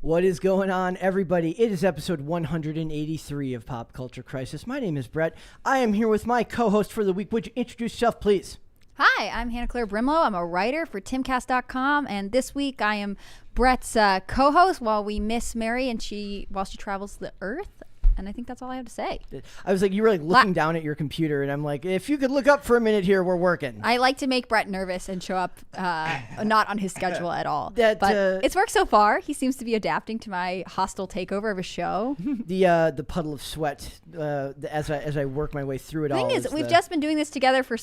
What is going on, everybody? It is episode 183 of Pop Culture Crisis. My name is Brett. I am here with my co-host for the week. Would you introduce yourself, please? Hi, I'm Hannah Claire Brimlow. I'm a writer for timcast.com, and this week I am Brett's co-host while we miss Mary and while she travels the Earth. And I think that's all I have to say. I was like, you were like looking down at your computer, and I'm like, if you could look up for a minute here, we're working. I like to make Brett nervous and show up not on his schedule at all. But it's worked so far. He seems to be adapting to my hostile takeover of a show. The puddle of sweat as I work my way through it all. The thing is, we've just been doing this together for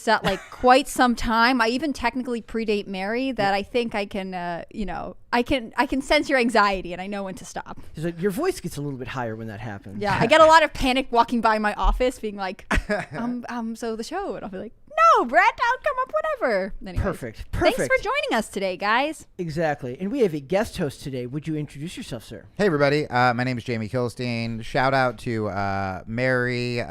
quite some time. I even technically predate Mary. That I think I can, I can sense your anxiety, and I know when to stop. Like, your voice gets a little bit higher when that happens. Yeah, I get a lot of panic walking by my office being like, so the show. And I'll be like, no, Brett, I'll come up whenever. Anyways, Perfect. Thanks for joining us today, guys. Exactly. And we have a guest host today. Would you introduce yourself, sir? Hey, everybody. My name is Jamie Kilstein. Shout out to Mary,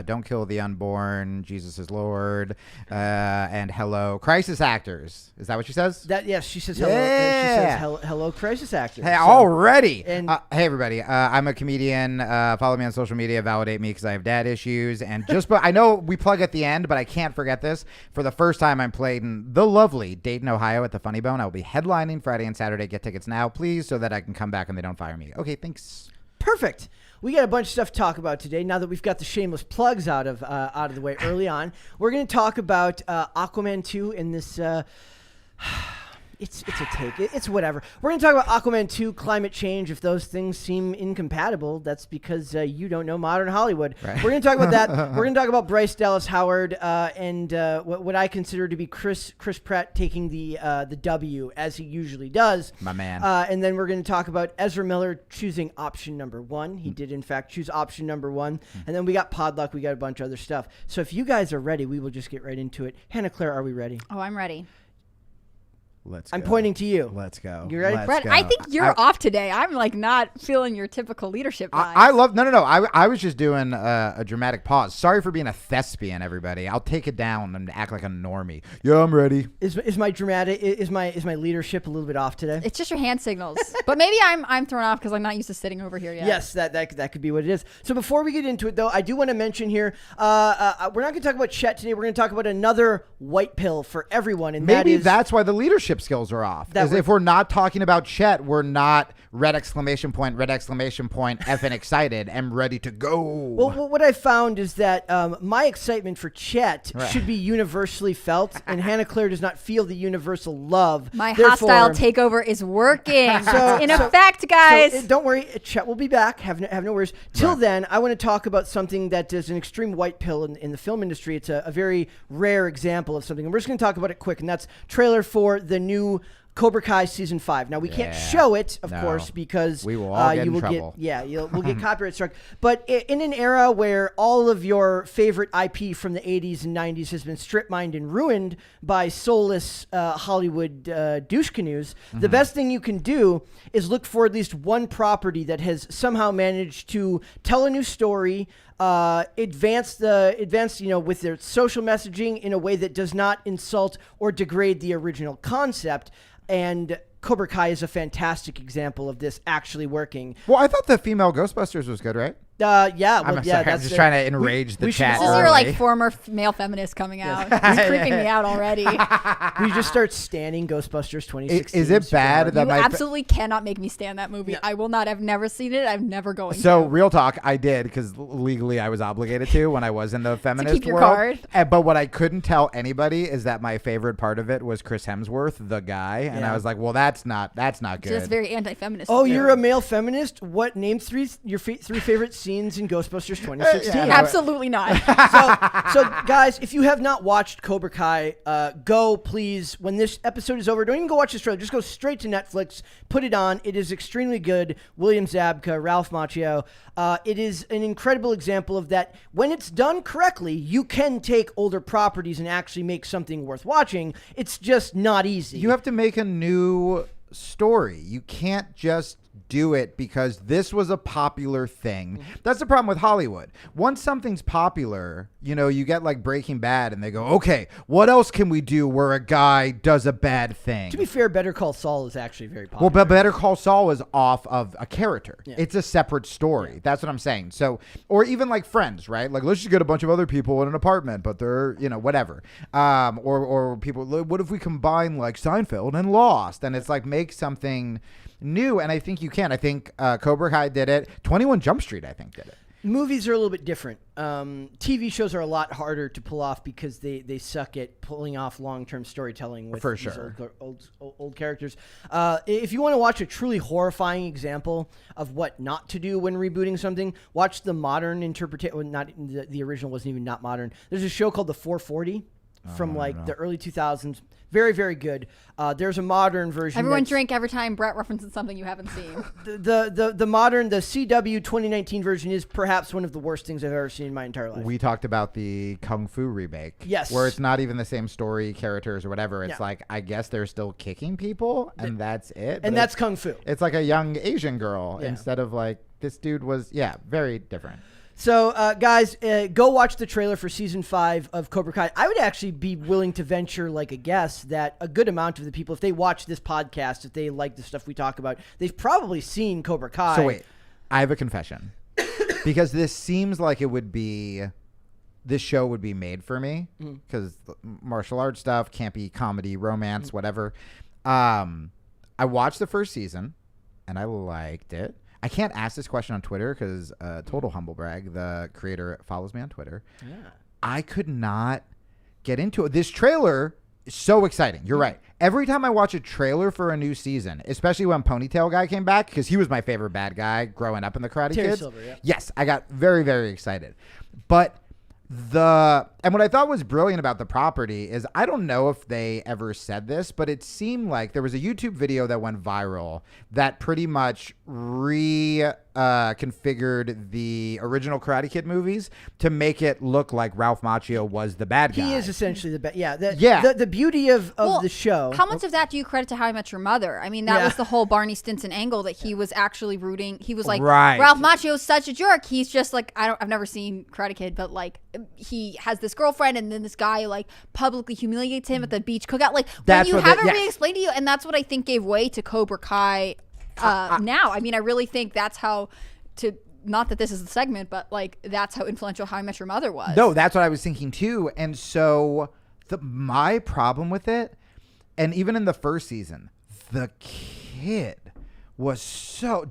Don't Kill the Unborn, Jesus is Lord, and hello, crisis actors. Is that what she says? Yes, she says hello. Yeah. She says hello, crisis actors. Hey, already. And hey, everybody. I'm a comedian. Follow me on social media. Validate me because I have dad issues. And I know we plug at the end, but I can't forget this. For the first time, I'm playing in the lovely Dayton, Ohio at the Funny Bone. I will be headlining Friday and Saturday. Get tickets now, please, so that I can come back and they don't fire me. Okay, thanks. Perfect. We got a bunch of stuff to talk about today. Now that we've got the shameless plugs out of the way early on, we're going to talk about Aquaman 2 in this. It's a take. It's whatever. We're going to talk about Aquaman 2, climate change. If those things seem incompatible, that's because you don't know modern Hollywood. Right. We're going to talk about that. We're going to talk about Bryce Dallas Howard and what I consider to be Chris Pratt taking the W, as he usually does. My man. And then we're going to talk about Ezra Miller choosing option number 1. He did, in fact, choose option number 1. And then we got Podluck. We got a bunch of other stuff. So if you guys are ready, we will just get right into it. Hannah Claire, are we ready? Oh, I'm ready. Let's go. I'm pointing to you. Let's go. You ready? Brett, I think you're off today. I'm like not feeling your typical leadership vibes. I love No. I was just doing a dramatic pause. Sorry for being a thespian, everybody. I'll take it down and act like a normie. Yeah, I'm ready. Is my leadership a little bit off today? It's just your hand signals. But maybe I'm thrown off because I'm not used to sitting over here yet. Yes, that could be what it is. So before we get into it, though, I do want to mention here, we're not going to talk about Chet today. We're going to talk about another white pill for everyone, and maybe that's why the leadership skills are off. If we're not talking about Chet, we're not red exclamation point, effing excited and ready to go. Well, what I found is that my excitement for Chet should be universally felt, and Hannah Claire does not feel the universal love. My hostile takeover is working. In effect, guys. So, don't worry, Chet will be back. Have no worries. Till then, I want to talk about something that is an extreme white pill in the film industry. It's a very rare example of something, and we're just going to talk about it quick, and that's trailer for the new Cobra Kai season 5. Now we can't show it, of course, because we will all get in trouble. We'll get copyright struck. But in an era where all of your favorite IP from the 80s and 90s has been strip mined and ruined by soulless Hollywood douche canoes, the best thing you can do is look for at least one property that has somehow managed to tell a new story, advance with their social messaging in a way that does not insult or degrade the original concept. And Cobra Kai is a fantastic example of this actually working. Well, I thought the female Ghostbusters was good, right? I'm just trying to enrage the chat. This is your former male feminist coming out. He's creeping me out already. We just start standing Ghostbusters 2016. Is it bad that you absolutely cannot make me stand that movie? Yeah. I will not. I've never seen it. I'm never going to. So real talk, I did because legally I was obligated to when I was in the feminist to keep your world. Card. But what I couldn't tell anybody is that my favorite part of it was Chris Hemsworth, the guy, and I was like, well, that's not good. So that's very anti-feminist. Oh, you're a male feminist? What? Name your three favorite scenes in Ghostbusters 2016. Absolutely not. So guys, if you have not watched Cobra Kai, go please. When this episode is over, don't even go watch this trailer. Just go straight to Netflix. Put it on. It is extremely good. William Zabka, Ralph Macchio. It is an incredible example of that. When it's done correctly, you can take older properties and actually make something worth watching. It's just not easy. You have to make a new story. You can't just do it because this was a popular thing. That's the problem with Hollywood. Once something's popular, you get like Breaking Bad and they go, okay, what else can we do where a guy does a bad thing? To be fair, Better Call Saul is actually very popular. Well, but Better Call Saul is off of a character. Yeah. It's a separate story. Yeah. That's what I'm saying. So, or even like Friends, right? Like, let's just get a bunch of other people in an apartment, but they're, whatever. Or people, what if we combine like Seinfeld and Lost? And it's like, make something new. And I think you can. I think Cobra Kai did it. 21 Jump Street, I think, did it. Movies are a little bit different. TV shows are a lot harder to pull off because they suck at pulling off long-term storytelling with these old characters. If you want to watch a truly horrifying example of what not to do when rebooting something, watch the modern interpretation. Well, not the original wasn't even not modern. There's a show called The 440 from the early 2000s. Very, very good. There's a modern version. Everyone drink every time Brett references something you haven't seen. The modern, the CW 2019 version is perhaps one of the worst things I've ever seen in my entire life. We talked about the Kung Fu remake. Yes. Where it's not even the same story, characters, or whatever. It's like, I guess they're still kicking people, and that's it. And that's Kung Fu. It's like a young Asian girl instead of like, this dude was, very different. So, guys, go watch the trailer for season 5 of Cobra Kai. I would actually be willing to venture like a guess that a good amount of the people, if they watch this podcast, if they like the stuff we talk about, they've probably seen Cobra Kai. So wait, I have a confession. Because this seems like this show would be made for me. Because martial arts stuff, campy comedy, romance, whatever. I watched the first season, and I liked it. I can't ask this question on Twitter because total humble brag. The creator follows me on Twitter. Yeah. I could not get into it. This trailer is so exciting. You're right. Every time I watch a trailer for a new season, especially when Ponytail Guy came back, because he was my favorite bad guy growing up in the Karate Terry Kids. Silver, yeah. Yes, I got very, very excited. But and what I thought was brilliant about the property is, I don't know if they ever said this, but it seemed like there was a YouTube video that went viral that pretty much configured the original Karate Kid movies to make it look like Ralph Macchio was the bad guy. He is essentially the bad. Yeah. The beauty of the show. How much of that do you credit to How I Met Your Mother? I mean, that was the whole Barney Stinson angle, that he was actually rooting. He was like, Ralph Macchio's such a jerk. He's just like, I've never seen Karate Kid, but like, he has this girlfriend, and then this guy like publicly humiliates him at the beach cookout. Like, when you have it re-explained to you, and that's what I think gave way to Cobra Kai. Now, I mean, I really think that's how not that this is the segment, but like, that's how influential How I Met Your Mother was. No, that's what I was thinking too. And so my problem with it, and even in the first season, Johnny's kid was so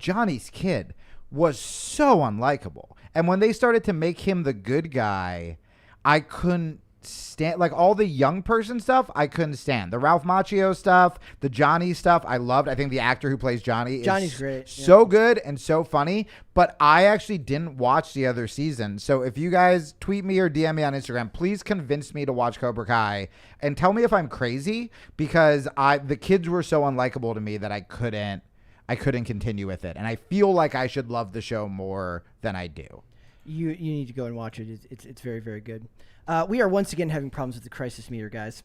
unlikable. And when they started to make him the good guy, I couldn't stand, like, all the young person stuff. I couldn't stand the Ralph Macchio stuff, the Johnny stuff. I loved. I think the actor who plays Johnny's great, so good and so funny. But I actually didn't watch the other season. So if you guys tweet me or DM me on Instagram, please convince me to watch Cobra Kai and tell me if I'm crazy, because the kids were so unlikable to me that I couldn't continue with it. And I feel like I should love the show more than I do. You need to go and watch it. It's very, very good. We are once again having problems with the crisis meter, guys.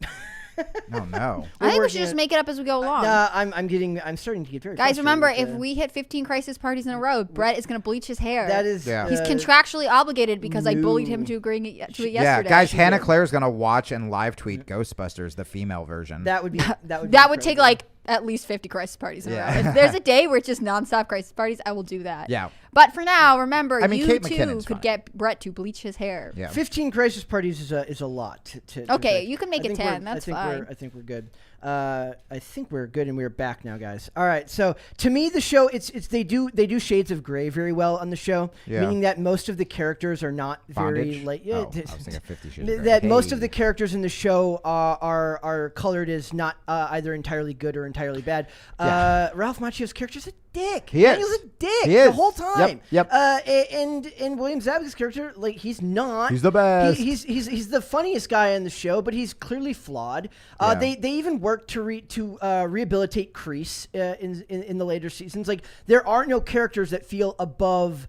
No. I think we should just make it up as we go along. I'm starting to get very. Guys, remember, if we hit 15 crisis parties in a row, Brett is going to bleach his hair. That is, he's contractually obligated because I bullied him to agreeing to it yesterday. Yeah, guys, Hannah Claire's going to watch and live tweet Ghostbusters, the female version. That would take like at least 50 crisis parties in a row. If there's a day where it's just nonstop crisis parties, I will do that. Yeah. But for now, remember, you Kate too McKinnon's could fine. get Brett to bleach his hair. Yeah. 15 crisis parties is a lot. Okay, you can make it 10. That's fine. I think we're good. I think we're good, and we're back now, guys. All right. So to me, the show they do shades of gray very well on the show, meaning that most of the characters are not very like. I was thinking 50 Shades of Grey. That most of the characters in the show are colored as not either entirely good or entirely bad. Ralph Macchio's character's a dick. He is. He was a dick the whole time. Yep. And William Zabka's character, like, he's not. He's the best. He's the funniest guy on the show, but he's clearly flawed. They even worked to rehabilitate Kreese in the later seasons. Like, there are no characters that feel above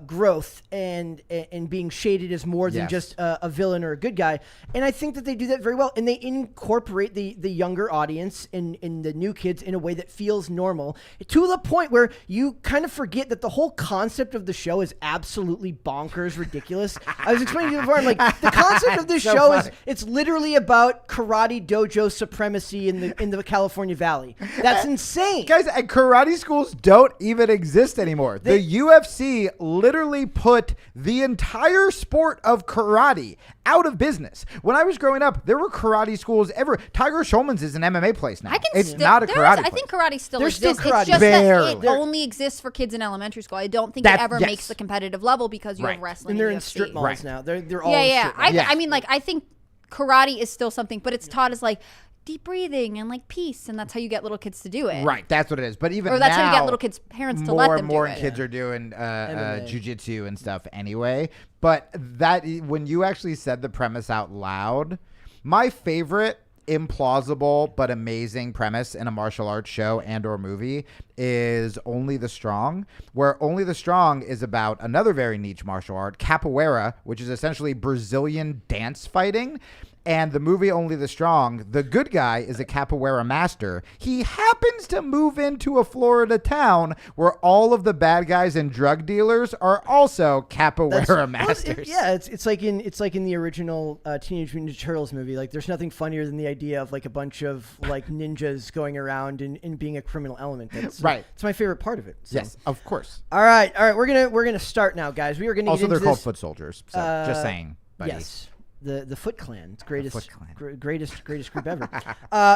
growth and being shaded as more than just a villain or a good guy. And I think that they do that very well. And they incorporate the younger audience and the new kids in a way that feels normal, to the point where you kind of forget that the whole concept of the show is absolutely bonkers ridiculous. I was explaining to you before, I'm like, the concept of this show is it's literally about karate dojo supremacy in the California Valley. That's insane. Guys, and karate schools don't even exist anymore. The UFC literally put the entire sport of karate out of business. When I was growing up, there were karate schools everywhere. Tiger Schulman's is an MMA place now. It's not a karate place. I think karate still There's exists. still karate. It's just Barely. that it only exists for kids in elementary school. I don't think it ever makes the competitive level because you have wrestling And they're in UFC. strip malls now. They're all Yeah. in strip malls. I mean, like, I think karate is still something, but it's taught as like deep breathing and like peace, and that's how you get little kids to do it. Right, that's what it is. But even or that's now, how you get little kids' parents to let them more do it. kids are doing jujitsu and stuff anyway. But that when you actually said the premise out loud, my favorite implausible but amazing premise in a martial arts show and or movie is Only the Strong, where Only the Strong is about another very niche martial art, capoeira, which is essentially Brazilian dance fighting. And the movie Only the Strong, the good guy is a capoeira master. He happens to move into a Florida town where all of the bad guys and drug dealers are also capoeira masters. It's like in the original Teenage Mutant Ninja Turtles movie. Like, there's nothing funnier than the idea of like a bunch of like ninjas going around and being a criminal element. That's right. It's my favorite part of it. So. Yes, of course. All right. We're gonna start now, guys. We are gonna Also, get into they're called this. foot soldiers. So just saying, buddy. Yes. The Foot Clan, it's greatest group ever.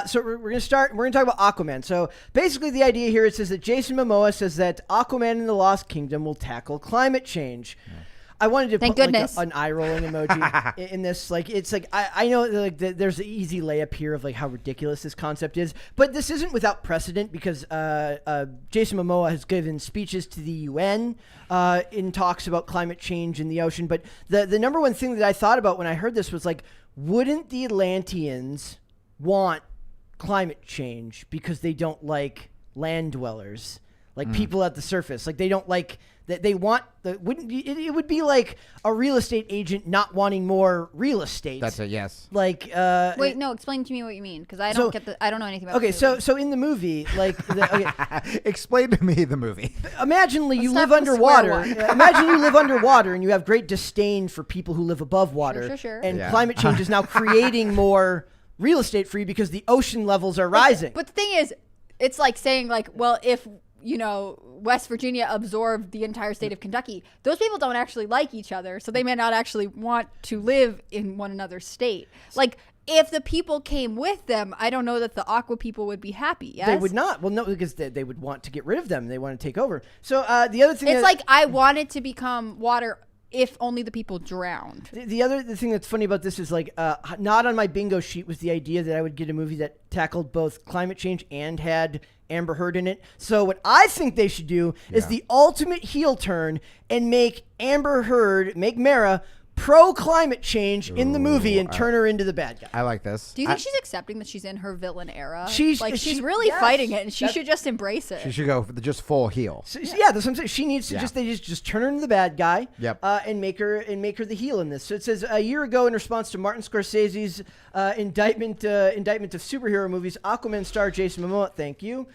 So we're gonna start. We're gonna talk about Aquaman. So basically, the idea here is that Jason Momoa says that Aquaman and the Lost Kingdom will tackle climate change. Yeah. I wanted to Thank put goodness. like an eye rolling emoji in this. Like, it's like I know like there's an easy layup here of like how ridiculous this concept is, but this isn't without precedent because Jason Momoa has given speeches to the UN in talks about climate change in the ocean. But the number one thing that I thought about when I heard this was like, wouldn't the Atlanteans want climate change because they don't like land dwellers, like people at the surface, like they don't like. They want it would be like a real estate agent not wanting more real estate. That's it. Yes. Like wait, no, explain to me what you mean, because I don't know anything about. Okay, so in the movie, like explain to me the movie. Imagine you live underwater. Imagine you live underwater and you have great disdain for people who live above water. Sure. And climate change is now creating more real estate for you because the ocean levels are rising. But the thing is, it's like saying like, well, if West Virginia absorbed the entire state of Kentucky, those people don't actually like each other, so they may not actually want to live in one another's state. Like, if the people came with them, I don't know that the Aqua people would be happy. Yes? They would not. Well, no, because they would want to get rid of them. They want to take over. So the other thing, it's like I wanted to become water if only the people drowned. The thing that's funny about this is like not on my bingo sheet was the idea that I would get a movie that tackled both climate change and had Amber Heard in it. So what I think they should do is the ultimate heel turn and make Mara pro climate change in the movie and turn her into the bad guy. I like this. Do you think she's accepting that she's in her villain era? She's really fighting it, and she should just embrace it. She should go just full heel. So, yeah, that's what I'm saying. She needs to just turn her into the bad guy. Yep. And make her the heel in this. So it says a year ago, in response to Martin Scorsese's indictment of superhero movies, Aquaman star Jason Momoa, thank you,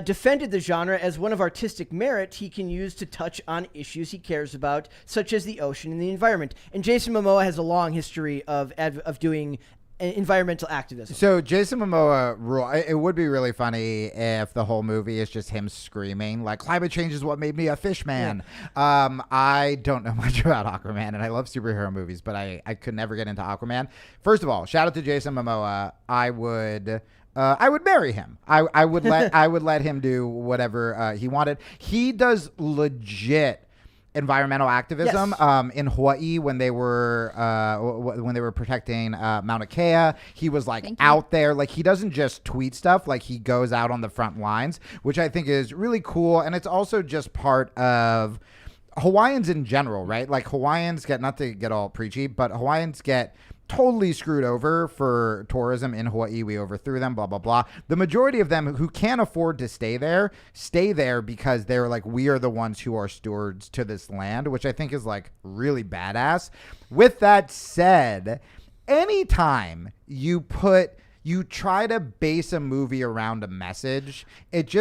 defended the genre as one of artistic merit he can use to touch on issues he cares about, such as the ocean and the environment. And Jason Momoa has a long history of doing environmental activism. So Jason Momoa, it would be really funny if the whole movie is just him screaming like climate change is what made me a fish man. Yeah. I don't know much about Aquaman, and I love superhero movies, but I could never get into Aquaman. First of all, shout out to Jason Momoa. I would marry him. I would let him do whatever he wanted. He does legit environmental activism. Yes. In Hawaii when they were protecting Mauna Kea, he was like out there. Like, he doesn't just tweet stuff, like he goes out on the front lines, which I think is really cool. And it's also just part of Hawaiians in general, right? Like, Hawaiians get, not to get all preachy, but Hawaiians get totally screwed over for tourism in Hawaii. We overthrew them, blah, blah, blah. The majority of them who can't afford to stay there because they're like, we are the ones who are stewards to this land, which I think is like really badass. With that said, anytime you try to base a movie around a message, it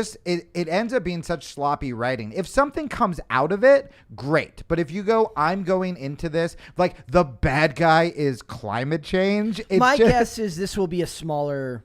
ends up being such sloppy writing. If something comes out of it, great. But if you go, I'm going into this, like the bad guy is climate change. My guess is this will be a smaller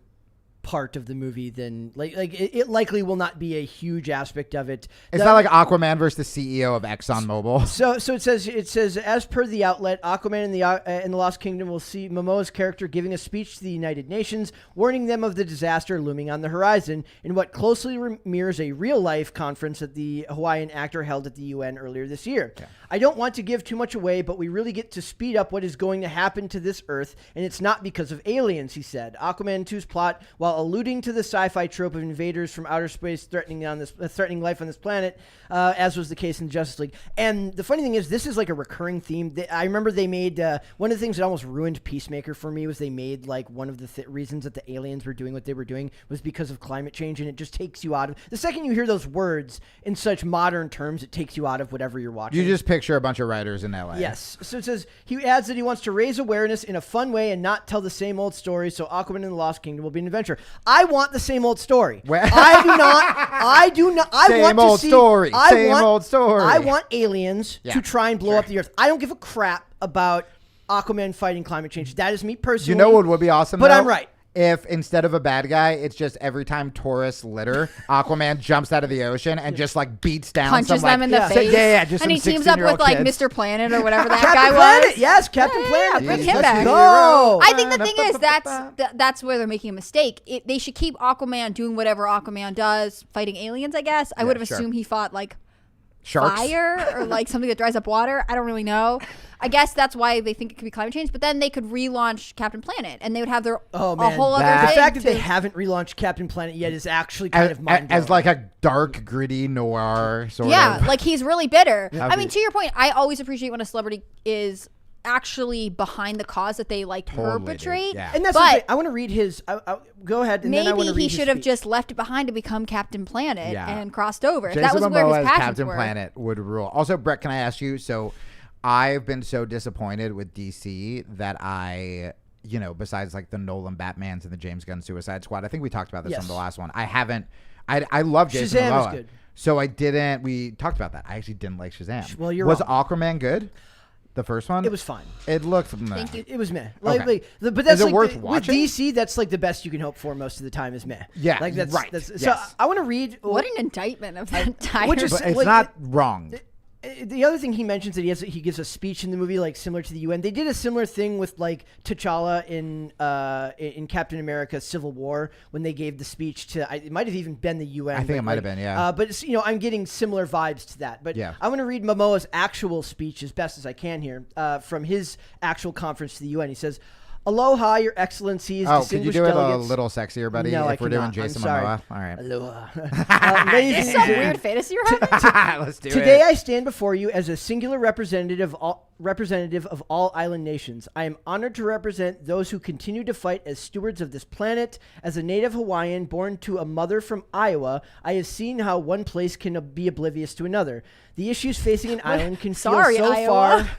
part of the movie than it likely will not be a huge aspect of it. It's not like Aquaman versus the CEO of ExxonMobil. So it says as per the outlet, Aquaman in the Lost Kingdom will see Momoa's character giving a speech to the United Nations, warning them of the disaster looming on the horizon in what closely mirrors a real life conference that the Hawaiian actor held at the UN earlier this year. Okay. I don't want to give too much away, but we really get to speed up what is going to happen to this Earth, and it's not because of aliens, he said. Aquaman 2's plot, while alluding to the sci-fi trope of invaders from outer space threatening life on this planet, as was the case in Justice League. And the funny thing is, this is like a recurring theme. I remember they made one of the things that almost ruined Peacemaker for me was they made like one of the reasons that the aliens were doing what they were doing was because of climate change, and it just takes you out of the second you hear those words in such modern terms, it takes you out of whatever you're watching. You just picture a bunch of writers in LA. Yes. So it says he adds that he wants to raise awareness in a fun way and not tell the same old story. So Aquaman and the Lost Kingdom will be an adventure. I want the same old story. I do not. I want to see. Same old story. I want aliens to try and blow up the Earth. I don't give a crap about Aquaman fighting climate change. That is me personally. You know what would be awesome? But I'm right. If instead of a bad guy, it's just every time tourists litter, Aquaman jumps out of the ocean and just like beats down, punches them in the face. Just and he teams up with like Mr. Planet or whatever that Captain guy Planet. was. Yes, Captain Planet. Bring him back. Go. I think the thing is that's where they're making a mistake. They should keep Aquaman doing whatever Aquaman does, fighting aliens. I guess I would have assumed he fought like sharks, fire, or like something that dries up water. I don't really know. I guess that's why they think it could be climate change. But then they could relaunch Captain Planet, and they would have their a whole other thing. The fact that they haven't relaunched Captain Planet yet is actually kind of mind-blowing. As like a dark, gritty noir sort of. Yeah, like he's really bitter. I mean, to your point, I always appreciate when a celebrity is actually behind the cause that they like perpetrate. Yeah. And that's what I want to read his. Go ahead. And then I want to read he should have just left it behind to become Captain Planet and crossed over. Jason That was where his Momoa as passions Captain were. Planet would rule. Also, Brett, can I ask you? So, I've been so disappointed with DC that besides like the Nolan Batmans and the James Gunn Suicide Squad, I think we talked about this on the last one. I love Jason Shazam Momoa. is good. So we talked about that. I actually didn't like Shazam. Well, was Aquaman good? The first one? It was fine. It looked meh. Thank you. It was meh. Okay. But that's Is it worth watching? With DC, that's like the best you can hope for most of the time is meh. Yeah, like that's right. So I want to read. What an indictment of the entire. Which is But it's not wrong. The other thing he mentions that he gives a speech in the movie like similar to the UN. They did a similar thing with like T'Challa in Captain America: Civil War when they gave the speech to. It might have even been the UN. I think it might have been, yeah. But it's, I'm getting similar vibes to that. But yeah. I want to read Momoa's actual speech as best as I can here from his actual conference to the UN. He says, "Aloha, Your Excellencies, could you do it delegates." a little sexier, buddy? No, if we're doing cannot. Jason I'm sorry. Momoa, all right. Aloha. Is this some weird fantasy you're having? Let's do Today it. I stand before you as a singular representative of all island nations. I am honored to represent those who continue to fight as stewards of this planet. As a native Hawaiian born to a mother from Iowa, I have seen how one place can be oblivious to another. The issues facing an island can feel so far.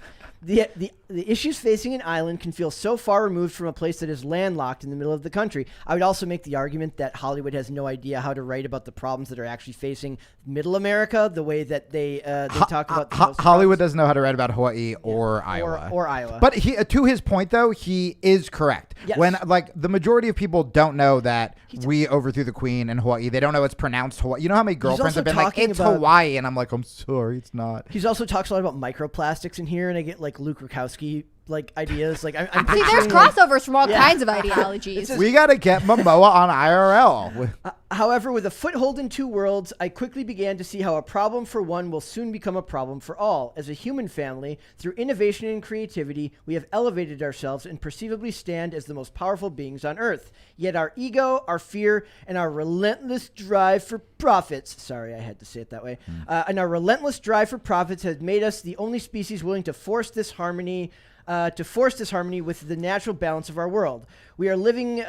The issues facing an island can feel so far removed from a place that is landlocked in the middle of the country. I would also make the argument that Hollywood has no idea how to write about the problems that are actually facing Middle America the way that they talk about the Hollywood doesn't know how to write about Hawaii or Iowa. Or Iowa. But to his point, though, he is correct. Yes. When like the majority of people don't know that we overthrew the Queen in Hawaii. They don't know it's pronounced Hawaii. You know how many girlfriends have been like, it's Hawaii? And I'm like, I'm sorry, it's not. He's also talks a lot about microplastics in here, and I get like Luke Rakowski like ideas. Like I'm See, there's crossovers from all kinds of ideologies. We got to get Momoa on IRL. However, with a foothold in two worlds, I quickly began to see how a problem for one will soon become a problem for all. As a human family, through innovation and creativity, we have elevated ourselves and perceivably stand as the most powerful beings on Earth. Yet our ego, our fear, and our relentless drive for profits, sorry, I had to say it that way, and our relentless drive for profits has made us the only species willing to force this harmony to force this harmony with the natural balance of our world. We are living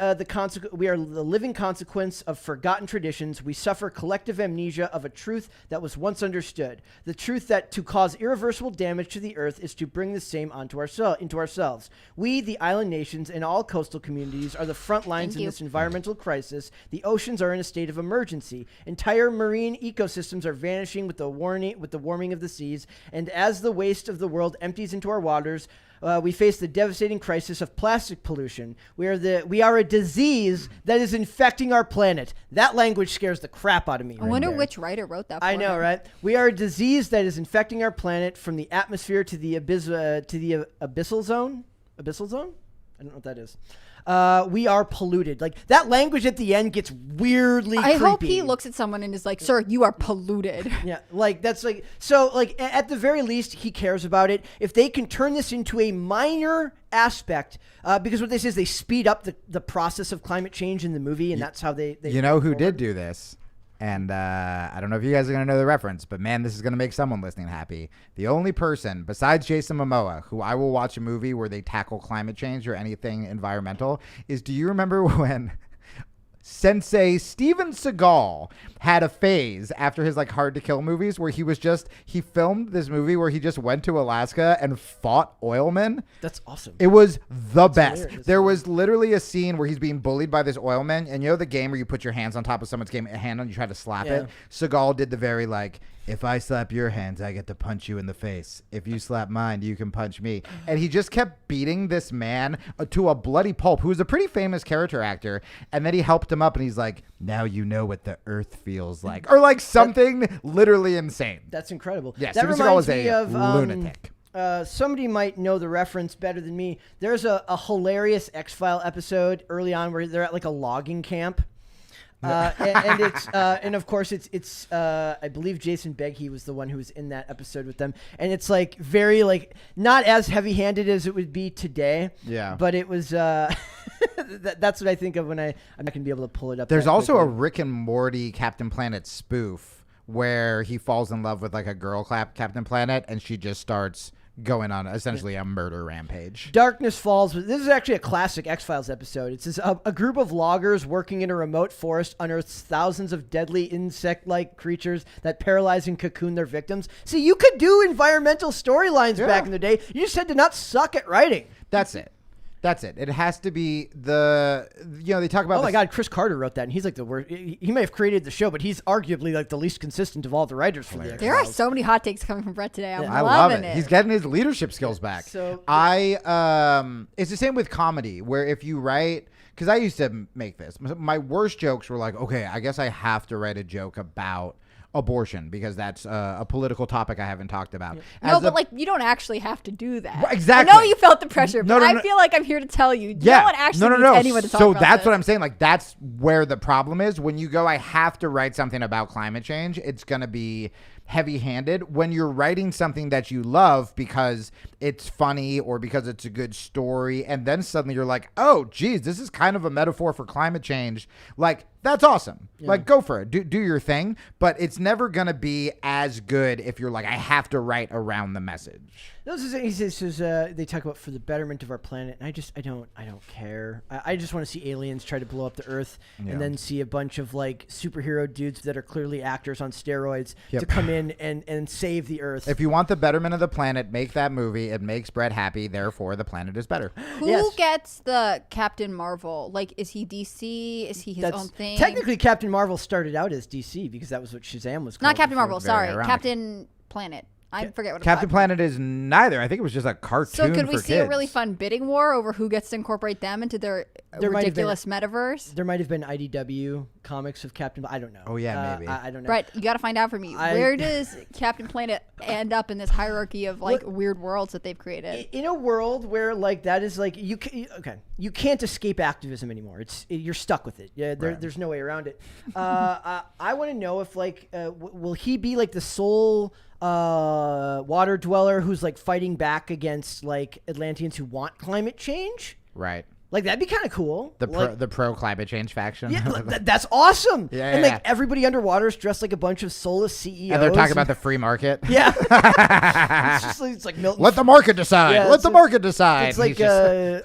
we are the living consequence of forgotten traditions. We suffer collective amnesia of a truth that was once understood. The truth that to cause irreversible damage to the earth is to bring the same into ourselves. We, the island nations, and all coastal communities are the front lines in this environmental crisis. The oceans are in a state of emergency. Entire marine ecosystems are vanishing with the warming of the seas. And as the waste of the world empties into our waters, we face the devastating crisis of plastic pollution. We are a disease that is infecting our planet. That language scares the crap out of me. I wonder which writer wrote that. I know, right? We are a disease that is infecting our planet from the atmosphere to the abyssal zone. Abyssal zone? I don't know what that is. We are polluted. Like, that language at the end gets weirdly creepy. I hope he looks at someone and is like, sir, you are polluted. Yeah, like, that's like, so, like, at the very least, he cares about it. If they can turn this into a minor aspect, because what they say is they speed up the process of climate change in the movie, and that's how they you know who did do this? And I don't know if you guys are going to know the reference, but man, this is going to make someone listening happy. The only person besides Jason Momoa who I will watch a movie where they tackle climate change or anything environmental is, do you remember when Sensei Steven Seagal had a phase after his like Hard to Kill movies where he filmed this movie where he just went to Alaska and fought oilmen? That's awesome. It was the best. Hilarious. There was literally a scene where he's being bullied by this oilman, and you know the game where you put your hands on top of someone's hand and you try to slap it? Seagal did the very like, if I slap your hands, I get to punch you in the face. If you slap mine, you can punch me. And he just kept beating this man to a bloody pulp, who was a pretty famous character actor. And then he helped him up, and he's like, now you know what the earth feels like. Or like something literally insane. That's incredible. Yeah, that Steven Seagal was me a of, lunatic. Somebody might know the reference better than me. There's a hilarious X-File episode early on where they're at like a logging camp. And it's and of course it's I believe Jason Beghe was the one who was in that episode with them, and it's like very like not as heavy-handed as it would be today. Yeah, but it was that's what I think of when I'm not gonna be able to pull it up. There's also a Rick and Morty Captain Planet spoof where he falls in love with like a girl Captain Planet, and she just starts going on essentially a murder rampage. Darkness Falls. This is actually a classic X-Files episode. It says a group of loggers working in a remote forest unearths thousands of deadly insect-like creatures that paralyze and cocoon their victims. See, you could do environmental storylines back in the day. You just had to not suck at writing. That's it. It has to be they talk about. Oh my God, Chris Carter wrote that, and he's like the worst. He may have created the show, but he's arguably like the least consistent of all the writers for the X-Files. There are so many hot takes coming from Brett today. I love it. He's getting his leadership skills back. So it's the same with comedy, where if you write, because I used to make this. My worst jokes were like, okay, I guess I have to write a joke about abortion because that's a political topic I haven't talked about. No, but like you don't actually have to do that. Right, exactly. I know you felt the pressure, but I feel like I'm here to tell you. No one actually needs anyone to talk about that's this. what I'm saying. Like that's where the problem is. When you go, I have to write something about climate change, it's going to be heavy-handed. When you're writing something that you love because it's funny or because it's a good story, and then suddenly you're like, oh geez, this is kind of a metaphor for climate change, like that's awesome. Like go for it, do your thing, but it's never gonna be as good if you're like, I have to write around the message. He says they talk about for the betterment of our planet, and I don't care. I just want to see aliens try to blow up the Earth, and then see a bunch of like superhero dudes that are clearly actors on steroids to come in and save the Earth. If you want the betterment of the planet, make that movie. It makes Brett happy, therefore the planet is better. Who gets the Captain Marvel? Like, is he DC? Is he his own thing? Technically, Captain Marvel started out as DC because that was what Shazam was called. Not Captain Marvel, sorry. ironic. Captain Planet. I forget what Captain Planet is neither. I think it was just a cartoon. So could we for see kids. a really fun bidding war over who gets to incorporate them into their ridiculous metaverse? There might have been IDW comics of Captain. I don't know. Oh yeah, maybe. I don't know. Brett, you got to find out for me. Where does Captain Planet end up in this hierarchy of like weird worlds that they've created? In a world where like that is like you can't escape activism anymore. You're stuck with it. Yeah, there's no way around it. I want to know if like will he be like the sole water dweller who's like fighting back against like Atlanteans who want climate change? Right. Like that'd be kind of cool. The pro climate change faction. Yeah, that's awesome. Yeah, and yeah, like everybody underwater is dressed like a bunch of soulless CEOs. And they're talking about the free market. Yeah. it's like Milton. Let the market decide. Yeah, Let the market decide. It's like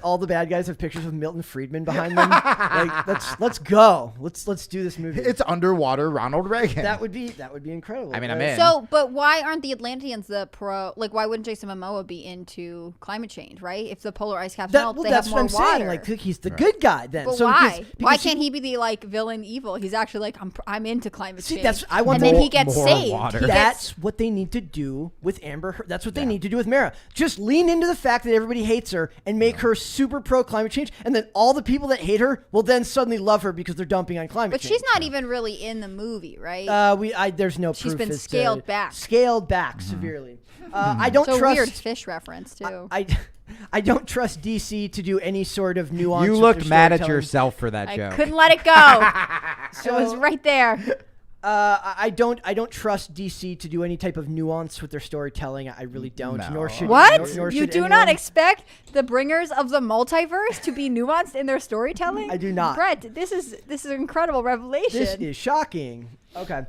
all the bad guys have pictures of Milton Friedman behind them. Like let's go. Let's do this movie. It's underwater Ronald Reagan. That would be incredible. I mean, I'm in. So, but why aren't the Atlanteans the pro? Like, why wouldn't Jason Momoa be into climate change? Right? If the polar ice caps melt, they that's have more what I'm water. saying. Like he's the good guy then. But so why? because Why can't he be the like villain evil? He's actually like I'm into climate change. That's I want. And then he gets more saved. water. That's what they need to do with Amber Heard. That's what they need to do with Mara. Just lean into the fact that everybody hates her and make her super pro climate change, and then all the people that hate her will then suddenly love her because they're dumping on climate change. But she's not even really in the movie, right? There's no She's proof. been scaled back. Scaled back severely. I don't so trust. Weird fish reference too. I don't trust DC to do any sort of nuance. You with looked their mad at storytelling. yourself for that I joke. couldn't let it go. It was right there. I don't trust DC to do any type of nuance with their storytelling. I really don't. No. Nor should What? Nor You should do anyone. not expect the bringers of the multiverse to be nuanced in their storytelling? I do not. Brett, this is an incredible revelation. This is shocking. Okay.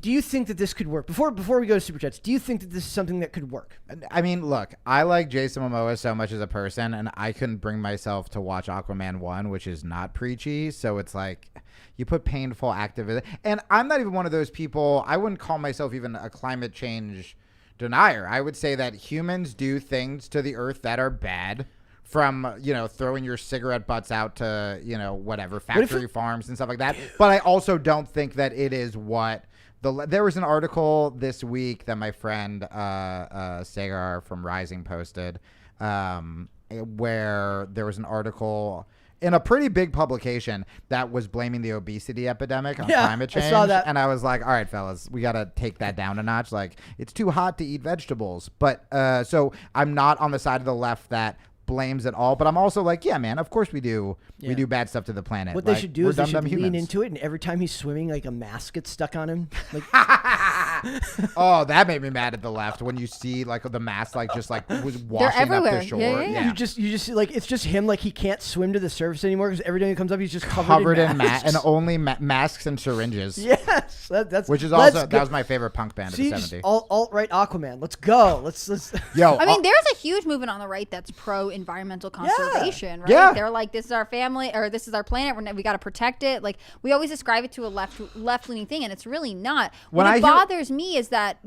Do you think that this could work? Before we go to Super Chats, do you think that this is something that could work? I mean, look, I like Jason Momoa so much as a person, and I couldn't bring myself to watch Aquaman 1, which is not preachy. So it's like you put painful activism. And I'm not even one of those people. I wouldn't call myself even a climate change denier. I would say that humans do things to the earth that are bad. From, throwing your cigarette butts out to, whatever, factory farms and stuff like that. But I also don't think that it is what there was an article this week that my friend Sagar from Rising posted where there was an article in a pretty big publication that was blaming the obesity epidemic on climate change. I saw that. And I was like, all right, fellas, we got to take that down a notch. Like, it's too hot to eat vegetables. But so I'm not on the side of the left that blames it all, but I'm also like, yeah, man, of course we do. We do bad stuff to the planet. What they should do is they should lean into it, and every time he's swimming, like a mask gets stuck on him. Like, oh, that made me mad at the left when you see like the mask was washing up the shore. Yeah. you just see like it's just him, like he can't swim to the surface anymore because every time he comes up, he's just covered in masks. And only masks and syringes. Yes, that's which is also that was my favorite punk band of the 70s. Alt-right Aquaman. Let's go. Let's. Yo, I mean, there's a huge movement on the right that's pro environmental conservation, right? Yeah. They're like, this is our family, or this is our planet. We got to protect it. Like, we always ascribe it to a left-leaning thing, and it's really not. What bothers me is that,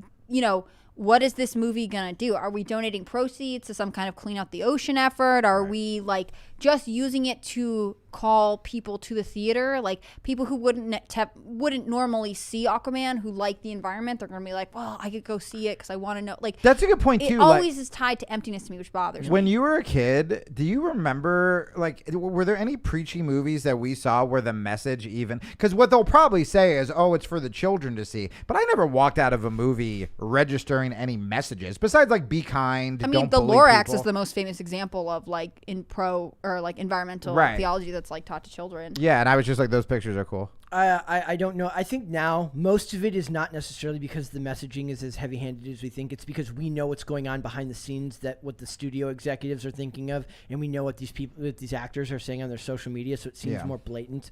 what is this movie gonna do? Are we donating proceeds to some kind of clean out the ocean effort? Are we like just using it to call people to the theater? Like people who wouldn't normally see Aquaman, who like the environment, they're gonna be like, well, I could go see it because I want to know. Like that's a good point too. It always is tied to emptiness to me, which bothers me. When you were a kid, do you remember were there any preachy movies that we saw where the message because what they'll probably say is, oh, it's for the children to see, but I never walked out of a movie registering any messages besides like be kind. I mean, don't the bully Lorax people. is the most famous example of like in pro or like environmental theology that's like taught to children. Yeah, and I was just like, those pictures are cool. I don't know. I think now most of it is not necessarily because the messaging is as heavy-handed as we think. It's because we know what's going on behind the scenes, that what the studio executives are thinking of, and we know what these actors are saying on their social media, so it seems more blatant.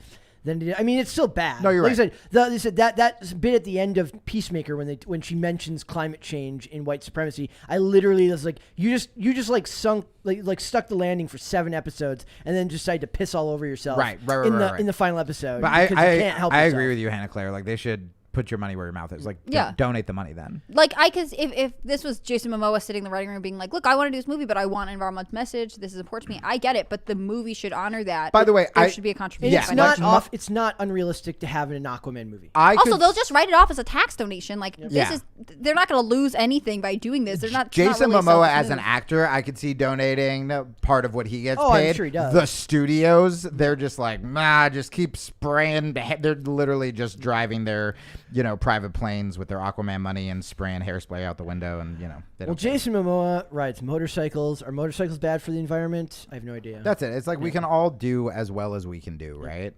I mean, it's still bad. No, you're right. right. They said that bit at the end of Peacemaker when she mentions climate change in white supremacy, I literally was like, you just like stuck the landing for 7 episodes and then decided to piss all over yourself. Right. In the final episode. But because you can't help yourself. agree with you, Hannah Claire. Like they should put your money where your mouth is. Like, donate the money then. Like, because if this was Jason Momoa sitting in the writing room being like, look, I want to do this movie, but I want an environmental message. This is important to me. I get it, but the movie should honor that. By the way, there should be a contribution. It's not unrealistic to have an Aquaman movie. They'll just write it off as a tax donation. Like, they're not going to lose anything by doing this. They're not. Jason not really Momoa as an actor, I could see donating part of what he gets paid. I'm sure he does. The studios, they're just like, just keep spraying. They're literally just driving their, private planes with their Aquaman money and spraying hairspray out the window, and they don't care. Jason Momoa rides motorcycles. Are motorcycles bad for the environment? I have no idea. That's it. It's like we can all do as well as we can do, right?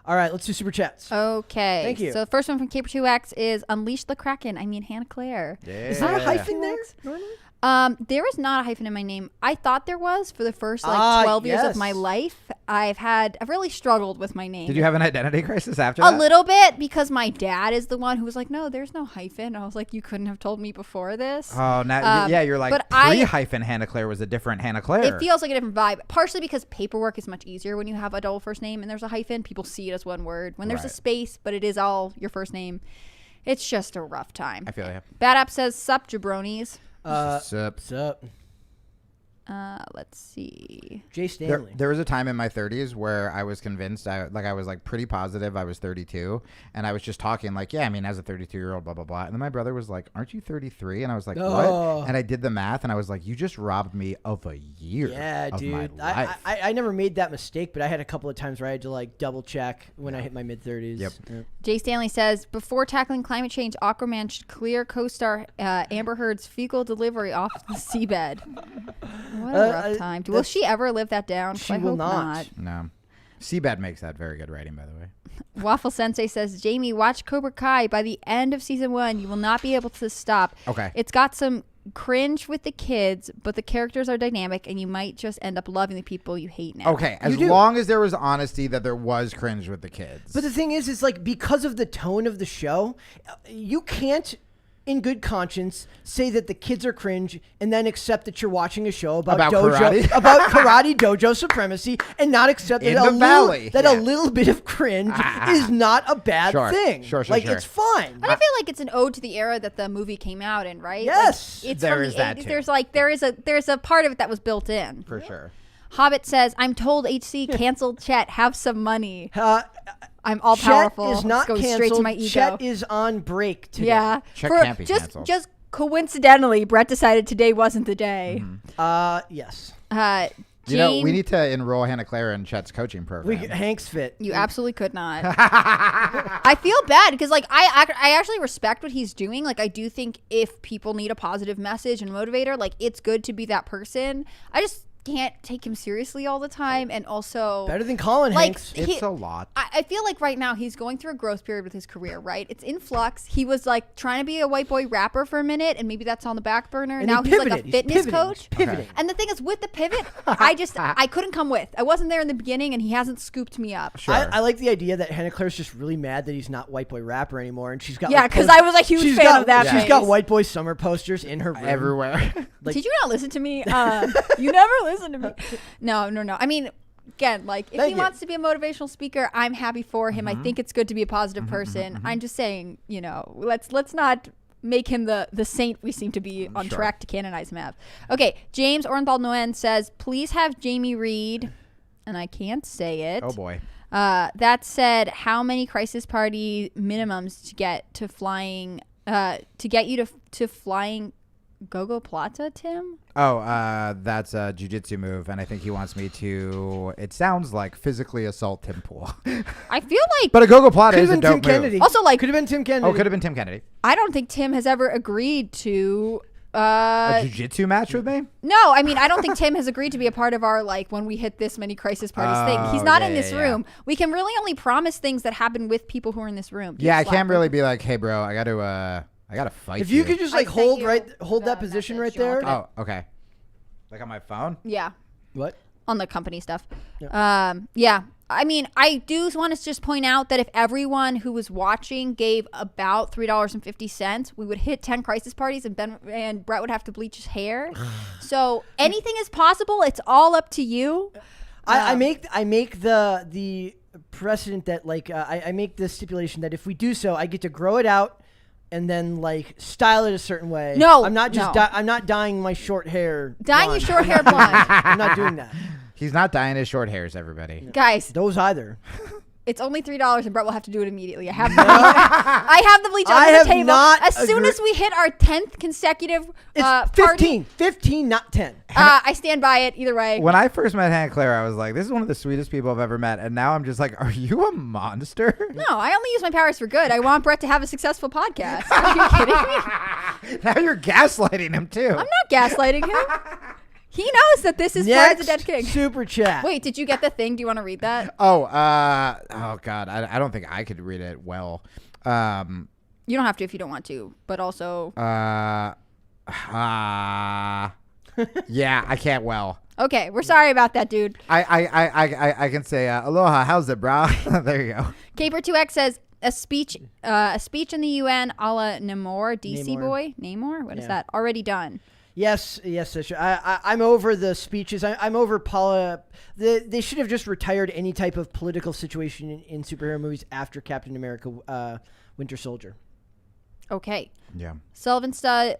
All right, let's do super chats. Okay. Thank you. So the first one from Caper2X is Unleash the Kraken. I mean, Hannah Claire. Yeah. Is there a hyphen there? There is not a hyphen in my name. I thought there was for the first 12 years of my life. I've really struggled with my name. Did you have an identity crisis after that? A little bit, because my dad is the one who was like, no, there's no hyphen. I was like, you couldn't have told me before this. Oh, now, yeah, you're like, pre-hyphen Hannah Claire was a different Hannah Claire. It feels like a different vibe, partially because paperwork is much easier when you have a double first name and there's a hyphen. People see it as one word. When there's a space, but it is all your first name, it's just a rough time. I feel you. Bad App says, sup, jabronis. Sup. Let's see. Jay Stanley. There was a time in my 30s where I was convinced, I was like pretty positive I was 32, and I was just talking like, yeah, I mean, as a 32-year-old, blah, blah, blah. And then my brother was like, aren't you 33? And I was like, what? And I did the math, and I was like, you just robbed me of a year of my life. I never made that mistake, but I had a couple of times where I had to like double check when I hit my mid-30s. Yep. Jay Stanley says, before tackling climate change, Aquaman should clear co-star Amber Heard's fecal delivery off the seabed. What a rough time. Will she ever live that down? She will not. No. Seabed makes that very good writing, by the way. Waffle Sensei says, Jamie, watch Cobra Kai. By the end of season 1, you will not be able to stop. Okay. It's got some cringe with the kids, but the characters are dynamic, and you might just end up loving the people you hate now. Okay, as long as there was honesty that there was cringe with the kids. But the thing is like, because of the tone of the show, you can't, in good conscience, say that the kids are cringe and then accept that you're watching a show about karate? about karate dojo supremacy, and not accept that a little bit of cringe is not a bad thing. Sure. It's fine. But I feel like it's an ode to the era that the movie came out in, right? Yes. Like, it's there from is the that 80s. too. There's a part of it that was built in. For sure. Hobbit says, I'm told HC canceled Chet. Have some money. I'm all powerful. Chet is not goes canceled. straight to my ego. Chet is on break today. Yeah. Chet can't be canceled. Just coincidentally, Brett decided today wasn't the day. Yes. You know, we need to enroll Hannah Claire in Chet's coaching program. Hank's fit. You absolutely could not. I feel bad because, like, I actually respect what he's doing. Like, I do think if people need a positive message and motivator, like, it's good to be that person. I just can't take him seriously all the time, and also better than Colin Hanks. It's a lot. I feel like right now he's going through a growth period with his career, right? It's in flux. He was like trying to be a white boy rapper for a minute, and maybe that's on the back burner. And now he's like a fitness coach. Pivoting. And the thing is, with the pivot, I couldn't come with. I wasn't there in the beginning, and he hasn't scooped me up. Sure. I like the idea that Hannah Claire's just really mad that he's not white boy rapper anymore, and she's got because I was a huge fan of that. She's got white boy summer posters in her room everywhere. Did you not listen to me? You never listened to me. No. I mean, again, like, if he wants to be a motivational speaker, I'm happy for him. I think it's good to be a positive person. I'm just saying, you know, let's not make him the saint we seem to be on track to canonize him as. Okay, James Orenthal Noen says, please have Jamie read, and I can't say it. Oh boy. That said, how many crisis party minimums to get to flying? To get you to flying Gogo Plata, Tim? Oh, that's a jiu-jitsu move, and I think he wants me to, it sounds like, physically assault Tim Pool. I feel like... But a Gogo Plata is a dope move. Also, like... Could have been Tim Kennedy. Oh, could have been Tim Kennedy. I don't think Tim has ever agreed to... a jiu-jitsu match with me? No, I mean, I don't think Tim has agreed to be a part of our, like, when we hit this many crisis parties thing. He's not in this room. We can really only promise things that happen with people who are in this room. I can't really be like, hey, bro, I got to fight If you could just like hold that position right there. Oh, okay. Like on my phone? Yeah. What? On the company stuff. Yeah. Yeah. I mean, I do want to just point out that if everyone who was watching gave about $3.50, we would hit 10 crisis parties, and Brett would have to bleach his hair. So anything is possible. It's all up to you. I make the precedent that like I make the stipulation that if we do so, I get to grow it out and then like style it a certain way. No, I'm not just I'm not dyeing my short hair. Dyeing your short hair blonde. I'm not doing that. He's not dyeing his short hairs, everybody. Guys, those either. It's only $3, and Brett will have to do it immediately. I have the bleach on the table. As soon as we hit our 10th consecutive it's 15, 15, not 10. I stand by it either way. When I first met Hannah Claire, I was like, this is one of the sweetest people I've ever met. And now I'm just like, are you a monster? No, I only use my powers for good. I want Brett to have a successful podcast. Are you kidding me? Now you're gaslighting him, too. I'm not gaslighting him. He knows that this is part of the Dead King. Super chat. Wait, did you get the thing? Do you want to read that? Oh God, I don't think I could read it well. You don't have to if you don't want to, but also. Yeah, I can't well. Okay, we're sorry about that, dude. I can say aloha. How's it, bro? There you go. Caper2X says a speech in the UN a la Namor, DC Namor. boy. Namor? What is that? Already done. Yes, I'm over the speeches. I'm over they should have just retired any type of political situation in superhero movies after Captain America Winter Soldier. Okay. Yeah. Sullivan Stud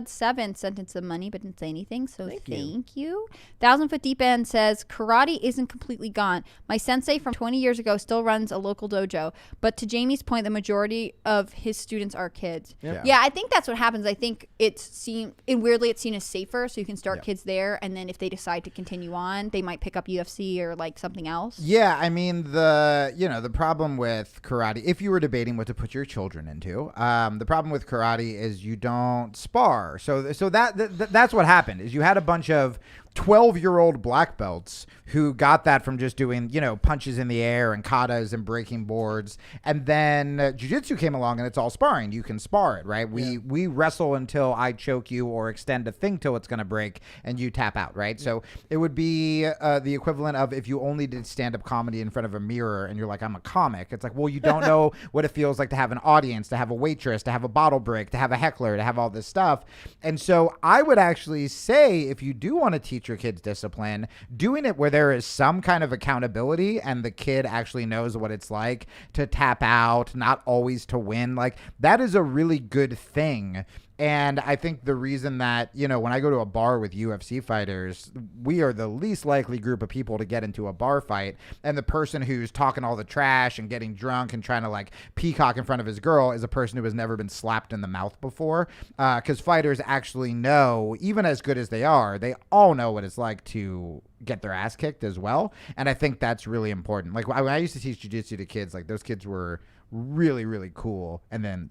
7 sent in some money but didn't say anything, so thank you. 1,000 Foot Deep End says karate isn't completely gone. My sensei from 20 years ago still runs a local dojo, but to Jamie's point, the majority of his students are kids. Yeah, I think that's what happens. I think weirdly it's seen as safer, so you can start kids there, and then if they decide to continue on, they might pick up UFC or like something else. Yeah, I mean the problem with karate, if you were debating what to put your children into, the problem with karate is you don't spar. So that's what happened. Is you had a bunch of 12-year-old black belts who got that from just doing, punches in the air and katas and breaking boards. And then jiu-jitsu came along and it's all sparring. You can spar it, right? We wrestle until I choke you or extend a thing till it's going to break and you tap out, right? So it would be the equivalent of if you only did stand-up comedy in front of a mirror and you're like, I'm a comic. It's like, well, you don't know what it feels like to have an audience, to have a waitress, to have a bottle break, to have a heckler, to have all this stuff. And so I would actually say if you do want to teach your kids discipline, doing it where there is some kind of accountability and the kid actually knows what it's like to tap out, not always to win, like that is a really good thing. And I think the reason that, when I go to a bar with UFC fighters, we are the least likely group of people to get into a bar fight. And the person who's talking all the trash and getting drunk and trying to like peacock in front of his girl is a person who has never been slapped in the mouth before. Because fighters actually know, even as good as they are, they all know what it's like to get their ass kicked as well. And I think that's really important. Like when I used to teach jiu-jitsu to kids, like those kids were really, really cool. And then,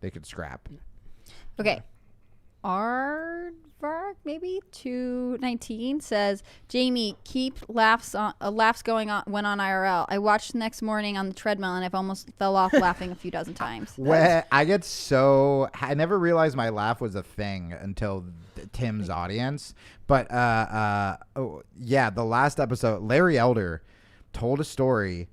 they could scrap. Okay. Aardvark, maybe 219 says, Jamie, keep laughs going on when on IRL. I watched the next morning on the treadmill and I've almost fell off laughing a few dozen times. I never realized my laugh was a thing until Tim's audience. But the last episode, Larry Elder told a story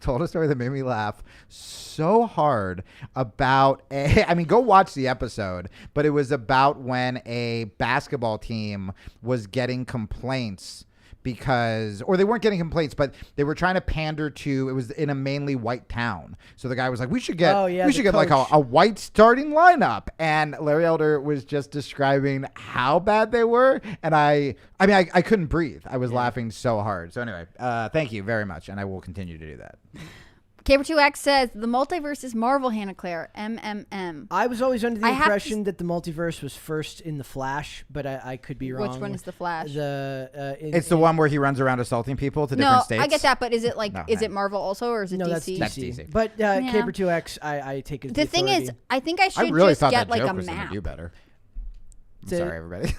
that made me laugh so hard about go watch the episode, but it was about when a basketball team was getting complaints or they weren't getting complaints, but they were trying to pander to, it was in a mainly white town. So the guy was like, we should get like a white starting lineup. And Larry Elder was just describing how bad they were. And I couldn't breathe. I was laughing so hard. So anyway, thank you very much. And I will continue to do that. Caper2X says, the multiverse is Marvel, Hannah Claire. MMM. I was always under the impression that the multiverse was first in The Flash, but I could be wrong. Which one is The Flash? It's the one where he runs around assaulting people to different states. No, I get that, but is it it Marvel also, or is it DC? That's DC. But Caper2X, I take it. The thing is, I think I should just get like a map. Do better. I'm sorry, everybody.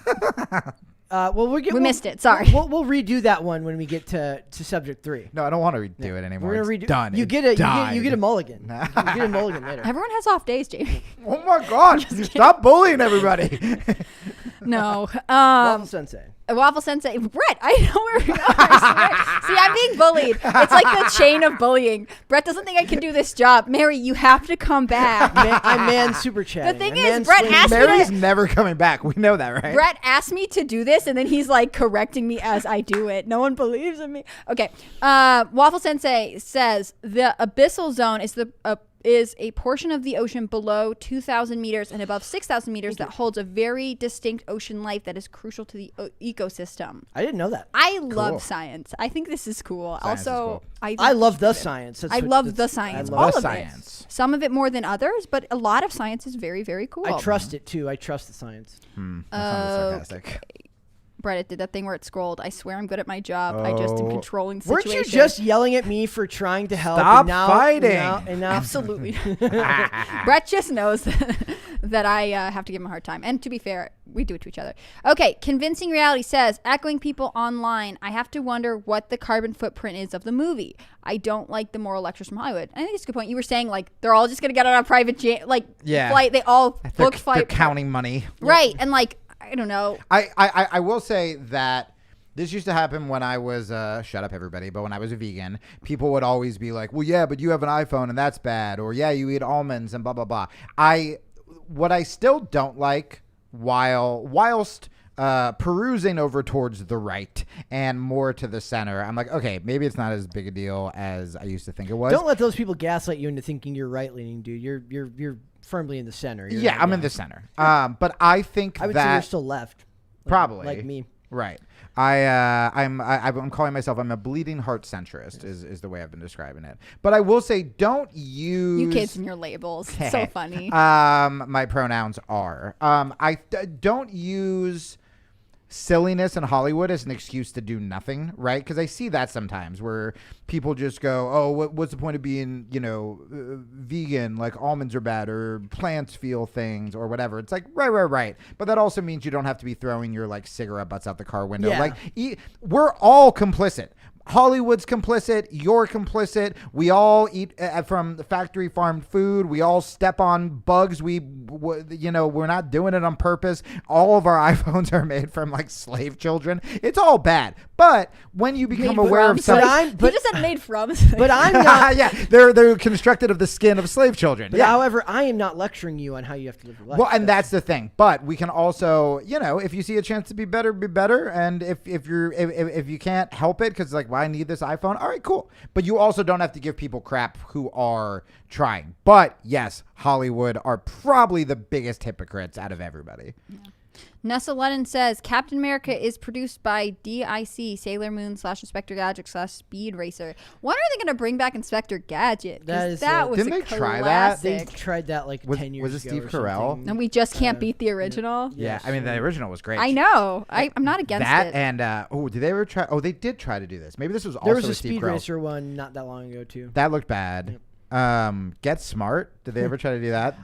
We missed it. Sorry. We'll redo that one when we get to subject 3. No, I don't want to redo it anymore. We're gonna redo. Done. You get a mulligan. You get a mulligan later. Everyone has off days, Jamie. Oh my God! Stop bullying everybody. No. Waffle Sensei. Brett, I know where we are. See, I'm being bullied. It's like the chain of bullying. Brett doesn't think I can do this job. Mary, you have to come back. I'm man super chatting. The thing is, Brett asked Mary's never coming back. We know that, right? Brett asked me to do this, and then he's like correcting me as I do it. No one believes in me. Okay. Waffle Sensei says the abyssal zone is a portion of the ocean below 2,000 meters and above 6,000 meters that holds a very distinct ocean life that is crucial to the ecosystem. I didn't know that. I love science. I think this is cool. Science also, is cool. I love the science. I love the science. All of it. Some of it more than others, but a lot of science is very, very cool. I trust it too. I trust the science. That sounded sarcastic. Brett, it did that thing where it scrolled. I swear I'm good at my job. I just am controlling situations. Weren't you just yelling at me for trying to help? Stop fighting. Absolutely. Brett just knows that I have to give him a hard time. And to be fair, We do it to each other. Okay, Convincing Reality says, echoing people online, I have to wonder what the carbon footprint is of the movie. I don't like the moral lectures from Hollywood. I think it's a good point. You were saying, like, they're all just going to get on a private flight. They all book flight. They're counting money. Right. And, like, I don't know. I will say that this used to happen when I was, shut up everybody, but when I was a vegan, people would always be like, well, yeah, but you have an iPhone and that's bad. Or, yeah, you eat almonds and blah, blah, blah. What I still don't like whilst perusing over towards the right and more to the center, I'm like, okay, maybe it's not as big a deal as I used to think it was. Don't let those people gaslight you into thinking you're right-leaning, dude. You're firmly in the center. I'm in the center. But I think I would say you're still left. Probably. Like me. Right. I'm calling myself, I'm a bleeding heart centrist is the way I've been describing it. But I will say, don't use you kids and your labels. So funny. My pronouns are. Don't use silliness in Hollywood as an excuse to do nothing, right? Because I see that sometimes where people just go, oh, what's the point of being, vegan? Like almonds are bad or plants feel things or whatever. It's like, right. But that also means you don't have to be throwing your like cigarette butts out the car window. Yeah. Like we're all complicit. Hollywood's complicit. You're complicit. We all eat from the factory farmed food. We all step on bugs. We're not doing it on purpose. All of our iPhones are made from like slave children. It's all bad. But when you become aware of something, you just said made from. But I'm not. Yeah, they're constructed of the skin of slave children. But yeah. However, I am not lecturing you on how you have to live your life. Well, and that's the thing. But we can also, if you see a chance to be better, be better. And if you can't help it because like, well, I need this iPhone. All right, cool. But you also don't have to give people crap who are trying. But yes, Hollywood are probably the biggest hypocrites out of everybody. Yeah. Nessa Lennon says Captain America is produced by DIC, Sailor Moon / Inspector Gadget / Speed Racer. When are they going to bring back Inspector Gadget? That was didn't a they classic. try that? They tried that like 10 years ago. Was it Steve Carell? And we just can't beat the original. Yeah, I mean the original was great. I know. I'm not against that. it. And did they ever try? Oh, they did try to do this. Maybe this was also there was a Steve Speed Carell. Racer one not that long ago too. That looked bad. Get Smart. Did they ever try to do that?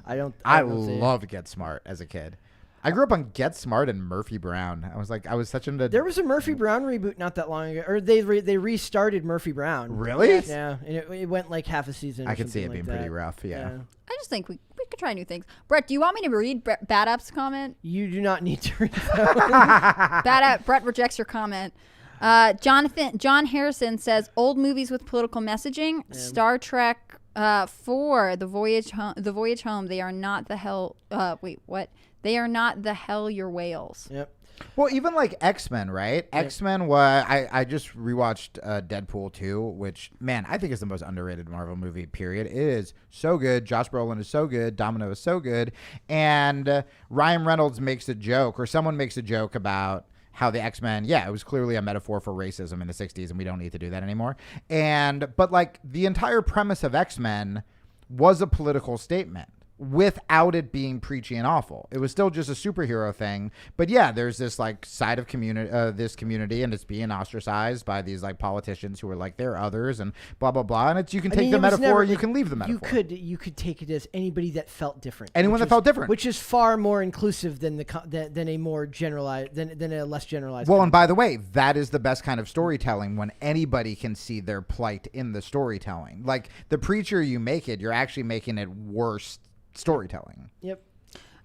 I loved Get Smart as a kid. I grew up on Get Smart and Murphy Brown. I was such into. There was a Murphy Brown reboot not that long ago, or they restarted Murphy Brown. Really? Yes. Yeah, and it went like half a season. I could see it being pretty rough. Yeah. I just think we could try new things. Brett, do you want me to read Bad App's comment? You do not need to read that. Bad App. Brett rejects your comment. John Harrison says old movies with political messaging. Yeah. Star Trek 4, The Voyage Home. They are not the hell. Wait, what? They are not the hell your whales. Yep. Well, even like X-Men, right? Yeah. X-Men, I just rewatched Deadpool 2, which, man, I think is the most underrated Marvel movie, period. It is so good. Josh Brolin is so good. Domino is so good. And Ryan Reynolds makes a joke, or someone makes a joke about how the X-Men, it was clearly a metaphor for racism in the 60s, and we don't need to do that anymore. But like the entire premise of X-Men was a political statement without it being preachy and awful. It was still just a superhero thing. But yeah, there's this like side of this community, and it's being ostracized by these like politicians who are like, they're others and blah, blah, blah. And you can take the metaphor, you can leave the metaphor. You could take it as anybody that felt different. Anyone that felt different. Which is far more inclusive than a more generalized, than a less generalized. Well, and by the way, that is the best kind of storytelling, when anybody can see their plight in the storytelling. Like the preacher you make it, you're actually making it worse storytelling. Yep.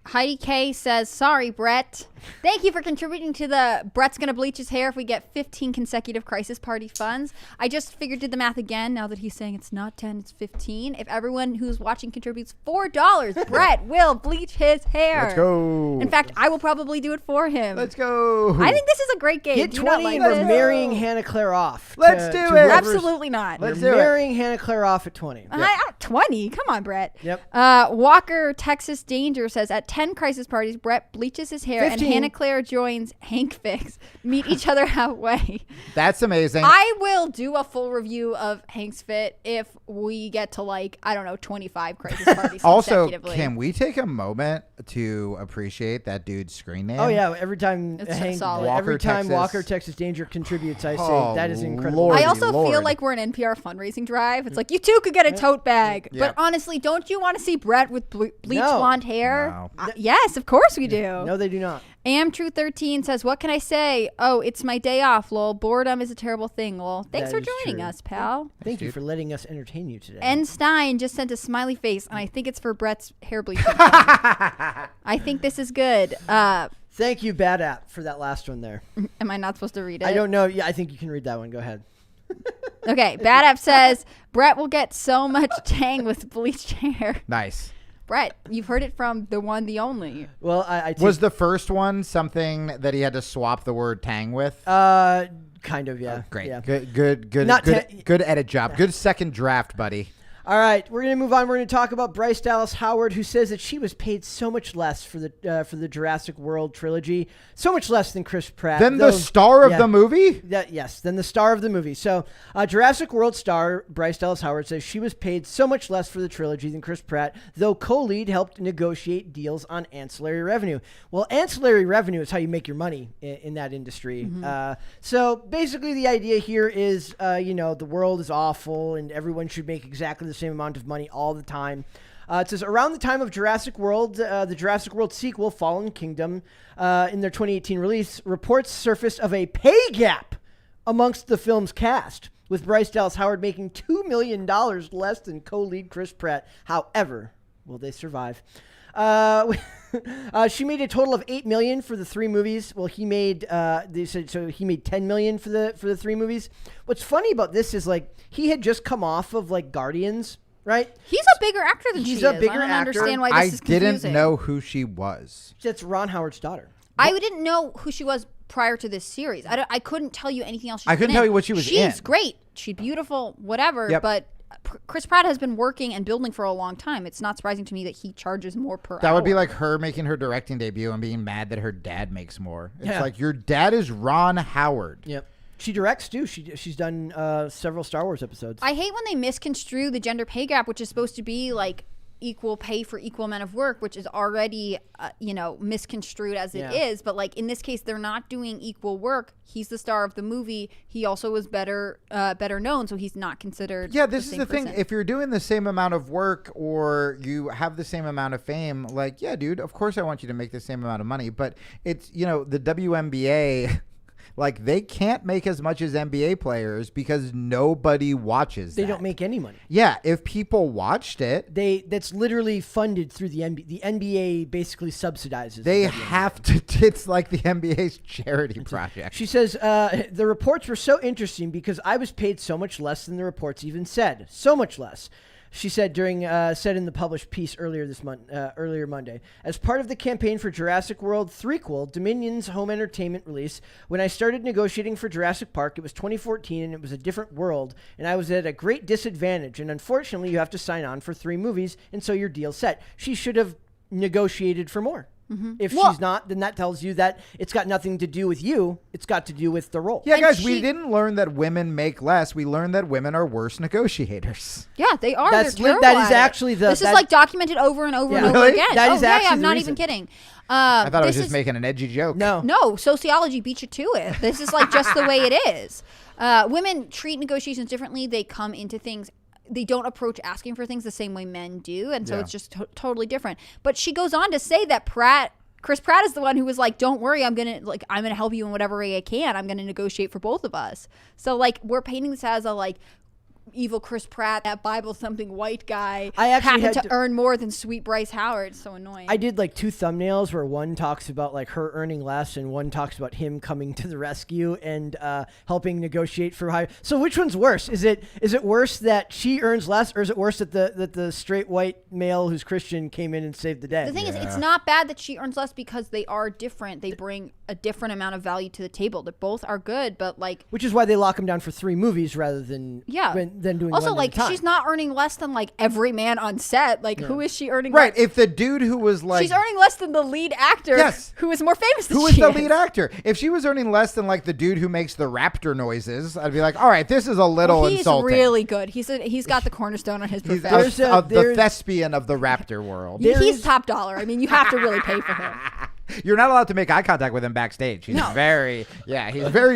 Heidi K says, sorry, Brett. Thank you for contributing to the Brett's gonna bleach his hair if we get 15 consecutive Crisis Party funds. I just did the math again now that he's saying it's not 10, it's 15. If everyone who's watching contributes $4, Brett will bleach his hair. Let's go. In fact, I will probably do it for him. Let's go. I think this is a great game. Get 20 and we're marrying Hannah Claire off. Let's do it. Absolutely not. Let's do it. Marrying Hannah Claire off at 20. Yep. 20? Come on, Brett. Yep. Walker, Texas Danger says, at 10 Crisis Parties, Brett bleaches his hair 15. and Hannah Claire joins Hank Fix. Meet each other halfway. That's amazing. I will do a full review of Hank's Fit if we get to 25 Crisis Parties also, consecutively. can we take a moment to appreciate that dude's screen name? Oh yeah, every time Walker Texas Danger contributes, I say that is incredible. Lordy I also Lord. feel like we're an NPR fundraising drive. It's like, you too could get a tote bag. Yeah. But honestly, don't you want to see Brett with bleach blonde hair? No. Yes, of course we do. No, they do not. Am True13 says, what can I say? Oh, it's my day off, lol. Boredom is a terrible thing, lol. Thanks for joining us, pal. Thank you for letting us entertain you today. N. Stein just sent a smiley face, and I think it's for Brett's hair bleaching. I think this is good. Thank you, Bad App, for that last one there. Am I not supposed to read it? I don't know. Yeah, I think you can read that one. Go ahead. Okay, Bad App says, Brett will get so much tang with bleached hair. Nice. Brett, you've heard it from the one, the only. Well, I was the first one something that he had to swap the word tang with? Kind of, yeah. Oh, great. Yeah. Good edit job. Good second draft, buddy. All right, we're going to move on. We're going to talk about Bryce Dallas Howard, who says that she was paid so much less for the Jurassic World trilogy, so much less than Chris Pratt. Than the star of the movie? Yes, than the star of the movie. So Jurassic World star Bryce Dallas Howard says she was paid so much less for the trilogy than Chris Pratt, though co-lead helped negotiate deals on ancillary revenue. Well, ancillary revenue is how you make your money in that industry. Mm-hmm. So basically the idea here is, the world is awful and everyone should make exactly the same amount of money all the time. It says, around the time of Jurassic World, the Jurassic World sequel, Fallen Kingdom, in their 2018 release, reports surfaced of a pay gap amongst the film's cast, with Bryce Dallas Howard making $2 million less than co-lead Chris Pratt. However, will they survive? She made a total of $8 million for the 3 movies. Well, he made they said so he made $10 million for the 3 movies. What's funny about this is he had just come off of Guardians, right? He's a bigger actor than she is. I don't understand why this is confusing. I didn't know who she was. That's Ron Howard's daughter. I didn't know who she was prior to this series. I couldn't tell you anything else. I couldn't tell you what she was in. She's great. She's beautiful. Whatever. Yep. But Chris Pratt has been working and building for a long time. It's not surprising to me that he charges more per hour. That would be like her making her directing debut and being mad that her dad makes more. It's like, your dad is Ron Howard. Yep. She directs too. She's done several Star Wars episodes. I hate when they misconstrue the gender pay gap, which is supposed to be equal pay for equal amount of work, which is already misconstrued as it is. But in this case, they're not doing equal work. He's the star of the movie. He also was better known, so he's not considered. Yeah, this is the thing. If you're doing the same amount of work or you have the same amount of fame, yeah, dude, of course I want you to make the same amount of money. But it's the WNBA. They can't make as much as NBA players because nobody watches They don't make any money. Yeah, if people watched it. That's literally funded through the NBA. The NBA basically subsidizes. They have to. It's like the NBA's charity project. She says, the reports were so interesting because I was paid so much less than the reports even said. So much less. She said said in the published piece earlier Monday, as part of the campaign for Jurassic World 3quel, Dominion's home entertainment release, when I started negotiating for Jurassic Park, it was 2014 and it was a different world, and I was at a great disadvantage, and unfortunately you have to sign on for 3 movies, and so your deal's set. She should have negotiated for more. Mm-hmm. If she's not, then that tells you that it's got nothing to do with you. It's got to do with the role. Yeah, guys, we didn't learn that women make less. We learned that women are worse negotiators. Yeah, they are. They're terrible that is actually the. This is documented over and over and over again. That is actually I'm not even kidding. I thought I was just making an edgy joke. No, sociology beat you to it. This is just the way it is. Women treat negotiations differently. They come into things. They don't approach asking for things the same way men do, and so it's just totally different. But she goes on to say that Chris Pratt is the one who was like, "Don't worry, I'm gonna help you in whatever way I can. I'm gonna negotiate for both of us." So we're painting this as a evil Chris Pratt, that Bible thumping white guy, I actually happened to earn more than sweet Bryce Howard. It's so annoying. I did 2 thumbnails where one talks about her earning less and one talks about him coming to the rescue and helping negotiate for higher. So which one's worse? Is it worse that she earns less, or is it worse that the straight white male who's Christian came in and saved the day? The thing is, it's not bad that she earns less because they are different. They bring a different amount of value to the table. They both are good, but which is why they lock him down for 3 movies rather than than doing also one at a time. She's not earning less than every man on set. Who is she earning? Right. If the dude who was she's earning less than the lead actor. Yes. Who is more famous than who is the lead actor? If she was earning less than the dude who makes the raptor noises, I'd be like, all right, this is a little insulting. He's really good. He's got the cornerstone on his profession. The thespian of the raptor world. He's top dollar. I mean, you have to really pay for him. You're not allowed to make eye contact with him backstage. He's very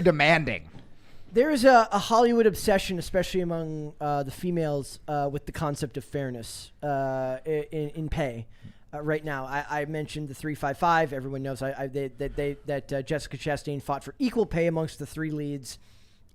demanding. There is a Hollywood obsession, especially among the females, with the concept of fairness in pay. right now. I mentioned the 355. Everyone knows that Jessica Chastain fought for equal pay amongst the 3 leads,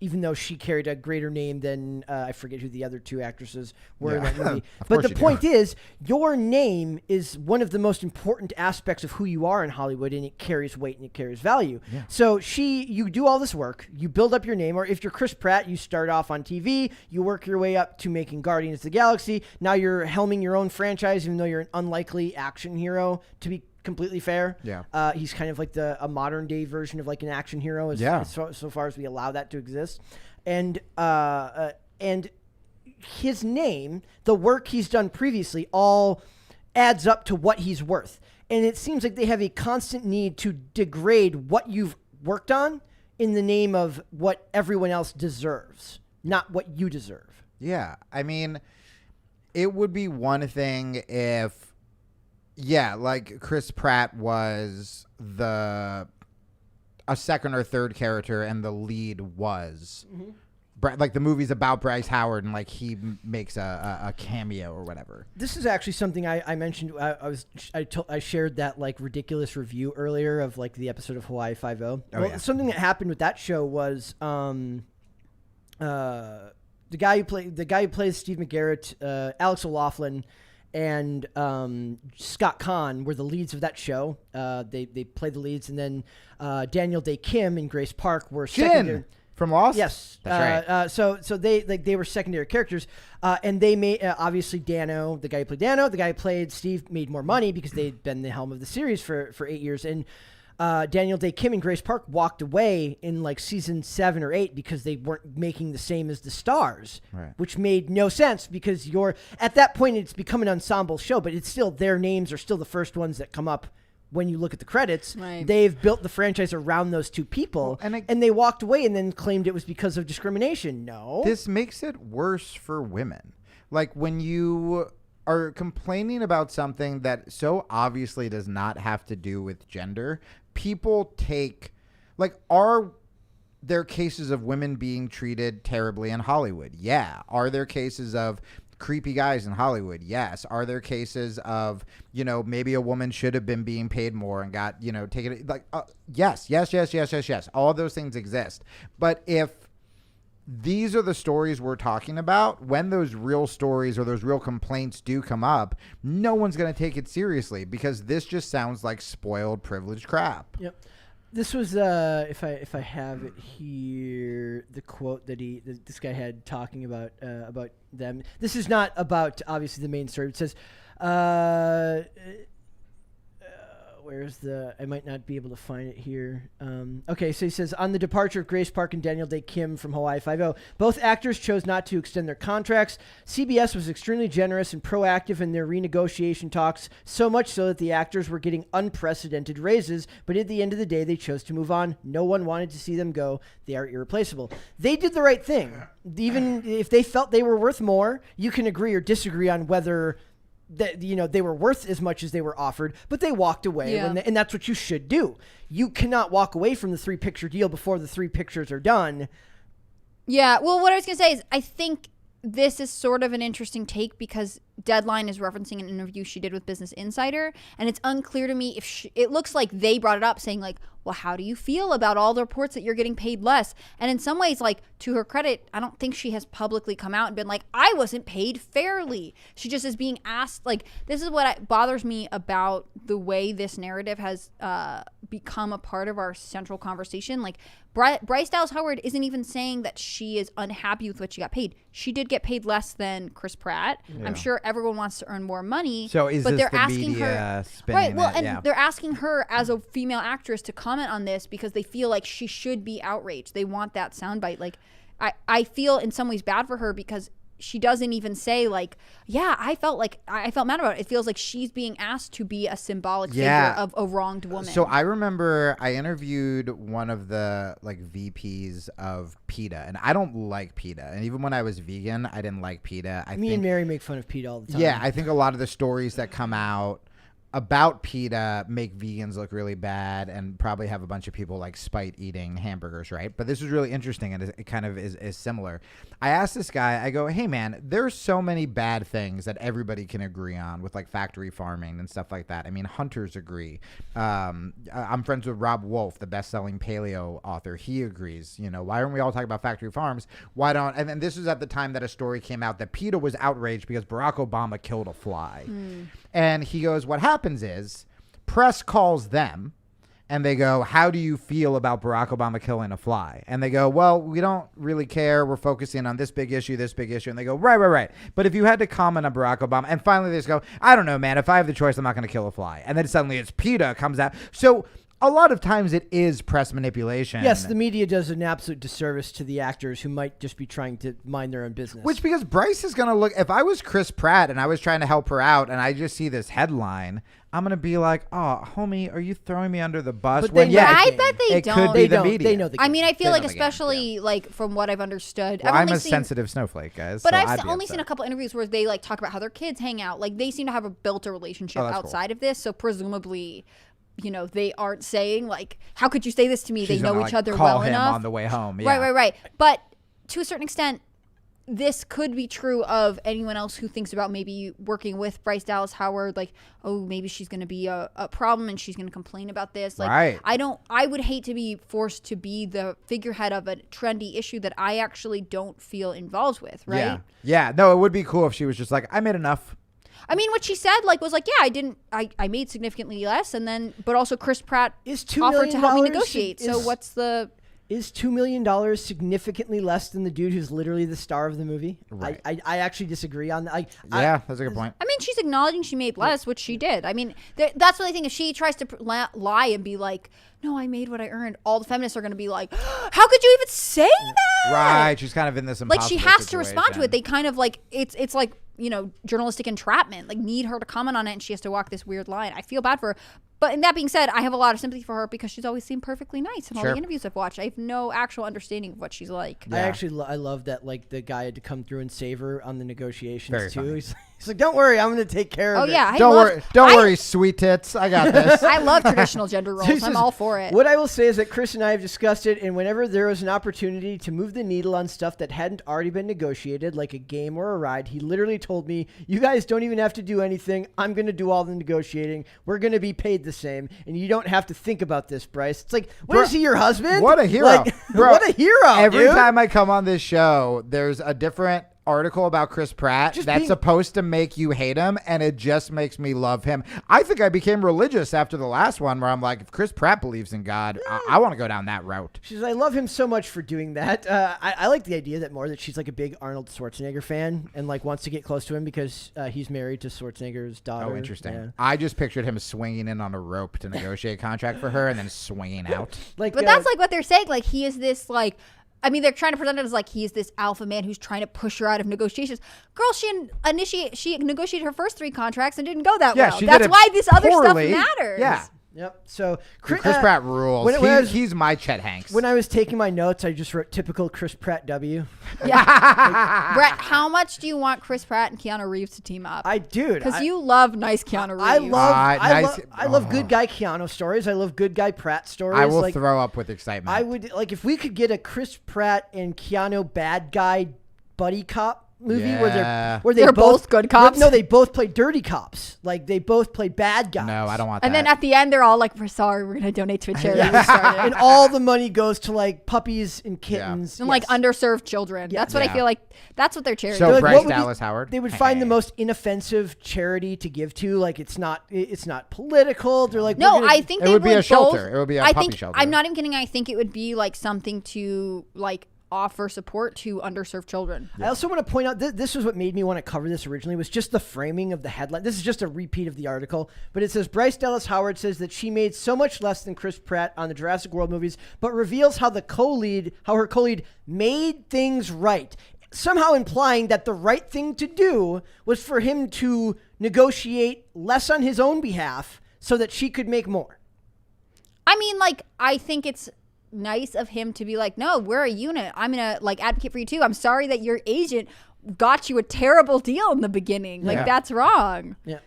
even though she carried a greater name than I forget who the other 2 actresses were in that movie. But the point is, your name is one of the most important aspects of who you are in Hollywood, and it carries weight and it carries value. Yeah. So you do all this work, you build up your name, or if you're Chris Pratt, you start off on TV, you work your way up to making Guardians of the Galaxy. Now you're helming your own franchise, even though you're an unlikely action hero, to be completely fair. Yeah. He's kind of like a modern day version of like an action hero so far as we allow that to exist. And his name, the work he's done previously, all adds up to what he's worth. And it seems like they have a constant need to degrade what you've worked on in the name of what everyone else deserves, not what you deserve. Yeah. I mean, it would be one thing if like Chris Pratt was a second or third character and the lead was like the movie's about Bryce Howard and like he makes a cameo or whatever. This is actually something I mentioned. I shared that like ridiculous review earlier of like the episode of Hawaii Five-0. Something that happened with that show was the guy who plays Steve McGarrett, Alex O'Loughlin, and Scott Kahn were the leads of that show. They played the leads, and then Daniel Day Kim and Grace Park were secondary. From Lost? Yes. That's right. So they were secondary characters, and they made obviously Dano, the guy who played Dano, the guy who played Steve, made more money because they'd been the helm of the series for 8 years, and Daniel Day Kim and Grace Park walked away in like season 7 or 8 because they weren't making the same as the stars, which made no sense because at that point it's become an ensemble show, but it's still their names are still the first ones that come up when you look at the credits. Right. They've built the franchise around those 2 people, and they walked away and then claimed it was because of discrimination. No. This makes it worse for women. Like when you are complaining about something that so obviously does not have to do with gender, people take, like, are there cases of women being treated terribly in Hollywood? Yeah. Are there cases of creepy guys in Hollywood? Yes. Are there cases of, maybe a woman should have been being paid more and got, taken, like, yes. All of those things exist. But if these are the stories we're talking about, when those real stories or those real complaints do come up, no one's going to take it seriously because this just sounds like spoiled, privileged crap. Yep. This was if I have it here, the quote that this guy had talking about them. This is not about obviously the main story. It says, I might not be able to find it here. Okay, so he says, on the departure of Grace Park and Daniel Day Kim from Hawaii Five-0, both actors chose not to extend their contracts. CBS was extremely generous and proactive in their renegotiation talks, so much so that the actors were getting unprecedented raises, but at the end of the day, they chose to move on. No one wanted to see them go. They are irreplaceable. They did the right thing. Even if they felt they were worth more, you can agree or disagree on whether that they were worth as much as they were offered, but they walked away, and that's what you should do. You cannot walk away from the 3-picture deal before the 3 pictures are done. Yeah, well, what I was gonna say is I think this is sort of an interesting take because Deadline is referencing an interview she did with Business Insider, and it's unclear to me if it looks like they brought it up saying like, well, how do you feel about all the reports that you're getting paid less? And in some ways, like, to her credit, I don't think she has publicly come out and been like, I wasn't paid fairly. She just is being asked, like, this is what bothers me about the way this narrative has become a part of our central conversation. Like, Bryce Dallas Howard isn't even saying that she is unhappy with what she got paid. She did get paid less than Chris Pratt. Yeah. I'm sure everyone wants to earn more money. So is this the media spinning right? Well, and they're asking her as a female actress to comment on this because they feel like she should be outraged. They want that soundbite. Like, I feel in some ways bad for her because she doesn't even say like, yeah, I felt mad about it. It feels like she's being asked to be a symbolic figure of a wronged woman. So I remember I interviewed one of the like VPs of PETA, and I don't like PETA. And even when I was vegan, I didn't like PETA. Me and Mary make fun of PETA all the time. Yeah, I think a lot of the stories that come out about PETA make vegans look really bad and probably have a bunch of people like spite eating hamburgers, right? But this is really interesting, and it kind of is similar. I asked this guy, I go, hey man, there's so many bad things that everybody can agree on with like factory farming and stuff like that. I mean, hunters agree. I'm friends with Rob Wolf, the best-selling paleo author. He agrees. You know, why aren't we all talking about factory farms? Why don't? And then this was at the time that a story came out that PETA was outraged because Barack Obama killed a fly. And he goes, what happens is press calls them and they go, how do you feel about Barack Obama killing a fly? And they go, well, we don't really care. We're focusing on this big issue. And they go, right. But if you had to comment on Barack Obama, and finally they just go, I don't know, man. If I have the choice, I'm not going to kill a fly. And then suddenly it's PETA comes out. So a lot of times it is press manipulation. Yes, the media does an absolute disservice to the actors who might just be trying to mind their own business. Which, because Bryce is going to look, if I was Chris Pratt and I was trying to help her out and I just see this headline, I'm going to be like, oh, homie, are you throwing me under the bus? But I bet they don't. Could be the media. They know the game. I mean, I feel like especially like from what I've understood. Well, I'm a sensitive snowflake, guys. But so I've only seen a couple interviews where they like talk about how their kids hang out. Like they seem to have built a relationship outside of this. So presumably, you know, they aren't saying like, how could you say this to me? She's they know gonna, each other call well him enough on the way home. Yeah. Right. But to a certain extent, this could be true of anyone else who thinks about maybe working with Bryce Dallas Howard. Like, oh, maybe she's going to be a problem and she's going to complain about this. Like, right. I would hate to be forced to be the figurehead of a trendy issue that I actually don't feel involved with. Right. Yeah. No, it would be cool if she was just like, I made enough. I mean, what she said, like, was like, yeah, I made significantly less, and then, but also Chris Pratt offered to help me negotiate. So what's the... Is $2 million significantly less than the dude who's literally the star of the movie? Right. I actually disagree on that. That's a good point. I mean, she's acknowledging she made less, which she did. I mean, that's what I think. If she tries to lie and be like, no, I made what I earned, all the feminists are going to be like, how could you even say that? Right. She's kind of in this impossible like, she has situation. to respond to it. They kind of like, it's like, you know, journalistic entrapment, like need her to comment on it and she has to walk this weird line. I feel bad for her. But in that being said, I have a lot of sympathy for her because she's always seemed perfectly nice in all the interviews I've watched. I have no actual understanding of what she's like. Yeah. I actually I love that like the guy had to come through and save her on the negotiations Very too. funny. He's like, don't worry, I'm going to take care of it. Oh yeah, don't worry, sweet tits, I got this. I love traditional gender roles. I'm all for it. What I will say is that Chris and I have discussed it, and whenever there was an opportunity to move the needle on stuff that hadn't already been negotiated, like a game or a ride, he literally told me, you guys don't even have to do anything. I'm going to do all the negotiating. We're going to be paid the same, and you don't have to think about this, Bryce. It's like, is he, your husband? What a hero. Like, Bro, what a hero, Every dude. time I come on this show, there's a different article about Chris Pratt that's supposed to make you hate him, and it just makes me love him. I think I became religious after the last one where I'm like, if Chris Pratt believes in God, I want to go down that route. She says, I love him so much for doing that. I like the idea that she's like a big Arnold Schwarzenegger fan and like wants to get close to him because he's married to Schwarzenegger's daughter. Oh, interesting. Yeah. I just pictured him swinging in on a rope to negotiate a contract for her and then swinging out. But that's like what they're saying. Like, he is this like, I mean, they're trying to present it as like he's this alpha man who's trying to push her out of negotiations. Girl, she negotiated her first 3 contracts and didn't go that well. That's why this other stuff matters. Yeah. Yep. So Chris Pratt rules. He's my Chet Hanks. When I was taking my notes, I just wrote typical Chris Pratt W. Yeah. Brett, how much do you want Chris Pratt and Keanu Reeves to team up? Because you love nice Keanu Reeves. I love good guy Keanu stories. I love good guy Pratt stories. I will throw up with excitement. I would like if we could get a Chris Pratt and Keanu bad guy buddy cop movie where they're both good cops. No, they both play dirty cops. Like they both play bad guys. No, I don't want that. And then at the end, they're all like, "We're sorry, we're gonna donate to a charity." And all the money goes to like puppies and kittens and like underserved children. That's what I feel like. That's what their charity. So is. Bryce Dallas Howard. They would find the most inoffensive charity to give to. Like it's not political. They're like, no, I think it would be a shelter. It would be a puppy shelter. I'm not even kidding. I think it would be like something to like offer support to underserved children. I also want to point out this was what made me want to cover this originally was just the framing of the headline. This is just a repeat of the article, but it says Bryce Dallas Howard says that she made so much less than Chris Pratt on the Jurassic World movies, but reveals how her co-lead made things right. Somehow implying that the right thing to do was for him to negotiate less on his own behalf so that she could make more. I mean, like, I think it's nice of him to be like, no, we're a unit. I'm gonna like advocate for you too. I'm sorry that your agent got you a terrible deal in the beginning. Like that's wrong. Yeah.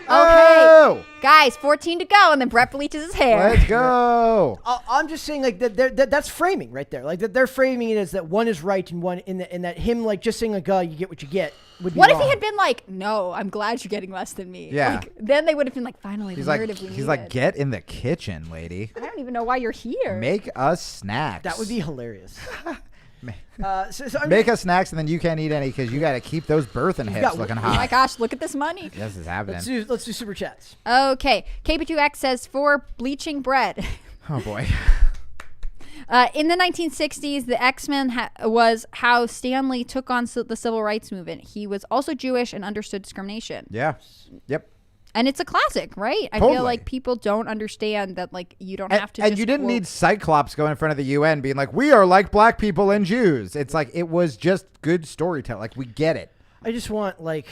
Oh! Guys, 14 to go, and then Brett bleaches his hair. Let's go. I'm just saying, like that's framing right there. Like that they're framing it as that one is right and one in that him like just saying like, "Oh, you get what you get." Would be What if wrong. he had been like, "No, I'm glad you're getting less than me." Yeah. Like, then they would have been like, "Finally, the narrative we needed." He's like, get in the kitchen, lady. I don't even know why you're here. Make us snacks. That would be hilarious. Make us snacks, and then you can't eat any because you got to keep those birthing hips looking Oh hot. my gosh, look at this money. This is happening. Let's do super chats. Okay, KB2X says for bleaching bread. Oh boy. In the 1960s, the X-Men was how Stanley took on the civil rights movement. He was also Jewish and understood discrimination. Yeah. Yep. And it's a classic, right? I Totally. feel like people don't understand that, like, you don't have to. And just you didn't quote. need Cyclops going in front of the UN being like, "We are like black people and Jews." It's like it was just good storytelling. Like we get it. I just want I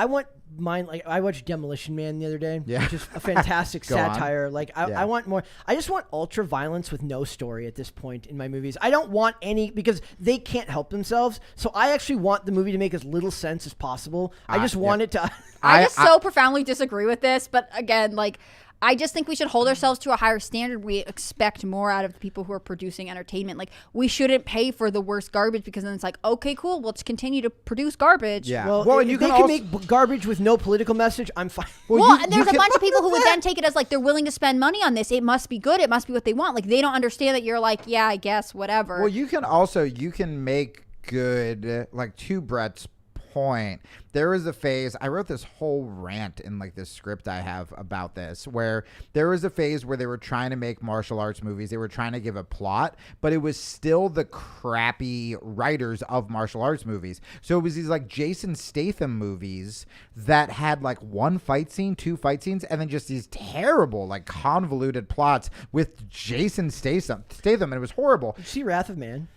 want mine. Like I watched Demolition Man the other day. Yeah. Which is a fantastic Go on. satire. Like I want more. I just want ultra violence with no story at this point in my movies. I don't want any because they can't help themselves. So I actually want the movie to make as little sense as possible. I just want it to. I just so profoundly disagree with this, but again, like, I just think we should hold ourselves to a higher standard. We expect more out of the people who are producing entertainment. Like, we shouldn't pay for the worst garbage because then it's like, okay, cool, let's continue to produce garbage. Yeah. Well, and if they can make garbage with no political message, I'm fine. Well, and there's a bunch of people who would then take it as like they're willing to spend money on this. It must be good. It must be what they want. Like, they don't understand that you're like, yeah, I guess, whatever. Well, you can make good, like, to Brett's point, there was a phase, I wrote this whole rant in like this script I have about this, where there was a phase where they were trying to make martial arts movies. They were trying to give a plot, but it was still the crappy writers of martial arts movies. So it was these like Jason Statham movies that had like one fight scene, two fight scenes, and then just these terrible, like convoluted plots with Jason Statham, and it was horrible. Did you see Wrath of Man?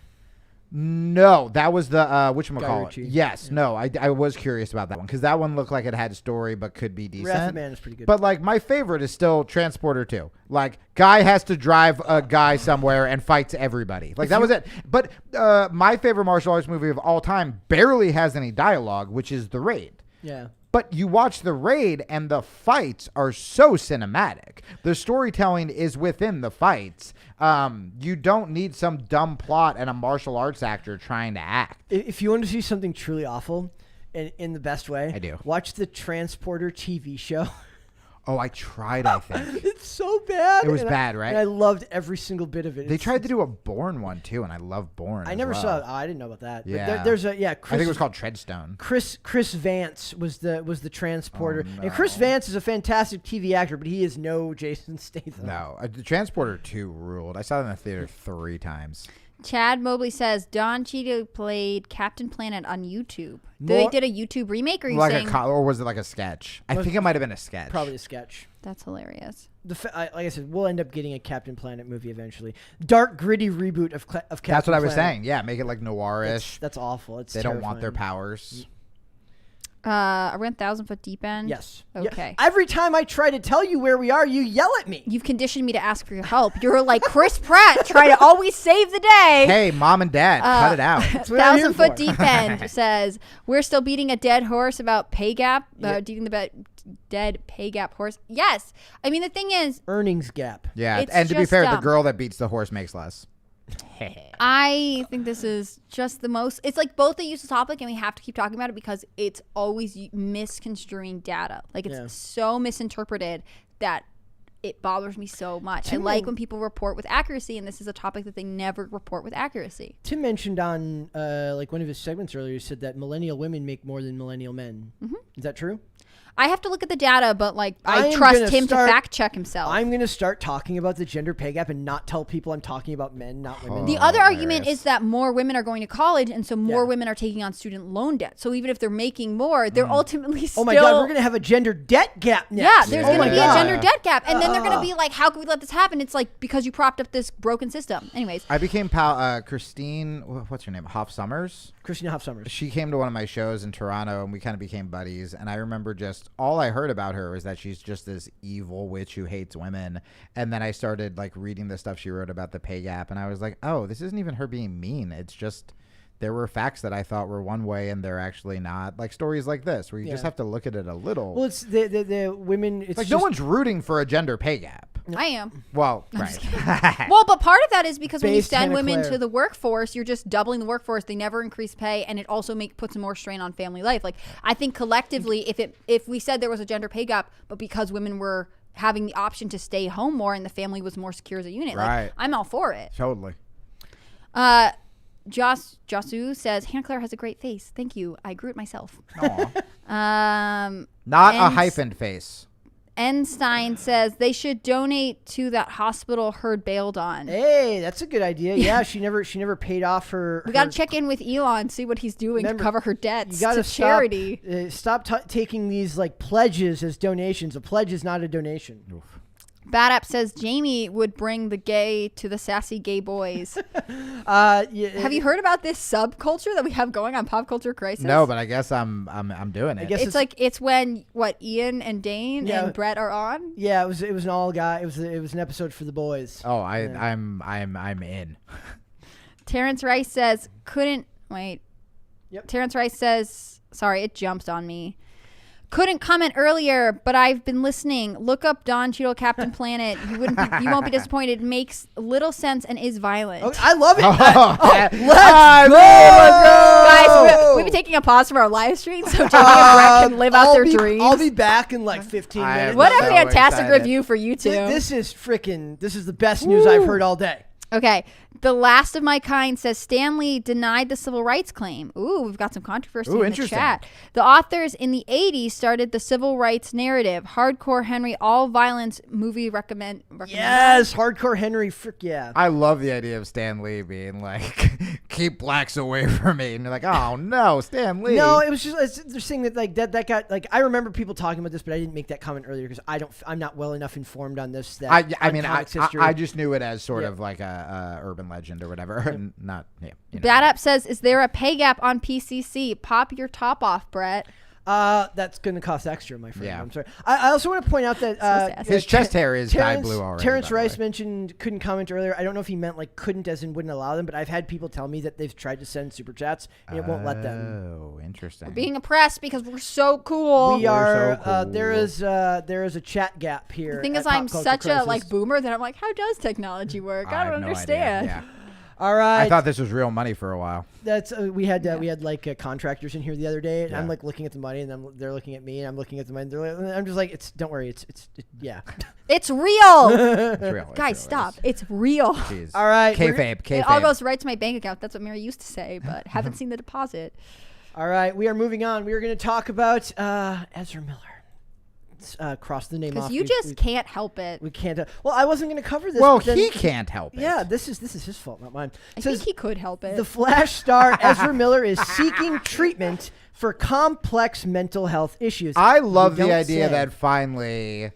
No, that was the whatchamacallit. Ritchie. Yes, yeah. No, I was curious about that one because that one looked like it had a story but could be decent. Wrath of Man is pretty good. But like my favorite is still Transporter 2. Like guy has to drive a guy somewhere and fights everybody. Like that was it. But my favorite martial arts movie of all time barely has any dialogue, which is The Raid. Yeah. But you watch The Raid and the fights are so cinematic. The storytelling is within the fights. You don't need some dumb plot and a martial arts actor trying to act. If you want to see something truly awful, in the best way, I do. Watch the Transporter TV show. Oh, I tried, I think. It's so bad. It was bad, right? And I loved every single bit of it. They tried to do a Bourne one, too, and I love Bourne. I never saw it. Oh, I didn't know about that. Yeah. But there's a, I think it was called Treadstone. Chris Vance was the Transporter. Oh, no. And Chris Vance is a fantastic TV actor, but he is no Jason Statham. No. The Transporter 2 ruled. I saw it in the theater 3 times. Chad Mobley says Don Cheadle played Captain Planet on YouTube. They did a YouTube remake, or you saying? Or was it like a sketch? I think it might have been a sketch. Probably a sketch. That's hilarious. Like I said, we'll end up getting a Captain Planet movie eventually. Dark, gritty reboot of Captain Planet. That's what I was saying. Yeah, make it like noir-ish. That's awful. It's they terrifying. don't want their powers. Are we on 1,000 Foot Deep End? Yes. Okay. Yeah. Every time I try to tell you where we are, you yell at me. You've conditioned me to ask for your help. You're like Chris Pratt, trying to always save the day. Hey, mom and dad, cut it out. 1,000 Foot Deep End says we're still beating a dead horse about pay gap. Beating the dead pay gap horse. Yes. I mean, the thing is, earnings gap. Yeah, and to be fair, the girl that beats the horse makes less. I think this is just the most. It's like both a useless topic, and we have to keep talking about it because it's always misconstruing data. Like it's so misinterpreted that it bothers me so much. I like when people report with accuracy, and this is a topic that they never report with accuracy. Tim mentioned on like one of his segments earlier, he said that millennial women make more than millennial men. Mm-hmm. Is that true? I have to look at the data, but like I trust him to fact check himself. I'm going to start talking about the gender pay gap and not tell people I'm talking about men, not women. The other argument is that more women are going to college, and so more women are taking on student loan debt. So even if they're making more, they're ultimately still... Oh my God, we're going to have a gender debt gap next. Yeah, there's going to be a gender debt gap. And then they're going to be like, how could we let this happen? It's like, because you propped up this broken system. Anyways. I became Christine, what's her name? Hoff Summers? Christina Hoff Summers. She came to one of my shows in Toronto, and we kind of became buddies. And I remember just all I heard about her was that she's just this evil witch who hates women. And then I started like reading the stuff she wrote about the pay gap, and I was like, oh, this isn't even her being mean. It's just there were facts that I thought were one way and they're actually not. Like stories like this, where you just have to look at it a little. Well, it's the women. It's like just, no one's rooting for a gender pay gap. I am. Well, right. Well, but part of that is because when you Based send Hannah women Claire. to the workforce, you're just doubling the workforce. They never increase pay, and it also puts more strain on family life. Like I think collectively, if we said there was a gender pay gap, but because women were having the option to stay home more and the family was more secure as a unit, Right. like, I'm all for it. Totally. Josu says Hannah Claire has a great face. Thank you. I grew it myself. Not a hyphened face. Enstein says they should donate to that hospital Heard bailed on. Hey, that's a good idea. Yeah, she never paid off her. We got to check in with Elon, see what he's doing to cover her debts to charity. Stop taking these like pledges as donations. A pledge is not a donation. Oof. Bad App says Jamie would bring the gay to the sassy gay boys. Yeah, Have you heard about this subculture that we have going on Pop Culture Crisis? No, but I guess I'm doing it. I guess it's when Ian and Dane and Brett are on. Yeah, it was an all guy. It was an episode for the boys. Oh, I'm in. Terrence Rice says couldn't wait. Yep. Terrence Rice says sorry, it jumped on me. Couldn't comment earlier, but I've been listening. Look up Don Cheadle, Captain Planet. You won't be disappointed. Makes little sense and is violent. Oh, I love it. Let's go! Guys, we've been taking a pause from our live stream so Jamie and Brett can live out their dreams. I'll be back in like 15 minutes. What a so fantastic excited. review for you two. This is the best news I've heard all day. Okay. The Last of My Kind says Stanley denied the civil rights claim. Ooh, we've got some controversy in the interesting. chat. The authors in the 80s started the civil rights narrative. Hardcore Henry, all violence movie recommend. Yes, Hardcore Henry. Frick yeah. I love the idea of Stan Lee being like, keep blacks away from me. And you're like, oh no, Stan Lee. No, it was just they're saying that like that got like I remember people talking about this, but I didn't make that comment earlier because I'm not well enough informed on this. I just knew it as sort of like a urban legend or whatever, and not Bad App says, is there a pay gap on PCC? Pop your top off, Brett. That's going to cost extra, my friend. Yeah. I'm sorry. I also want to point out that his chest hair is dyed blue already. Terrence Rice mentioned couldn't comment earlier. I don't know if he meant like couldn't as in wouldn't allow them, but I've had people tell me that they've tried to send super chats and it won't let them. Oh, interesting. We're being oppressed because we're so cool. We are. so cool. There is a chat gap here. The thing is, at I'm Pop Culture such a Crisis. like boomer that I'm like, how does technology work? I don't have no understand. idea. Yeah. All right. I thought this was real money for a while. That's we had like contractors in here the other day, and Yeah. I'm like looking at the money, and they're looking at me, and I'm looking at the money. I'm just like, don't worry, it's yeah. It's real. It's real. Guys, stop. It's real. Jeez. All right, Kayfabe. It all goes right to my bank account. That's what Mary used to say, but haven't seen the deposit. All right, we are moving on. We are going to talk about Ezra Miller. Cross the name off. Because you just can't help it. We can't. Well, I wasn't going to cover this. Well, but then- he can't help it. Yeah, this is his fault, not mine. I It says, think he could help it. the Flash star Ezra Miller is seeking treatment for complex mental health issues. I love You the don't idea say. that finally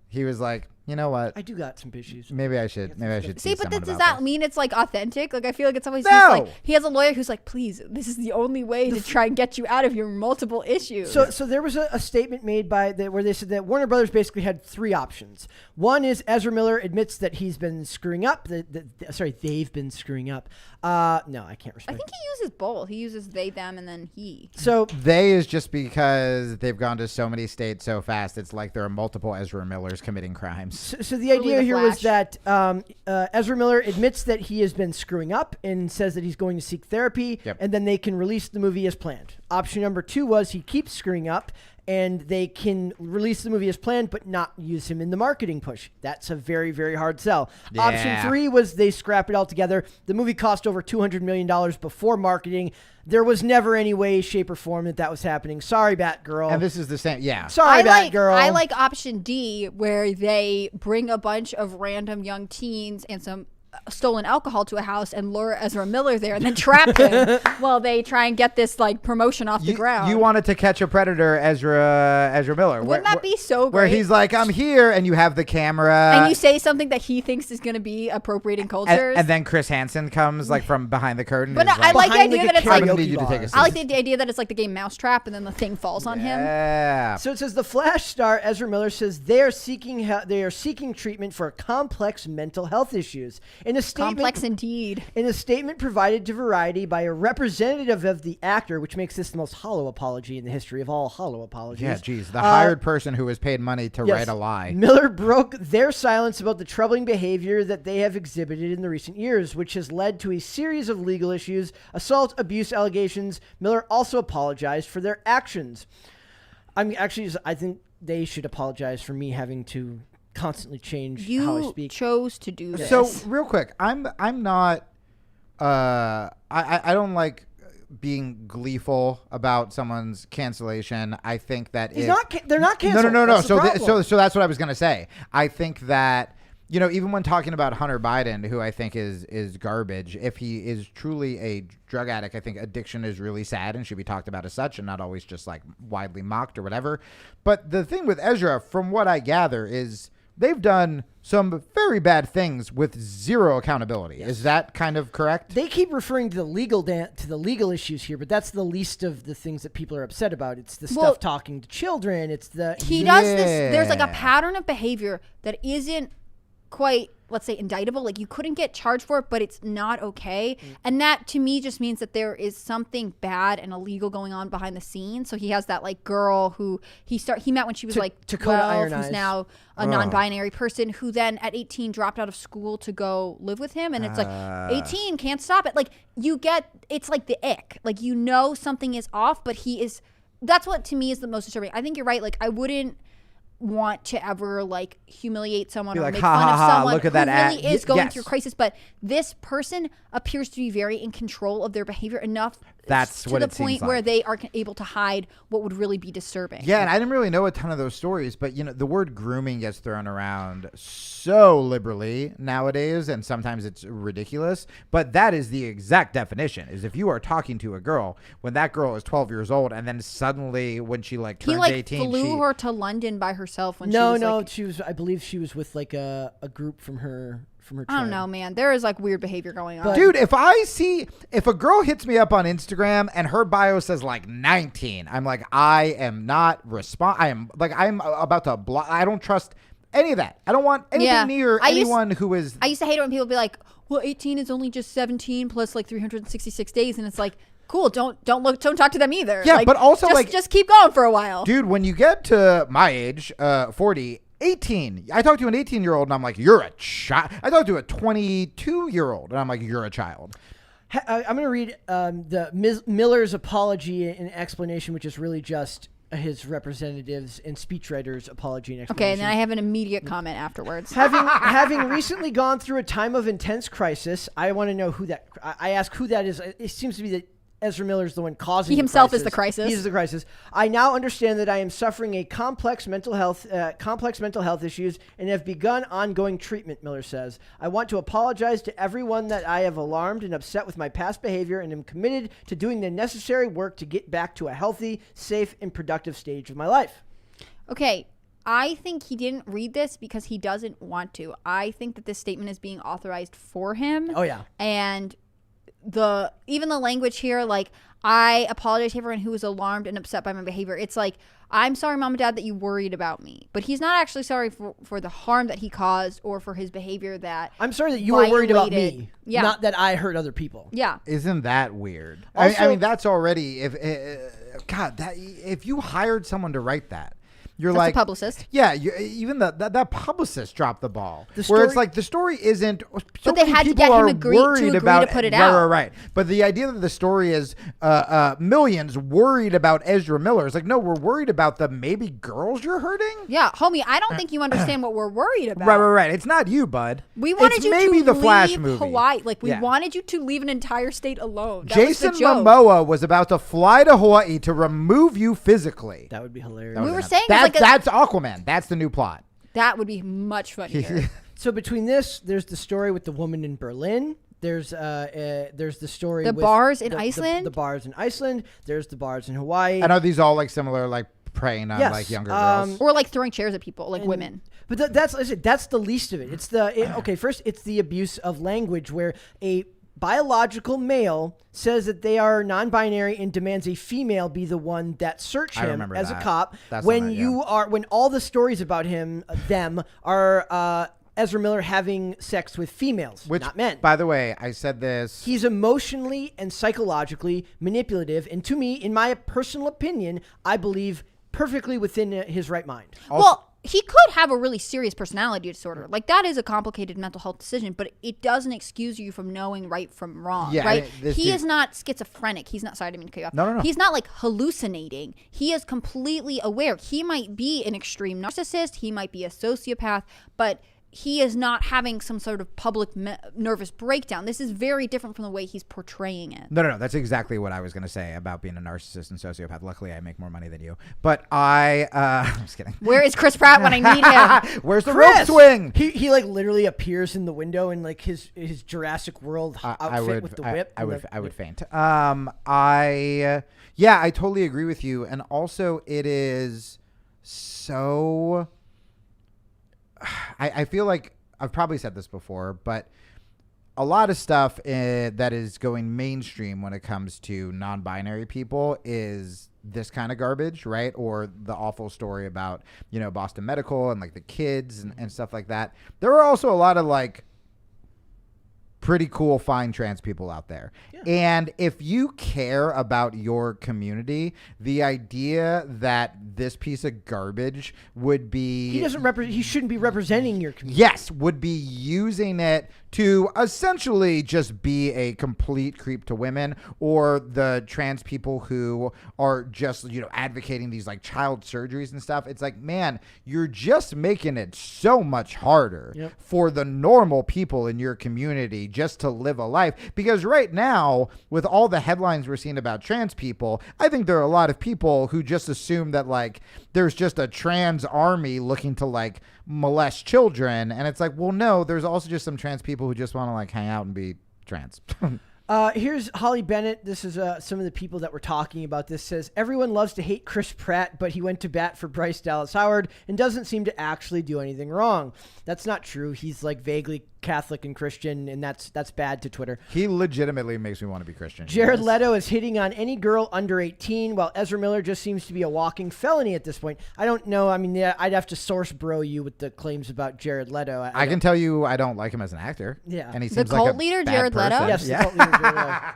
he was like, you know what? I do got some issues. Maybe I should. See, but someone does about that this. mean it's like authentic? Like I feel like it's always No. just like he has a lawyer who's like, please, this is the only way to try and get you out of your multiple issues. So there was a statement made where they said that Warner Brothers basically had three options. One is Ezra Miller admits that he's been screwing up. They've been screwing up. No, I can't I respect. think he uses both. He uses they, them, and then he. So They is just because they've gone to so many states so fast. It's like there are multiple Ezra Millers committing crimes. So the idea the here was Flash. that Ezra Miller admits that he has been screwing up and says that he's going to seek therapy, Yep. and then they can release the movie as planned. Option number 2 was he keeps screwing up, and they can release the movie as planned but not use him in the marketing push. That's a very, very hard sell. Yeah. Option 3 was they scrap it all together. The movie cost over $200 million before marketing. There was never any way, shape, or form that was happening. Sorry, Batgirl. And this is the same. Yeah. Sorry, Batgirl. I like option D, where they bring a bunch of random young teens and some stolen alcohol to a house and lure Ezra Miller there and then trap him while they try and get this like promotion off the ground. You wanted to catch a predator, Ezra Miller. Wouldn't that be so great? Where he's like, I'm here, and you have the camera. and you say something that he thinks is going to be appropriating cultures. and then Chris Hansen comes like from behind the curtain. But and no, is I like the Behind, idea like, that a it's like I'm gonna karaoke need you to bar. take a seat. I like the idea that it's like the game Mousetrap and then the thing falls on him. Yeah. So it says the Flash star Ezra Miller says they are seeking treatment for complex mental health issues. In a statement, complex indeed. In a statement provided to Variety by a representative of the actor, which makes this the most hollow apology in the history of all hollow apologies. Yeah, geez, the hired person who was paid money to write a lie. Miller broke their silence about the troubling behavior that they have exhibited in the recent years, which has led to a series of legal issues, assault, abuse allegations. Miller also apologized for their actions. I think they should apologize for me having to constantly change how I speak. You chose to do this. So real quick, I'm not. I don't like being gleeful about someone's cancellation. I think that they're not canceled. No. That's So that's what I was gonna say. I think that. Even when talking about Hunter Biden, who I think is garbage, if he is truly a drug addict, I think addiction is really sad and should be talked about as such and not always just like widely mocked or whatever. But the thing with Ezra, from what I gather, is they've done some very bad things with zero accountability. Yes. Is that kind of correct? They keep referring to the legal issues here, but that's the least of the things that people are upset about. It's the stuff talking to children. It's he does this. There's like a pattern of behavior that isn't quite, let's say, indictable. Like, you couldn't get charged for it, but it's not okay. And that to me just means that there is something bad and illegal going on behind the scenes. So he has that like girl who he met when she was like 12, who's now a non-binary person, who then at 18 dropped out of school to go live with him. And it's like 18 can't stop it. Like, it's like the ick. Like, something is off, but that's what to me is the most disturbing. I think you're right. Like, I wouldn't want to ever like humiliate someone or make fun of someone look at that who really is going through crisis, but this person appears to be very in control of their behavior enough to the point where they are able to hide what would really be disturbing. Yeah, and I didn't really know a ton of those stories, but the word grooming gets thrown around so liberally nowadays, and sometimes it's ridiculous, but that is the exact definition, is if you are talking to a girl when that girl is 12 years old and then suddenly when she turns 18, flew her to London by herself when she was she was, I believe she was with like a group from her tribe. I don't know, man. There is like weird behavior going on. Dude, if a girl hits me up on Instagram and her bio says like 19, I'm like, I am about to block. I don't trust any of that. I don't want anything near anyone who is. I used to hate it when people be like, well, 18 is only just 17 plus like 366 days. And it's like, cool. Don't talk to them either. Yeah, but also just keep going for a while. Dude, when you get to my age, 40, 18, I talk to an 18-year-old and I'm like, you're a child. I talk to a 22-year-old and I'm like, you're a child. I'm going to read the Miller's apology and explanation, which is really just his representatives and speechwriters' apology and explanation. Okay, and then I have an immediate comment afterwards. Having recently gone through a time of intense crisis, I want to know who that. I ask who that is. It seems to be that Ezra Miller is the one causing. He himself is the crisis. He is the crisis. I now understand that I am suffering a complex mental health issues and have begun ongoing treatment, Miller says. I want to apologize to everyone that I have alarmed and upset with my past behavior, and am committed to doing the necessary work to get back to a healthy, safe, and productive stage of my life. Okay. I think he didn't read this because he doesn't want to. I think that this statement is being authorized for him. Oh, yeah. And even the language here, like, I apologize to everyone who was alarmed and upset by my behavior. It's like, I'm sorry, Mom and Dad, that you worried about me. But he's not actually sorry for the harm that he caused or for his behavior that I'm sorry that you were worried about me, not that I hurt other people. Yeah. Isn't that weird? Also, I mean, that's already, if you hired someone to write that, you're That's like a publicist. Yeah, even that publicist dropped the ball. Where it's like the story isn't. So but they had to get him to agree to put it out. Right. But the idea that the story is millions worried about Ezra Miller is like, no, we're worried about the maybe girls you're hurting. Yeah, homie, I don't think you understand what we're worried about. Right. It's not you, bud. We wanted you maybe to the leave Flash movie. Hawaii. Like, we wanted you to leave an entire state alone. That Jason was the joke. Momoa was about to fly to Hawaii to remove you physically. That would be hilarious. We were saying that's Aquaman. That's the new plot. That would be much funnier. So between this, there's the story with the woman in Berlin. There's the story with bars in Iceland. The bars in Iceland. There's the bars in Hawaii. And are these all like similar, like preying on like younger girls, or like throwing chairs at people, like women? But that's the least of it. It's first it's the abuse of language where a biological male says that they are non-binary and demands a female be the one that search him as a cop. When all the stories about them are Ezra Miller having sex with females, not men. By the way, I said this. He's emotionally and psychologically manipulative, and to me, in my personal opinion, I believe perfectly within his right mind. Well, he could have a really serious personality disorder. Like, that is a complicated mental health decision, but it doesn't excuse you from knowing right from wrong, right? He is not schizophrenic. He's not, sorry, I didn't mean to cut you off. No. He's not, like, hallucinating. He is completely aware. He might be an extreme narcissist. He might be a sociopath, but he is not having some sort of public nervous breakdown. This is very different from the way he's portraying it. No. That's exactly what I was going to say about being a narcissist and sociopath. Luckily, I make more money than you. But I'm just kidding. Where is Chris Pratt when I need him? Where's the rope swing? He like literally appears in the window in like his Jurassic World outfit with the whip. I would faint. I totally agree with you. And also, it is so... I feel like I've probably said this before, but a lot of stuff that is going mainstream when it comes to non-binary people is this kind of garbage, right? Or the awful story about, Boston Medical and like the kids and stuff like that. There are also a lot of like pretty cool, fine trans people out there. Yeah. And if you care about your community, the idea that this piece of garbage would be... He shouldn't be representing your community. Yes, would be using it to essentially just be a complete creep to women, or the trans people who are just, advocating these like child surgeries and stuff. It's like, man, you're just making it so much harder for the normal people in your community just to live a life. Because right now, with all the headlines we're seeing about trans people, I think there are a lot of people who just assume that like there's just a trans army looking to like molest children. And it's like, well, no, there's also just some trans people who just want to like hang out and be trans. Here's Holly Bennett. This is some of the people that were talking about this. Says, everyone loves to hate Chris Pratt, but he went to bat for Bryce Dallas Howard and doesn't seem to actually do anything wrong. That's not true. He's like vaguely Catholic and Christian, and that's bad to Twitter. He legitimately makes me want to be Christian. Jared Leto is hitting on any girl under 18, while Ezra Miller just seems to be a walking felony at this point. I don't know. I mean, I'd have to source bro you with the claims about Jared Leto. I can tell you I don't like him as an actor. Yeah. And he seems the cult like a leader, bad Jared Leto? person. Yes, the cult leader, Jared Leto.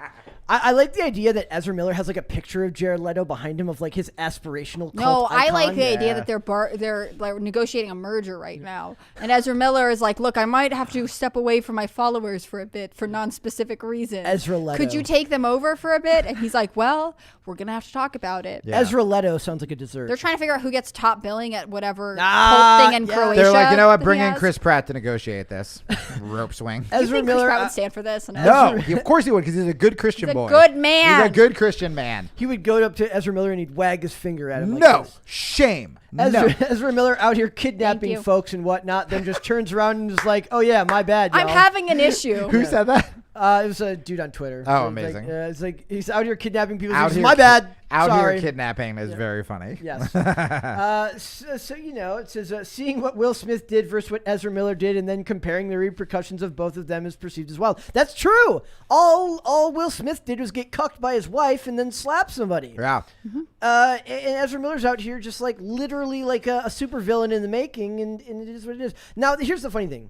I like the idea that Ezra Miller has like a picture of Jared Leto behind him of like his aspirational cult No, I icon. like the idea that they're like negotiating a merger right now, and Ezra Miller is like, look, I might have to step away from my followers for a bit for non-specific reasons. Ezra Leto. Could you take them over for a bit? And he's like, well, we're gonna have to talk about it. Yeah. Ezra Leto sounds like a dessert. They're trying to figure out who gets top billing at whatever cult thing in Croatia. They're like, you know what? Bring in Chris Pratt to negotiate this rope swing. You Ezra think Miller Chris Pratt would stand for this? No, of course he would, because he's a good Christian boy. Good man. He's a good Christian man. He would go up to Ezra Miller and he'd wag his finger at him. Like No, this. shame. Ezra Miller out here kidnapping folks and whatnot, then just turns around and is like, oh yeah, my bad, y'all. I'm having an issue. Who said that? It was a dude on Twitter. Oh, amazing. It's like he's out here kidnapping people. Out He's here, my bad. Out Sorry. here kidnapping is very funny. Yes. So it says seeing what Will Smith did versus what Ezra Miller did, and then comparing the repercussions of both of them is perceived as well. That's true. All Will Smith did was get cucked by his wife and then slap somebody. Yeah. Mm-hmm. And Ezra Miller's out here just like literally like a super villain in the making, and it is what it is. Now, here's the funny thing.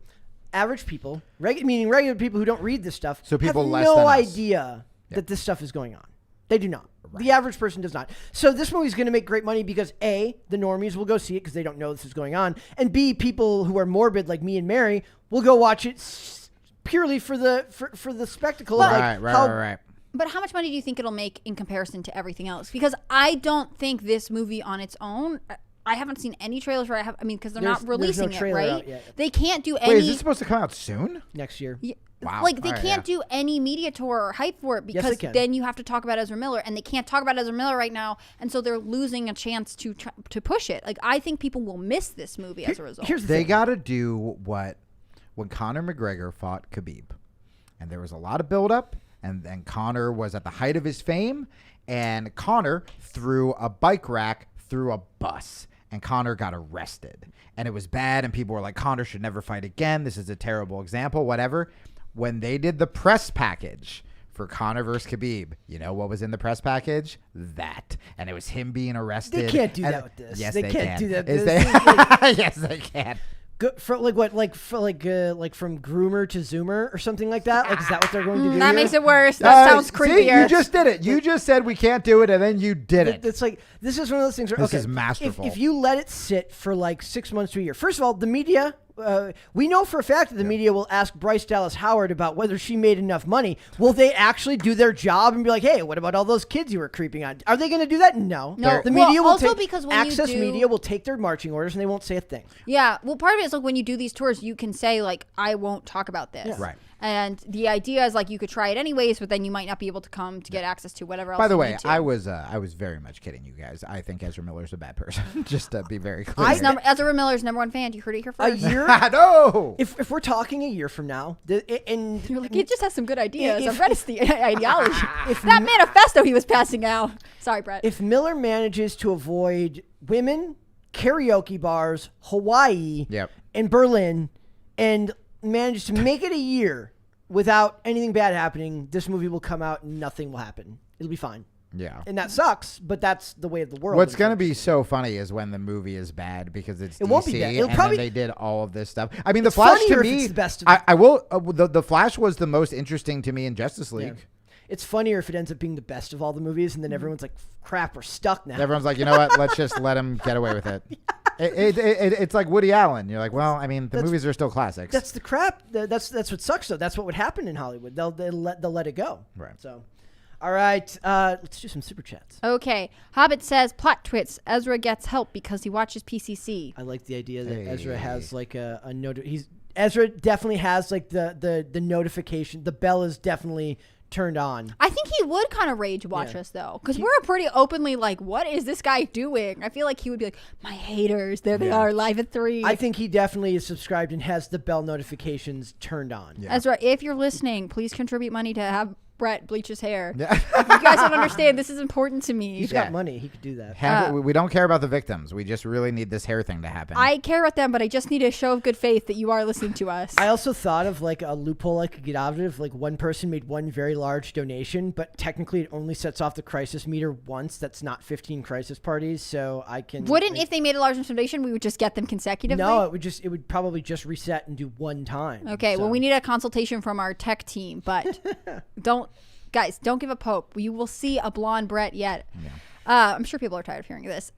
Average people, meaning regular people who don't read this stuff, so people have less no than us. idea that this stuff is going on. They do not. Right. The average person does not. So this movie's going to make great money because A, the normies will go see it because they don't know this is going on, and B, people who are morbid like me and Mary will go watch it purely for the spectacle. Right. But how much money do you think it'll make in comparison to everything else? Because I don't think this movie on its own. I haven't seen any trailers where because they're not releasing it, right? They can't do any. Wait, is this supposed to come out soon? Next year. Yeah. Wow. Like, they can't do any media tour or hype for it because then you have to talk about Ezra Miller, and they can't talk about Ezra Miller right now, and so they're losing a chance to push it. Like, I think people will miss this movie as a result. They got to do when Conor McGregor fought Khabib, and there was a lot of buildup, and then Conor was at the height of his fame, and Conor threw a bike rack through a bus. And Conor got arrested. And it was bad. And people were like, Conor should never fight again. This is a terrible example, whatever. When they did the press package for Conor versus Khabib, you know what was in the press package? That. And it was him being arrested. They can't do that with this. Yes, they they can't can. do that. Yes, they can. For like what, like from groomer to zoomer or something like that? Like, is that what they're going to do? That makes it worse. That sounds creepier. See, you just did it. You just said we can't do it, and then you did it. It's like, this is one of those things where, this is masterful. If you let it sit for like 6 months to a year, first of all, the media, we know for a fact that the media will ask Bryce Dallas Howard about whether she made enough money. Will they actually do their job and be like, hey, what about all those kids you were creeping on? Are they going to do that? No. The media will also take, because when Access Media will take their marching orders and they won't say a thing. Yeah. Well, part of it is like when you do these tours, you can say like, I won't talk about this. Yeah. Right. And the idea is like you could try it anyways, but then you might not be able to come to get access to whatever else. By the you way, need to. I was very much kidding you guys. I think Ezra Miller's a bad person. Just to be very clear. Ezra Miller's #1 fan. You heard it here first. A year? No. If we're talking a year from now, and You're like, he just has some good ideas. I've read his ideology. That manifesto he was passing out. Sorry, Brett. If Miller manages to avoid women, karaoke bars, Hawaii, and Berlin, and manages to make it a year without anything bad happening, this movie will come out and nothing will happen. It'll be fine. Yeah. And that sucks, but that's the way of the world. What's going to be so funny is when the movie is bad because it's DC, won't be bad. It'll and probably, then they did all of this stuff. I mean, the Flash to me, it's the best I will. The Flash was the most interesting to me in Justice League. Yeah. It's funnier if it ends up being the best of all the movies, and then everyone's like, "Crap, we're stuck now." Everyone's like, you know what? Let's just let him get away with it. It's like Woody Allen. You're like, well, I mean, the movies are still classics. That's the crap. That's what sucks though. That's what would happen in Hollywood. They'll let it go. Right. So, all right, let's do some super chats. Okay. Hobbit says plot twist. Ezra gets help because he watches PCC. I like the idea that Ezra has like a note. Ezra definitely has like the notification. The bell is definitely turned on. I think he would kind of rage watch us though, because we're pretty openly like, what is this guy doing? I feel like he would be like, my haters, there they are, live at 3. I think he definitely is subscribed and has the bell notifications turned on. Yeah. Ezra, if you're listening, please contribute money to have Brett bleach his hair. Yeah. If you guys don't understand, this is important to me. He's got money. He could do that. We don't care about the victims. We just really need this hair thing to happen. I care about them, but I just need a show of good faith that you are listening to us. I also thought of like a loophole I could get out of it if like one person made one very large donation, but technically it only sets off the crisis meter once. That's not 15 crisis parties, so I can... Wouldn't, if they made a large donation, we would just get them consecutively? No, it would probably just reset and do one time. Okay, well, we need a consultation from our tech team, but Guys, don't give up hope. You will see a blonde Brett yet. Yeah. I'm sure people are tired of hearing this.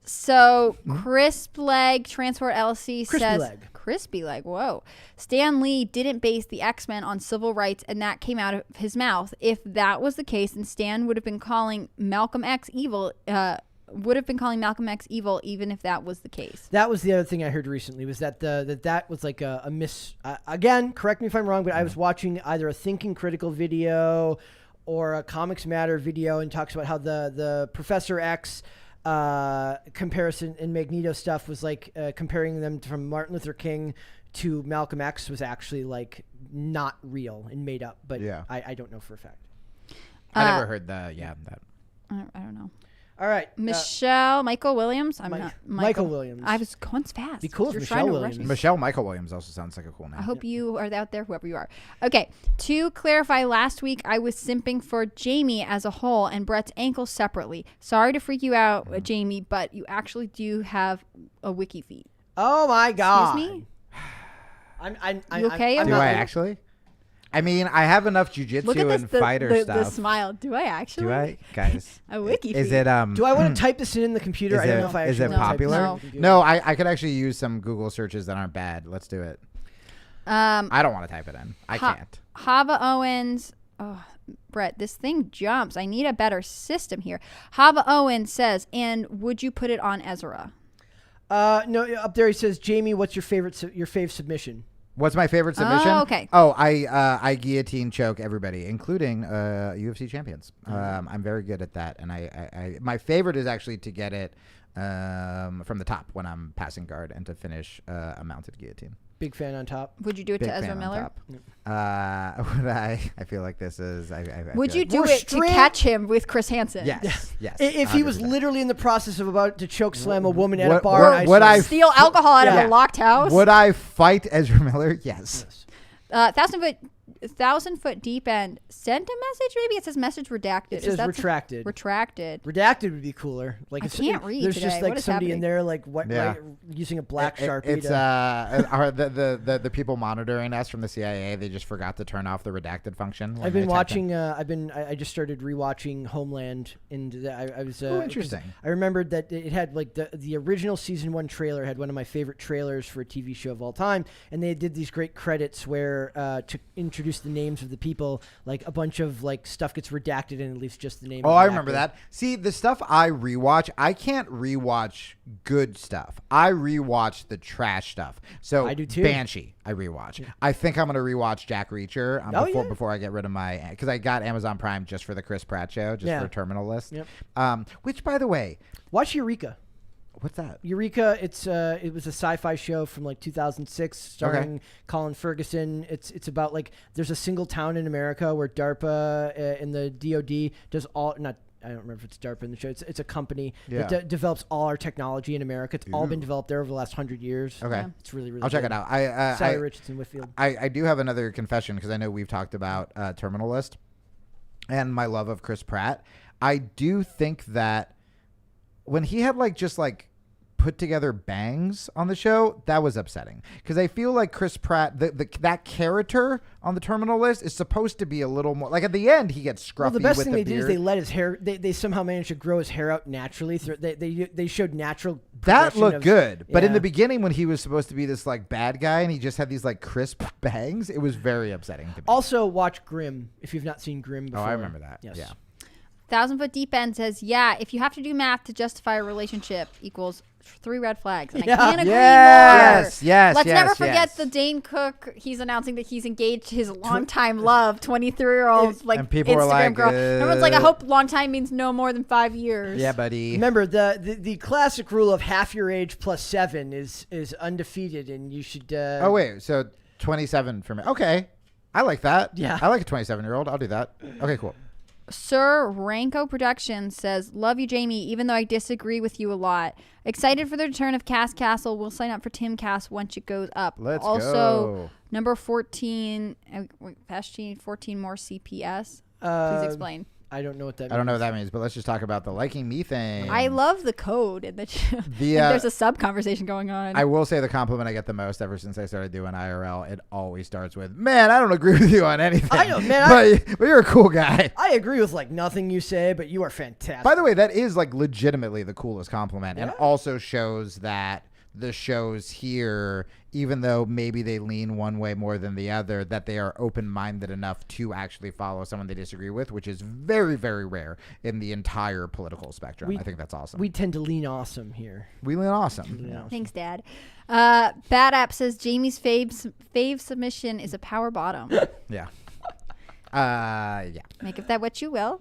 So Crisp Leg Transport LLC says... Crispy Leg, whoa. Stan Lee didn't base the X-Men on civil rights, and that came out of his mouth. If that was the case, then Stan would have been calling Malcolm X evil... even if that was the case. That was the other thing I heard recently, was that that was like a miss. Again, correct me if I'm wrong, but I was watching either a Thinking Critical video or a Comics Matter video, and talks about how the Professor X comparison and Magneto stuff was like comparing them from Martin Luther King to Malcolm X was actually like not real and made up. But I don't know for a fact. I never heard that. Yeah, that. I don't know. All right. Michael Williams. Michael Williams. I was going fast. Be cool if Michelle Williams. Michael Williams also sounds like a cool name. I hope you are out there, whoever you are. Okay. To clarify, last week I was simping for Jamie as a whole and Brett's ankle separately. Sorry to freak you out, Jamie, but you actually do have a wiki feed. Oh my God. Excuse me? I'm you okay? Do I actually? I mean, I have enough jujitsu and fighter stuff. The smile. Do I actually? Do I, guys? A wiki. Is it? Do I want to type this in the computer? I don't know if I. Is it popular? No, I could actually use some Google searches that aren't bad. Let's do it. I don't want to type it in. I can't. Hava Owens. Oh, Brett, this thing jumps. I need a better system here. Hava Owens says, and would you put it on Ezra? No, up there he says, Jamie, what's your fave submission? What's my favorite submission? Oh, okay. Oh, I guillotine choke everybody, including UFC champions. I'm very good at that, and I my favorite is actually to get it from the top when I'm passing guard and to finish a mounted guillotine. Big fan on top. Would you do it to Ezra Miller? Would I feel like this is. Would you do it to catch him with Chris Hansen? Yes. Yes. If 100%. He was literally in the process of about to choke slam a woman at a bar, would I steal alcohol out of a locked house? Would I fight Ezra Miller? Yes. Thousand Foot 1,000 Foot Deep End sent a message. Maybe it says message redacted. It says retracted. Retracted. Redacted would be cooler. Like I can't read. There's today. just like what is somebody happening? in there like using a black Sharpie. It's the people monitoring us from the CIA. They just forgot to turn off the redacted function. I've been watching. I just started rewatching Homeland, and I was. Interesting. I remembered that it had like the original season 1 trailer had one of my favorite trailers for a TV show of all time, and they did these great credits where to introduce the names of the people, like a bunch of like stuff gets redacted and it leaves just the name. Oh, I remember that. See, the stuff I rewatch, I can't rewatch good stuff. I rewatch the trash stuff. So I do too. Banshee, I rewatch. Yeah. I think I'm gonna rewatch Jack Reacher before I get rid of my, because I got Amazon Prime just for the Chris Pratt show, just for Terminal List. Yep. Which, by the way, watch Eureka. What's that? Eureka. It was a sci-fi show from like 2006 starring Colin Ferguson. It's about like there's a single town in America where DARPA and the DoD does all not. I don't remember if it's DARPA in the show. It's a company that develops all our technology in America. It's all been developed there over the last 100 years. Okay. Yeah, it's really, really I'll check it out. Sally Richardson Whitfield. I do have another confession because I know we've talked about Terminal List and my love of Chris Pratt. I do think that when he had just put together bangs on the show, that was upsetting because I feel like Chris Pratt, that character on the Terminal List is supposed to be a little more like at the end he gets scruffy. Well, the best with thing they beard. did is they let his hair. They somehow managed to grow his hair out naturally. They showed natural. That looked good, but in the beginning when he was supposed to be this bad guy and he just had these crisp bangs, it was very upsetting to me. Also, watch Grimm if you've not seen Grimm before. Oh, I remember that. Yes. Yeah. 1,000 Foot Deep End says, if you have to do math to justify a relationship equals 3 red flags. And I can't agree more. Yes. Let's never forget the Dane Cook. He's announcing that he's engaged to his longtime love, 23-year-old and people Instagram girl. like, Everyone's like, I hope long time means no more than 5 years. Yeah, buddy. Remember, the classic rule of half your age plus 7 is undefeated, and you should. Oh, wait. So 27 for me. Okay. I like that. Yeah. I like a 27-year-old. I'll do that. Okay, cool. Sir Ranko Productions says, love you, Jamie, even though I disagree with you a lot. Excited for the return of Cast Castle. We'll sign up for Tim Cast once it goes up. Let's also, go. Number 14, 14 more CPS. Please explain. I don't know what that means. I don't know what that means, but let's just talk about the liking me thing. I love the code. And there's a sub-conversation going on. I will say the compliment I get the most ever since I started doing IRL, it always starts with, man, I don't agree with you on anything. I know, man. But you're a cool guy. I agree with nothing you say, but you are fantastic. By the way, that is legitimately the coolest compliment and also shows that the shows here, even though maybe they lean one way more than the other, that they are open-minded enough to actually follow someone they disagree with, which is very, very rare in the entire political spectrum. I think that's awesome. We tend to lean awesome here. We lean awesome. Yeah. Thanks, Dad. Bad App says Jamie's fave submission is a power bottom. Yeah. Make of that what you will.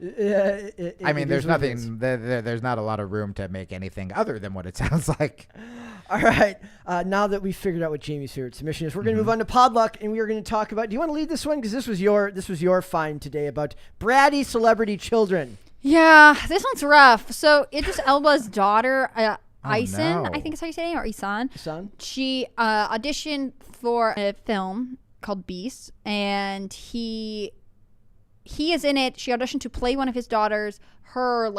I mean, there's nothing. There's not a lot of room to make anything other than what it sounds like. All right. Now that we've figured out what Jamie's favorite submission is, we're going to move on to Podluck, and we are going to talk about. Do you want to lead this one? Because this was your find today about bratty celebrity children. Yeah, this one's rough. So Idris Elba's daughter, Isan, no. I think is how you say it, or Isan. Son? She auditioned for a film called Beast, and he is in it. She auditioned to play one of his daughters. Her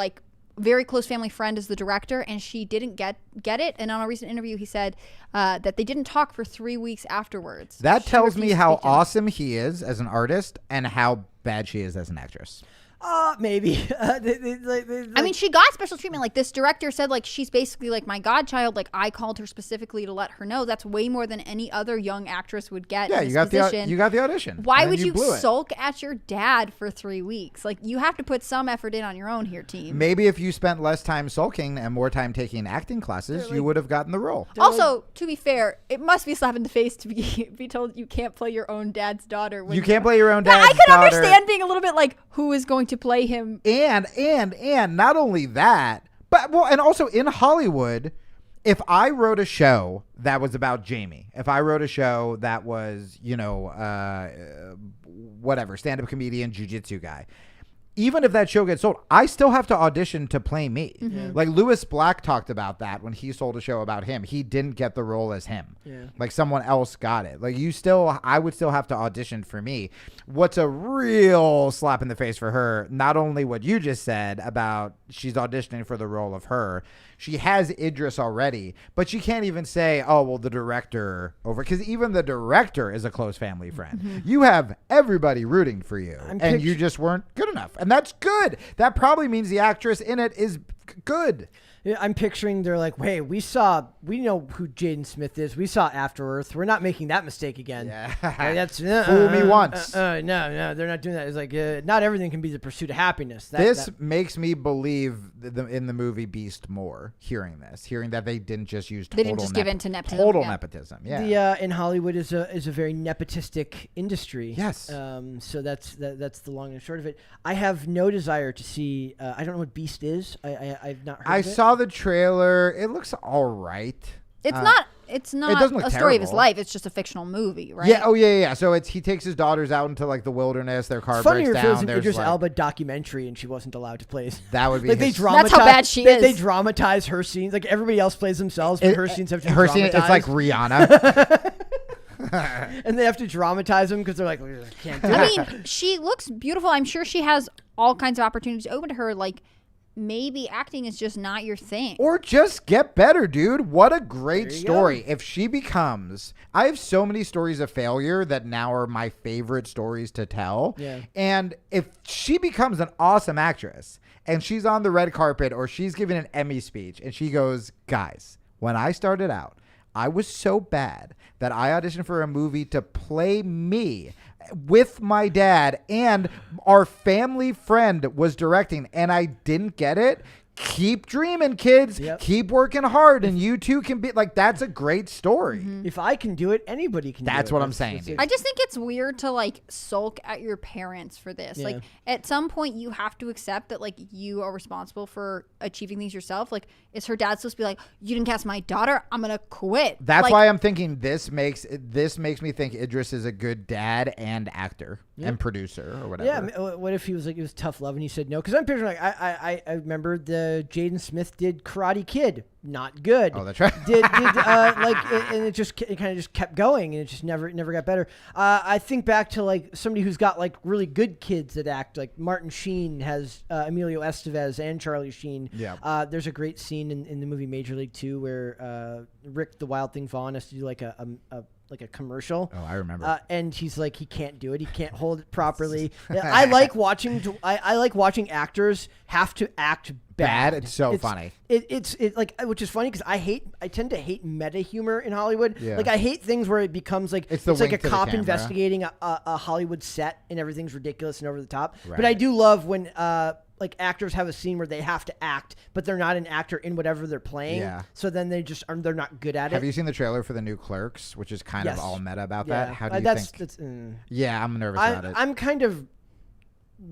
very close family friend is the director, and she didn't get it. And on a recent interview, he said that they didn't talk for 3 weeks afterwards. That tells me how awesome he is as an artist and how bad she is as an actress. Maybe. I mean, she got special treatment. This director said, she's basically my godchild. I called her specifically to let her know. That's way more than any other young actress would get. Yeah, in you this got position. you got the audition. Why would you sulk at your dad for 3 weeks? You have to put some effort in on your own here, team. Maybe if you spent less time sulking and more time taking acting classes, you would have gotten the role. Also, to be fair, it must be a slap in the face to be told you can't play your own dad's daughter. You can't play your own dad's daughter. I could understand being a little bit who is going to play him. And not only that, but and also in Hollywood, if I wrote a show that was about Jamie, if I wrote a show that was, whatever, stand-up comedian, jiu-jitsu guy, even if that show gets sold, I still have to audition to play me. Like Louis Black talked about that when he sold a show about him. He didn't get the role as him. Like someone else got it. Like I would still have to audition for me. What's a real slap in the face for her, not only what you just said about she's auditioning for the role of her, she has Idris already, but she can't even say, oh, well, the director over, because even the director is a close family friend. You have everybody rooting for you, and you just weren't good enough. And that's good. That probably means the actress in it is good. I'm picturing they're like, hey, we know who Jaden Smith is. We saw After Earth. We're not making that mistake again. That's fool me once. No, they're not doing that. It's like not everything can be the pursuit of happiness. This makes me believe in the movie Beast more. Hearing that they didn't just use they didn't just give in to nepotism. Total nepotism. Yeah. In Hollywood is a very nepotistic industry. Yes. So that's the long and short of it. I have no desire to see. I don't know what Beast is. I've not heard. I saw the trailer. It looks all right. It's not a story of his life. It's just a fictional movie, right? Yeah. Oh, yeah. So he takes his daughters out into like the wilderness. Their car breaks down. If it was an Idris Elba documentary and she wasn't allowed to play. That would be like that's how bad she is. They dramatize her scenes. Like everybody else plays themselves, but her scenes have to be dramatized. It's like Rihanna. And they have to dramatize them because they're like, can't do it. I mean, she looks beautiful. I'm sure she has all kinds of opportunities open to her. Like, maybe acting is just not your thing. Or just get better, dude. What a great story. If she becomes... I have so many stories of failure that now are my favorite stories to tell. Yeah. And if she becomes an awesome actress and she's on the red carpet or she's giving an Emmy speech and she goes, guys, when I started out, I was so bad that I auditioned for a movie to play me with my dad, and our family friend was directing, and I didn't get it. Keep dreaming, kids. Yep. Keep working hard, and you too can be like. That's a great story. If I can do it, anybody can. That's do it. what I'm saying. I just think it's weird to like sulk at your parents for this. Yeah. Like at some point, you have to accept that like you are responsible for achieving these yourself. Like, is her dad supposed to be like, you didn't cast my daughter, I'm gonna quit? That's like, why I'm thinking this makes me think Idris is a good dad and actor and producer or whatever. Yeah. What if he was like, it was tough love and he said no? Because I'm picturing like I remember Jaden Smith did Karate Kid, not good. Oh, that's right. And it kind of just kept going, and it just never got better. I think back to like somebody who's got like really good kids that act. Like Martin Sheen has Emilio Estevez and Charlie Sheen. Yeah. There's a great scene in the movie Major League 2 where Rick the Wild Thing Vaughn has to do like a commercial. Oh, I remember. And he's like, he can't do it. He can't hold it properly. I like watching actors have to act bad. It's so funny. It's like, which is funny because I tend to hate meta humor in Hollywood. Yeah. Like I hate things where it becomes like it's like a to the cop camera. investigating a Hollywood set and everything's ridiculous and over the top. Right. But I do love when like actors have a scene where they have to act, but they're not an actor in whatever they're playing. Yeah. So then they're not good at it. Have you seen the trailer for the new Clerks, which is kind of all meta about that? How do you think? That's, yeah, I'm nervous about it. I'm kind of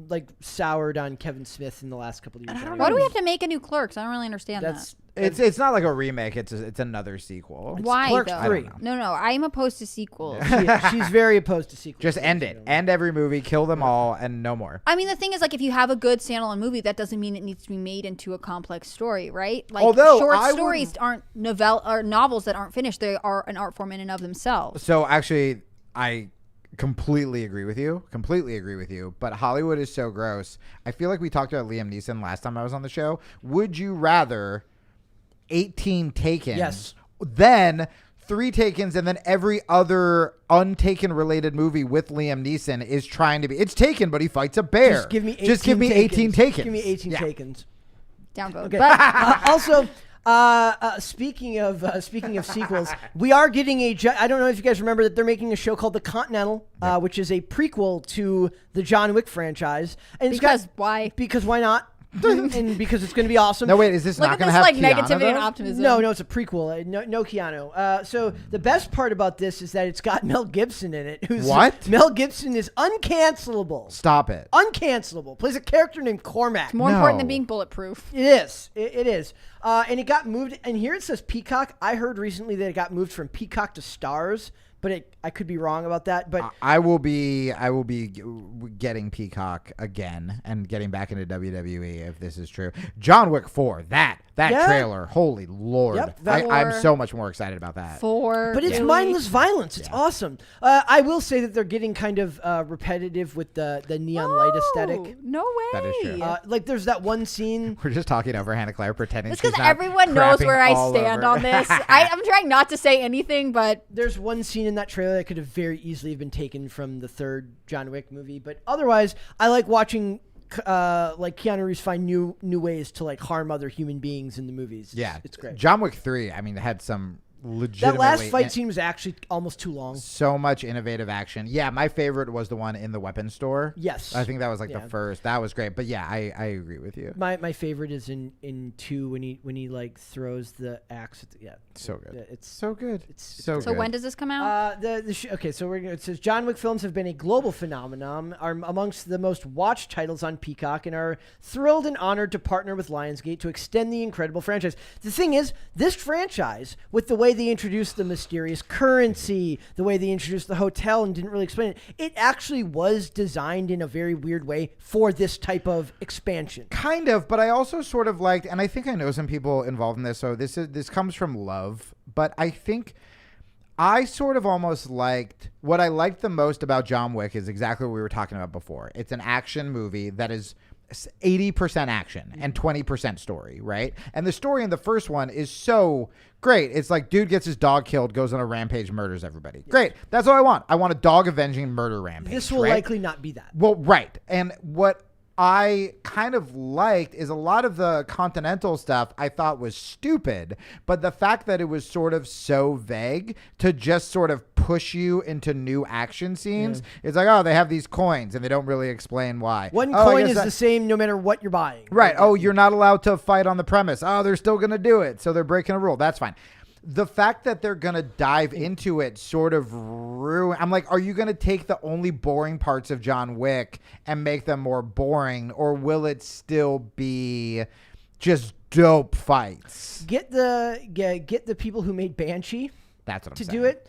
like soured on Kevin Smith in the last couple of years. Why do we have to make a new Clerks? I don't really understand that. It's not like a remake. It's another sequel. Why Clerks though? 3. No, I'm opposed to sequels. She's very opposed to sequels. Just end it. End every movie. Kill them all, and no more. I mean, the thing is, like, if you have a good standalone movie, that doesn't mean it needs to be made into a complex story, right? Like, short stories aren't novels that aren't finished. They are an art form in and of themselves. So actually, I completely agree with you. But Hollywood is so gross. I feel like we talked about Liam Neeson last time I was on the show. Would you rather 18 Takens? Yes. Then 3 Takens, and then every other untaken related movie with Liam Neeson is trying to be. It's Taken, but he fights a bear. Just give me 18 Takens. Give me 18 Takens. Downvote. Okay. But also. Speaking of sequels, we are getting I don't know if you guys remember that they're making a show called The Continental, which is a prequel to the John Wick franchise. And why? Because why not? And because it's going to be awesome. No, wait, is this not going to have like Keanu, negativity though? and optimism? No, it's a prequel. No Keanu. So the best part about this is that it's got Mel Gibson in it. What? Mel Gibson is uncancelable. Stop it. Uncancelable. Plays a character named Cormac. It's more important than being bulletproof. It is. It is. And it got moved. And here it says Peacock. I heard recently that it got moved from Peacock to Stars but I could be wrong about that. But I will be getting Peacock again and getting back into WWE if this is true. John Wick 4, that trailer, holy Lord. Yep, I'm so much more excited about that. But it's mindless violence. It's awesome. I will say that they're getting kind of repetitive with the neon light aesthetic. No way. That is true. Like there's that one scene. We're just talking over Hannah Claire, pretending It's she's because not everyone knows crapping where I all stand over. on this. I'm trying not to say anything, but There's one scene in that trailer that could have very easily been taken from the third John Wick movie. But otherwise, I like watching like Keanu Reeves find new ways to like harm other human beings in the movies. Yeah, it's great. John Wick 3, I mean, had some legitimately. That last fight scene was actually almost too long. So much innovative action. Yeah, my favorite was the one in the weapons store. Yes. I think that was like the first. That was great. But yeah, I agree with you. My favorite is in 2 when he like throws the axe at the, so good. It's so good. It's so good. So when does this come out? Okay, so it says John Wick films have been a global phenomenon, are amongst the most watched titles on Peacock, and are thrilled and honored to partner with Lionsgate to extend the incredible franchise. The thing is, this franchise, with the way they introduced the mysterious currency, the way they introduced the hotel and didn't really explain it, it actually was designed in a very weird way for this type of expansion. Kind of, but I also sort of liked, and I think I know some people involved in this, so this comes from love, but I think I sort of almost liked, what I liked the most about John Wick is exactly what we were talking about before. It's an action movie that is 80% action and 20% story, right? And the story in the first one is so great. It's like dude gets his dog killed, goes on a rampage, murders everybody. Great. That's all I want. I want a dog avenging murder rampage. This will likely not be that. Well, right. And what I kind of liked is a lot of the Continental stuff I thought was stupid, but the fact that it was sort of so vague to just sort of push you into new action scenes. It's like, oh, they have these coins and they don't really explain why. One coin is the same no matter what you're buying. Right. Oh, you're not allowed to fight on the premise. Oh, they're still going to do it. So they're breaking a rule. That's fine. The fact that they're going to dive into it sort of ruin. I'm like, are you going to take the only boring parts of John Wick and make them more boring, or will it still be just dope fights? Get the people who made Banshee. That's what I'm to saying. do it.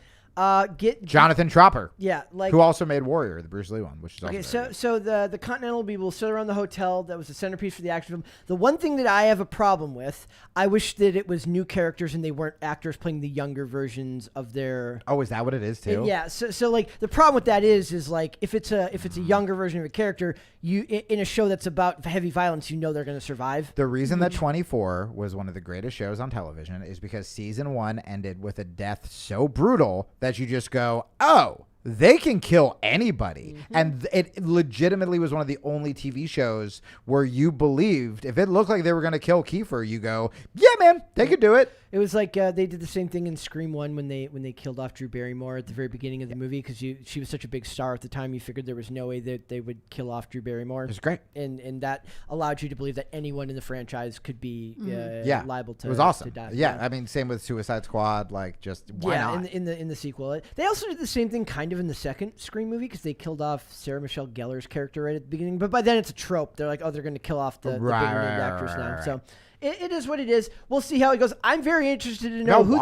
Get Jonathan Tropper. Yeah, like who also made Warrior, the Bruce Lee one, which is also okay. So the Continental people sit around the hotel. That was the centerpiece for the action film. The one thing that I have a problem with, I wish that it was new characters and they weren't actors playing the younger versions of their. Oh, is that what it is too? Yeah. So like the problem with that is like if it's a younger version of a character, you in a show that's about heavy violence, you know they're going to survive. The reason that 24 was one of the greatest shows on television is because season 1 ended with a death so brutal that you just go, oh, they can kill anybody. And it legitimately was one of the only TV shows where you believed if it looked like they were going to kill Kiefer, you go, yeah, man, they could do it. It was like they did the same thing in Scream 1 when they killed off Drew Barrymore at the very beginning of the movie because she was such a big star at the time. You figured there was no way that they would kill off Drew Barrymore. It was great. And that allowed you to believe that anyone in the franchise could be liable to. It was awesome. To die. Yeah, I mean, same with Suicide Squad. Like, just why not? in the sequel, they also did the same thing kind of in the second Scream movie because they killed off Sarah Michelle Gellar's character right at the beginning. But by then it's a trope. They're like, oh, they're going to kill off the bigger named actors now. Right. So. It is what it is. We'll see how it goes. I'm very interested to know who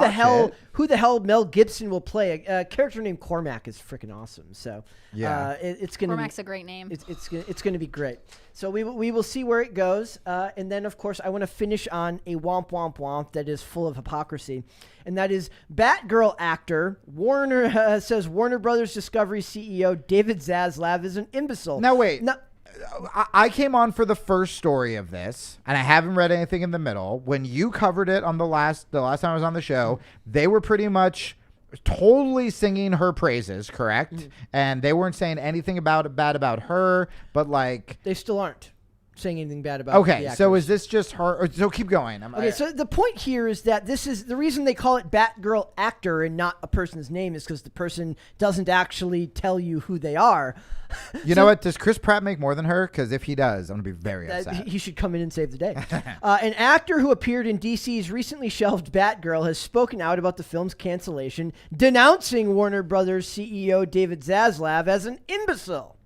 the hell Mel Gibson will play. A character named Cormac is freaking awesome. So it's gonna. Cormac's a great name. It's gonna be great. So we will see where it goes. And then of course I want to finish on a womp womp womp that is full of hypocrisy, and that is Batgirl actor Warner says Warner Brothers Discovery CEO David Zaslav is an imbecile. Now wait. I came on for the first story of this, and I haven't read anything in the middle. When you covered it on the last time I was on the show, they were pretty much totally singing her praises, correct? And they weren't saying anything bad about her, but like they still aren't saying anything bad about the actors. So is this just her? So keep going. So the point here is that this is the reason they call it Batgirl actor and not a person's name is because the person doesn't actually tell you who they are. You know what? Does Chris Pratt make more than her? Because if he does, I'm going to be very upset. He should come in and save the day. An actor who appeared in DC's recently shelved Batgirl has spoken out about the film's cancellation, denouncing Warner Brothers CEO David Zaslav as an imbecile.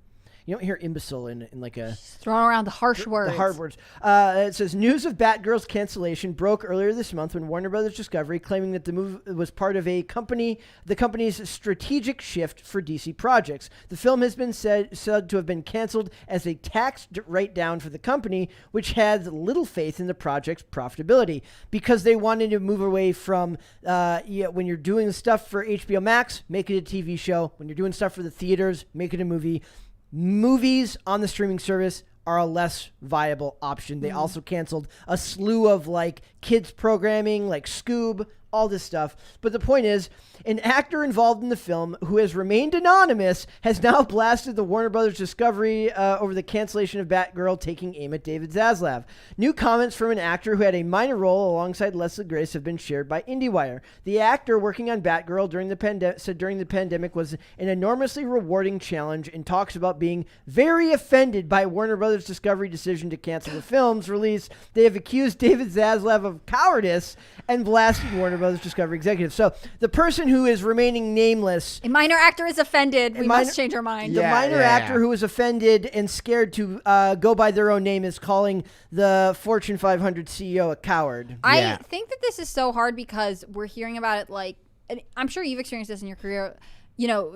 You don't hear imbecile in like a throwing around the harsh words. The hard words. It says news of Batgirl's cancellation broke earlier this month when Warner Brothers Discovery claiming that the move was part of the company's strategic shift for DC projects. The film has been said to have been canceled as a tax write-down for the company, which had little faith in the project's profitability because they wanted to move away from when you're doing stuff for HBO Max, make it a TV show. When you're doing stuff for the theaters, make it a movie. Movies on the streaming service are a less viable option. They also canceled a slew of like kids programming, like Scoob, all this stuff. But the point is, an actor involved in the film who has remained anonymous has now blasted the Warner Brothers Discovery over the cancellation of Batgirl, taking aim at David Zaslav. New comments from an actor who had a minor role alongside Leslie Grace have been shared by IndieWire. The actor working on Batgirl during the pandemic was an enormously rewarding challenge and talks about being very offended by Warner Brothers Discovery decision to cancel the film's release. They have accused David Zaslav of cowardice and blasted Warner Brothers Discovery executives. So the person who is remaining nameless, a minor actor is offended. We must change our mind. The minor actor who is offended and scared to go by their own name is calling the Fortune 500 CEO a coward. I think that this is so hard because we're hearing about it like, and I'm sure you've experienced this in your career. You know,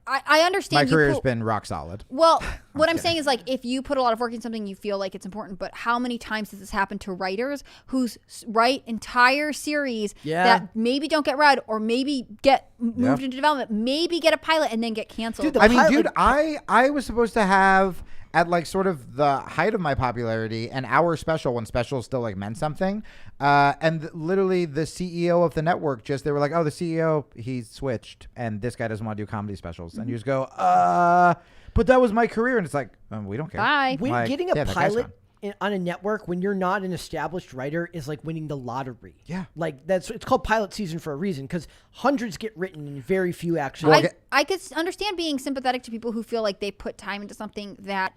I understand. My career's been rock solid. Well, what I'm saying is like, if you put a lot of work in something, you feel like it's important. But how many times does this happen to writers who write entire series that maybe don't get read or maybe get moved into development, maybe get a pilot and then get canceled? I was supposed to have, at like sort of the height of my popularity, an hour special when specials still like meant something. And literally the CEO of the network they were like, oh, the CEO, he switched and this guy doesn't want to do comedy specials. And you just go, but that was my career. And it's like, we don't care. Bye. Getting a pilot on a network when you're not an established writer is like winning the lottery. Yeah. Like it's called pilot season for a reason because hundreds get written and very few actually. I could understand being sympathetic to people who feel like they put time into something that,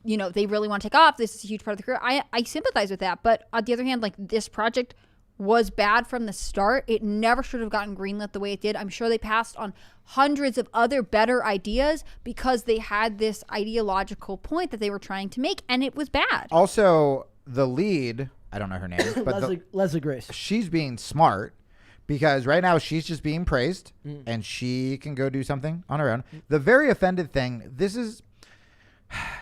you know, they really want to take off. This is a huge part of the career. I sympathize with that. But on the other hand, like this project was bad from the start. It never should have gotten greenlit the way it did. I'm sure they passed on hundreds of other better ideas because they had this ideological point that they were trying to make, and it was bad. Also, the lead, I don't know her name, but Leslie Grace. She's being smart because right now she's just being praised and she can go do something on her own. The very offended thing,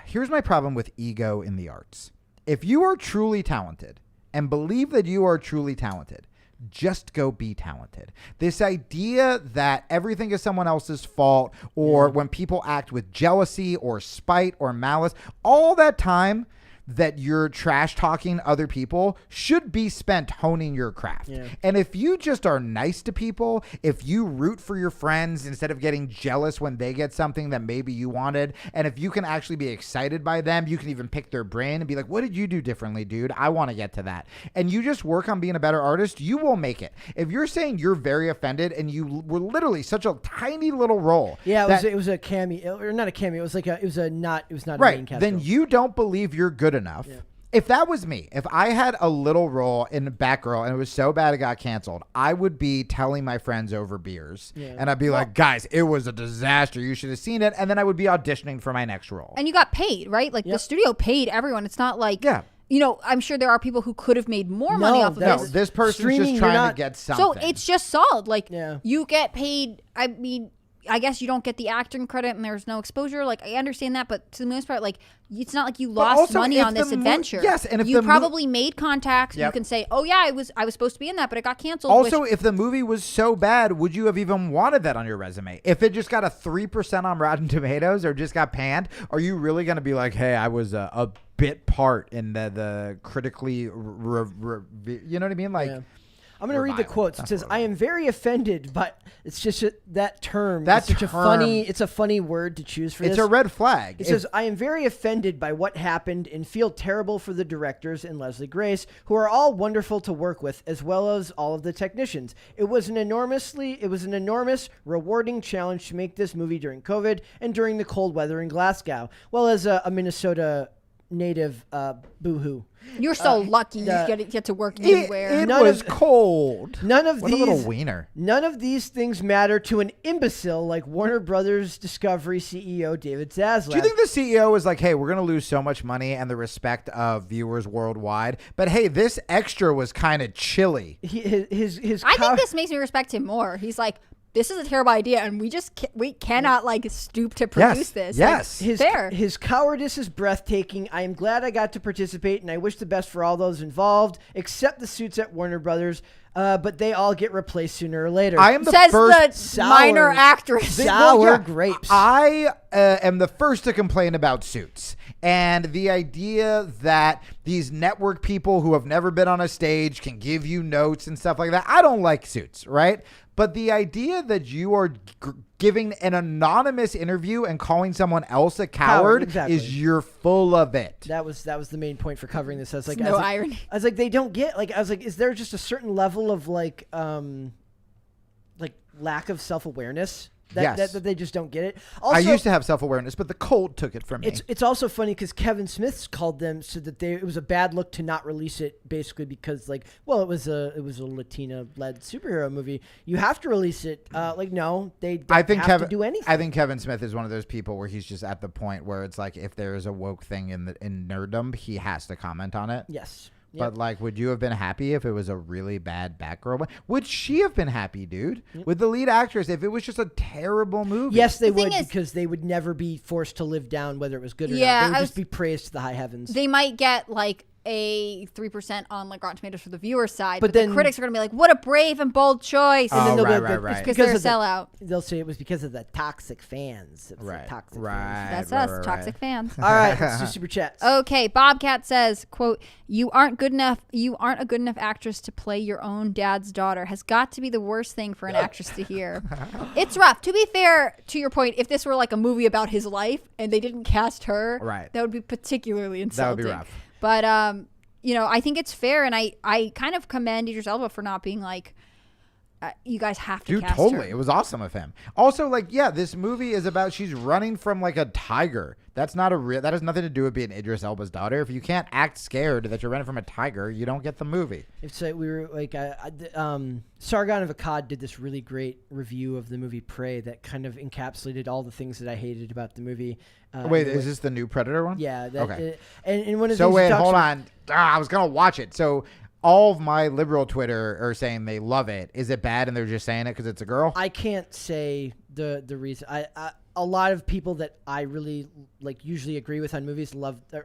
here's my problem with ego in the arts. If you are truly talented and believe that you are truly talented, just go be talented. This idea that everything is someone else's fault or when people act with jealousy or spite or malice, all that time that you're trash talking other people should be spent honing your craft. Yeah. And if you just are nice to people, if you root for your friends instead of getting jealous when they get something that maybe you wanted, and if you can actually be excited by them, you can even pick their brain and be like, what did you do differently, dude? I want to get to that. And you just work on being a better artist, you will make it. If you're saying you're very offended and you were literally such a tiny little role. Yeah, it was a cameo, or not a cameo. It was not a main cast then role. You don't believe you're good enough. Yeah. If that was me, if I had a little role in Batgirl and it was so bad it got canceled, I would be telling my friends over beers. Yeah. And I'd be like, guys, it was a disaster. You should have seen it. And then I would be auditioning for my next role. And you got paid, right? Like the studio paid everyone. It's not like, you know, I'm sure there are people who could have made more money off of this. No, this person's just trying to get something. So it's just solid. Like you get paid. I mean, I guess you don't get the acting credit and there's no exposure. Like, I understand that, but to the most part, like, it's not like you lost money on this adventure. Yes, and if you probably made contacts, you can say, "Oh yeah, I was supposed to be in that, but it got canceled." Also, if the movie was so bad, would you have even wanted that on your resume? If it just got a 3% on Rotten Tomatoes or just got panned, are you really going to be like, "Hey, I was a bit part in the critically, you know what I mean?" Like. Yeah. I'm going to read the quotes. It says, I am very offended, but it's just that term. It's a funny word to choose for this. It's a red flag. It says, I am very offended by what happened and feel terrible for the directors and Leslie Grace, who are all wonderful to work with, as well as all of the technicians. It was an enormous, rewarding challenge to make this movie during COVID and during the cold weather in Glasgow. Well, as a Minnesota native boohoo. You're so lucky you get to work anywhere. It was cold. None of what these a little wiener. None of these things matter to an imbecile like Warner Brothers Discovery CEO David Zaslav. Do you think the CEO is like, hey, we're going to lose so much money and the respect of viewers worldwide, but hey, this extra was kind of chilly. I think this makes me respect him more. He's like, this is a terrible idea, and we cannot like stoop to produce this. Yes, fair. His cowardice is breathtaking. I am glad I got to participate, and I wish the best for all those involved, except the suits at Warner Brothers. But they all get replaced sooner or later. I am the Says first the minor actress. Sour grapes. I am the first to complain about suits and the idea that these network people who have never been on a stage can give you notes and stuff like that. I don't like suits, right? But the idea that you are giving an anonymous interview and calling someone else a coward exactly. is you're full of it. That was the main point for covering this. I was like, irony. I was like, they don't get like. I was like, is there just a certain level of like lack of self-awareness? That they just don't get it. Also, I used to have self-awareness, but the cold took it from me. It's also funny because Kevin Smith's called them so that it was a bad look to not release it basically because it was a Latina-led superhero movie. You have to release it. No, they don't have to do anything. I think Kevin Smith is one of those people where he's just at the point where it's like if there is a woke thing in nerddom, he has to comment on it. Yes. But would you have been happy if it was a really bad Batgirl one? Would she have been happy, dude? With the lead actress, if it was just a terrible movie? Yes, they would because they would never be forced to live down whether it was good or not. They would just be praised to the high heavens. They might get a 3% on Rotten Tomatoes for the viewer side, but then the critics are going to be like, "What a brave and bold choice!" And then they'll right. Because they're a sellout. They'll say it was because of the toxic fans. Right. Toxic That's fans. us, toxic fans. All right, let's do super chats. Okay, Bobcat says, "Quote: You aren't good enough. You aren't a good enough actress to play your own dad's daughter. Has got to be the worst thing for an actress to hear. It's rough. To be fair, to your point, if this were like a movie about his life and they didn't cast her, that would be particularly insulting. That would be rough. But I think it's fair, and I kind of commend Idris Elba for not being like, you guys have to cast totally. her. It was awesome of him. Also, this movie is about she's running from a tiger. That's not that has nothing to do with being Idris Elba's daughter. If you can't act scared that you're running from a tiger, you don't get the movie. It's like we were Sargon of Akkad did this really great review of the movie Prey that kind of encapsulated all the things that I hated about the movie. Wait, is this the new Predator one? Yeah. Okay. And one of so these wait, hold on. I was gonna watch it. So all of my liberal Twitter are saying they love it. Is it bad and they're just saying it because it's a girl? I can't say the reason. A lot of people that I really usually agree with on movies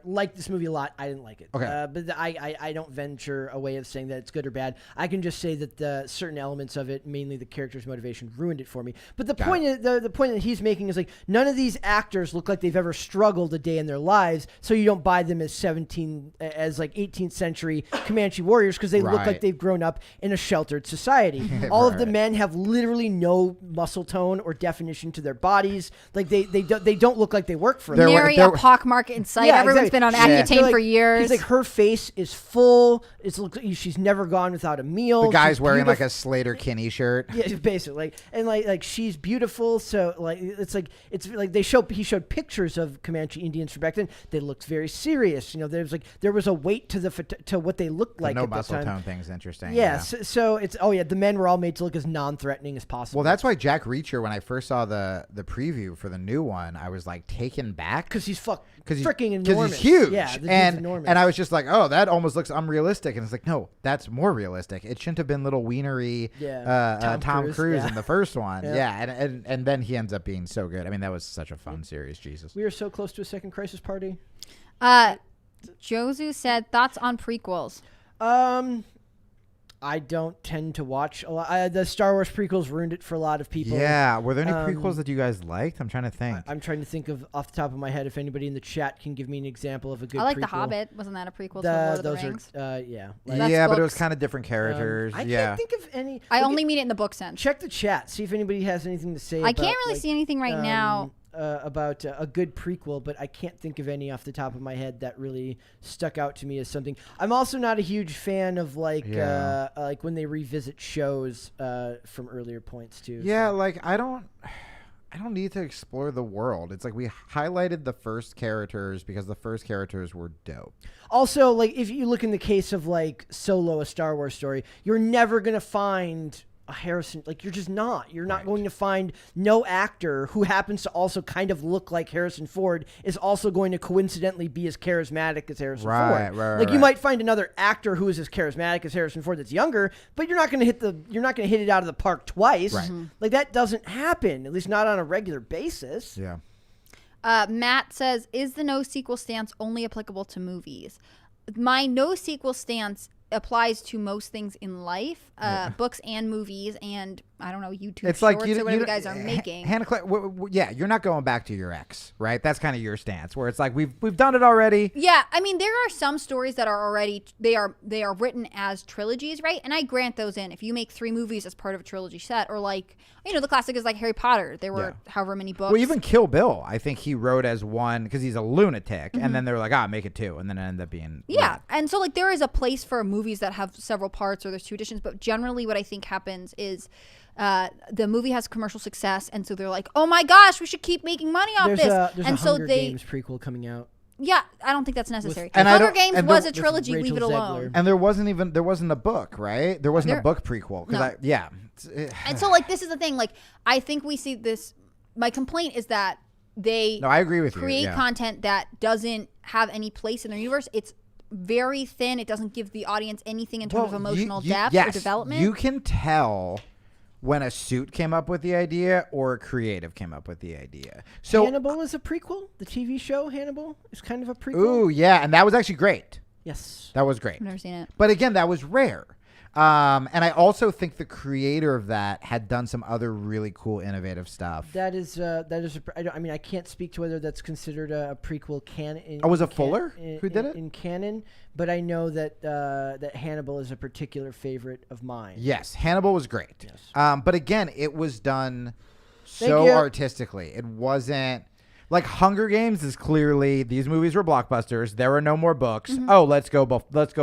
like this movie a lot. I didn't like it. Okay. But I don't venture a way of saying that it's good or bad. I can just say that the certain elements of it, mainly the character's motivation, ruined it for me. But the point that he's making is none of these actors look like they've ever struggled a day in their lives, so you don't buy them as 18th century Comanche warriors because they look like they've grown up in a sheltered society. All of the men have literally no muscle tone or definition to their bodies. They don't look like they work for them. Nary a pockmark in sight. Everyone's been on Accutane for years. He's her face is full. She's never gone without a meal. The guy's wearing a Slater Kinney shirt. Yeah, basically, and she's beautiful. So he showed pictures of Comanche Indians from back then. They looked very serious. There was a weight to what they looked like. The no at muscle the time. tone thing's interesting. Yeah. So it's the men were all made to look as non-threatening as possible. Well, that's why Jack Reacher, when I first saw the preview for the new one, I was taken back because he's freaking enormous. Because he's huge. Yeah, and enormous. And I was just like, oh, that almost looks unrealistic. And it's no, that's more realistic. It shouldn't have been little weenery Tom Cruise in the first one. Yeah. And then he ends up being so good. I mean, that was such a fun series. Jesus. We are so close to a second Crisis Party. Josu said thoughts on prequels. I don't tend to watch a lot. The Star Wars prequels ruined it for a lot of people. Yeah. Were there any prequels that you guys liked? I'm trying to think. I'm trying to think of off the top of my head if anybody in the chat can give me an example of a good prequel. I like The Hobbit. Wasn't that a prequel to Lord of the Rings? Yeah. But it was kind of different characters. I can't think of any. I only mean it in the book sense. Check the chat. See if anybody has anything to say. I can't really see anything right now. About a good prequel, but I can't think of any off the top of my head that really stuck out to me as something. I'm also not a huge fan of when they revisit shows from earlier points too. Yeah, so. I don't need to explore the world. It's like we highlighted the first characters because the first characters were dope. Also, like if you look in the case of like Solo, a Star Wars story, you're never gonna find a Harrison. Like you're just not. You're not going to find no actor who happens to also kind of look like Harrison Ford is also going to coincidentally be as charismatic as Harrison Ford. Like you might find another actor who is as charismatic as Harrison Ford that's younger, but you're not going to hit it out of the park twice. Right. Like that doesn't happen, at least not on a regular basis. Yeah. Matt says, is the no sequel stance only applicable to movies? My no sequel stance applies to most things in life, books and movies, and I don't know, YouTube it's shorts like or whatever you guys are making. Hannah yeah, you're not going back to your ex, right? That's kind of your stance, where it's like we've done it already. Yeah, I mean there are some stories that are already they are written as trilogies, right? And I grant those in. If you make 3 movies as part of a trilogy set, or like the classic is like Harry Potter. There were however many books. Well, even Kill Bill, I think he wrote as one because he's a lunatic, and then they were like, make it 2, and then it ended up being and so like there is a place for movies that have several parts or there's 2 editions, but generally what I think happens is the movie has commercial success, and so they're like, oh my gosh, we should keep making money off this. There's and a so Hunger Games prequel coming out. Yeah, I don't think that's necessary. And Hunger Games was a trilogy. Rachel Leave it alone. Zegler. And there wasn't a book, right? There wasn't a book prequel. No. And so like this is the thing. Like I think we see this. My complaint is that they I agree with you. Create content that doesn't have any place in their universe. It's very thin. It doesn't give the audience anything in terms of emotional depth or development. You can tell when a suit came up with the idea or a creative came up with the idea. So Hannibal is a prequel. The TV show Hannibal is kind of a prequel. Ooh, yeah, and that was actually great. Yes. That was great. I've never seen it. But again, that was rare. And I also think the creator of that had done some other really cool, innovative stuff. That is. I can't speak to whether that's considered a prequel canon. Was it Fuller who did it in canon? But I know that that Hannibal is a particular favorite of mine. Yes, Hannibal was great. Yes. But again, it was done so artistically. It wasn't. Like Hunger Games is clearly these movies were blockbusters. There are no more books. Mm-hmm. Oh, let's go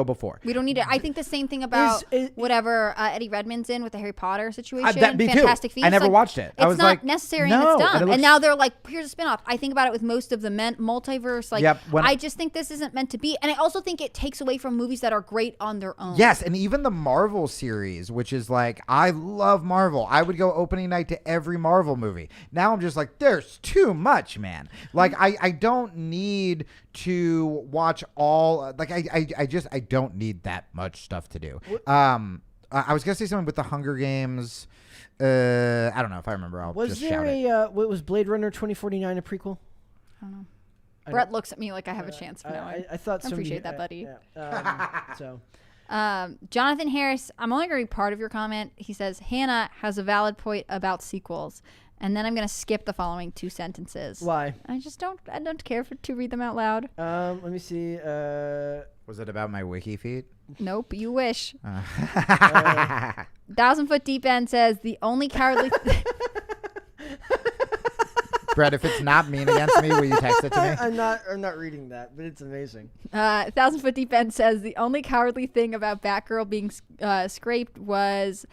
before. We don't need it. I think the same thing about whatever Eddie Redmayne's in with the Harry Potter situation. Fantastic Beasts. I never watched it. It's I was not necessary and it's done. And now they're like, here's a spinoff. I think about it with most of the multiverse. Like, I just think this isn't meant to be. And I also think it takes away from movies that are great on their own. Yes, and even the Marvel series, which is like, I love Marvel. I would go opening night to every Marvel movie. Now I'm just like, there's too much, man. Like I don't need to watch all I don't need that much stuff to do. I was gonna say something with the Hunger Games. I don't know if I remember. I'll just shout it. What was Blade Runner 2049 a prequel? I don't know. Brett looks at me like I have a chance of knowing. I thought so. I appreciate that, buddy. So. Jonathan Harris, I'm only going to read part of your comment. He says, Hannah has a valid point about sequels. And then I'm going to skip the following 2 sentences. Why? I don't care to read them out loud. Let me see. Was it about my wiki feed? Nope, you wish. 1,000 Foot Deep End says, the only cowardly... Brett, if it's not mean against me, will you text it to me? I'm not reading that, but it's amazing. 1,000 Foot Deep End says, the only cowardly thing about Batgirl being scraped was...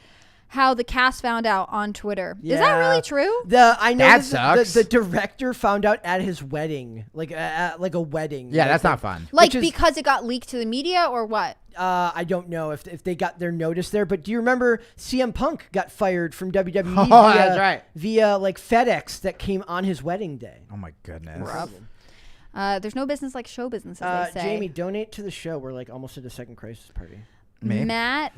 how the cast found out on Twitter. Yeah. Is that really true? I know that sucks. The director found out at his wedding, like a wedding. Yeah, that's not fun. Like because it got leaked to the media or what? I don't know if they got their notice there, but do you remember CM Punk got fired from WWE that's right. via like FedEx that came on his wedding day? Oh my goodness. Problem. There's no business like show business, as they say. Jamie, donate to the show. We're like almost at a second crisis party. Me? Matt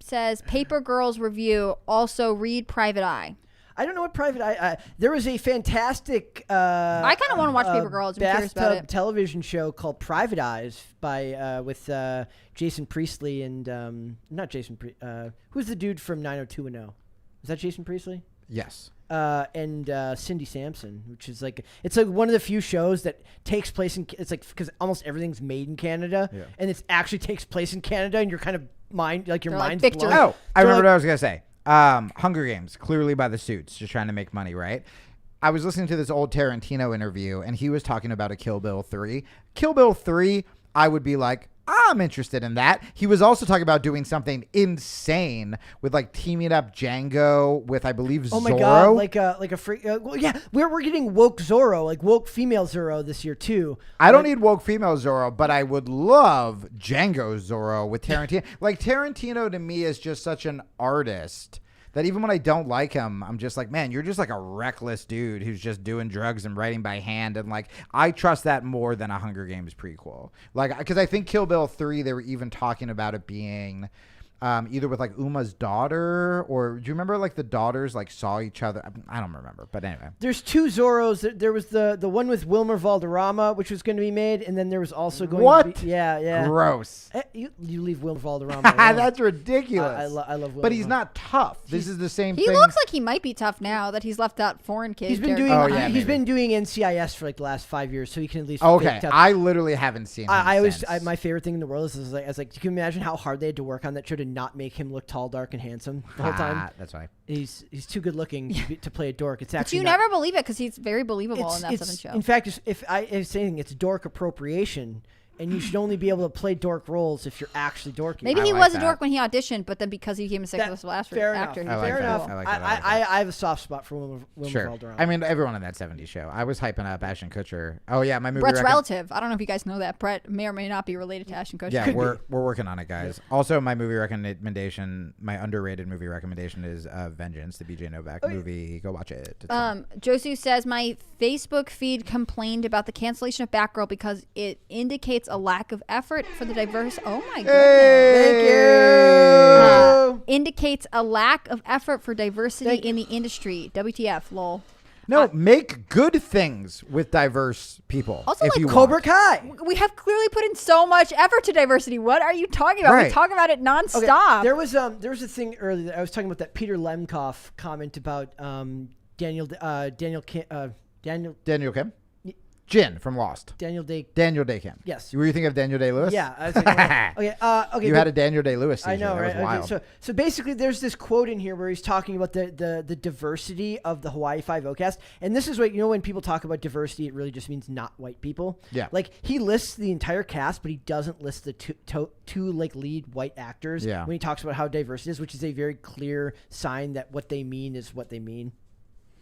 says Paper Girls review. Also read Private Eye. I don't know what Private Eye. There was a fantastic. I kind of want to watch Paper Girls. I'm curious about it. Television show called Private Eyes with Jason Priestley and not Jason. Who's the dude from 90210? Is that Jason Priestley? Yes. And Cindy Sampson, which is it's like one of the few shows that takes place in. It's like because almost everything's made in Canada, and it actually takes place in Canada, and you're kind of your mind's blown. Oh, I remember what I was gonna say. Hunger Games, clearly by the suits, just trying to make money, right? I was listening to this old Tarantino interview, and he was talking about a Kill Bill 3. Kill Bill 3, I would be like, I'm interested in that. He was also talking about doing something insane with like teaming up Django with, I believe, Zorro. Oh my god, like a free. Well, yeah, we're getting woke Zorro, like woke female Zorro this year too. I don't need woke female Zorro, but I would love Django Zorro with Tarantino. Like Tarantino to me is just such an artist that even when I don't like him, I'm just like, man, you're just like a reckless dude who's just doing drugs and writing by hand. And like, I trust that more than a Hunger Games prequel. Like, because I think Kill Bill 3, they were even talking about it being either with like Uma's daughter, or do you remember like the daughters like saw each other? I don't remember, but anyway. There's two Zorros. There was the one with Wilmer Valderrama, which was going to be made, and then there was also going to be... Yeah. Gross. You leave Wilmer Valderrama alone. That's ridiculous. I love Wilmer. But he's not tough. This is the same thing. He looks like he might be tough now that he's left that foreign kid. He's been doing he's been doing NCIS for like the last 5 years, so he can at least... Okay, I literally haven't seen him since. My favorite thing in the world is I was like, you can imagine how hard they had to work on that show to not make him look tall, dark, and handsome the whole time. That's right. He's too good looking to play a dork. It's but actually you never believe it because he's very believable in that Southern show. In fact, if anything, it's dork appropriation. And you should only be able to play dork roles if you're actually dorky. Maybe he was a dork when he auditioned, but then because he became a successful actor, fair enough. I have a soft spot for Wilmer Valderrama. I mean, everyone in that 70s show. I was hyping up Ashton Kutcher. Oh yeah, my movie. Brett's relative. I don't know if you guys know that. Brett may or may not be related to Ashton Kutcher. Yeah, we're working on it, guys. Also, my movie recommendation, my underrated movie recommendation is Vengeance, the BJ Novak movie. Go watch it. Josu says my Facebook feed complained about the cancellation of Batgirl because it indicates a lack of effort for the diverse. Oh my goodness! Thank you. Indicates a lack of effort for diversity in the industry. WTF? Lol. No, make good things with diverse people. Also, if like you Cobra want. Kai. We have clearly put in so much effort to diversity. What are you talking about? Right. We talk about it nonstop. Okay. There was a thing earlier that I was talking about that Peter Lemkoff comment about Daniel Kim? Jin from Lost. Daniel Day Kim. Yes. Were you thinking of Daniel Day-Lewis? Yeah. I was like, okay. You had a Daniel Day-Lewis seizure. I know, right? That was wild. So basically, there's this quote in here where he's talking about the diversity of the Hawaii Five-O cast, and this is what when people talk about diversity, it really just means not white people. Yeah. Like he lists the entire cast, but he doesn't list the two like lead white actors. Yeah. When he talks about how diverse it is, which is a very clear sign that what they mean is what they mean.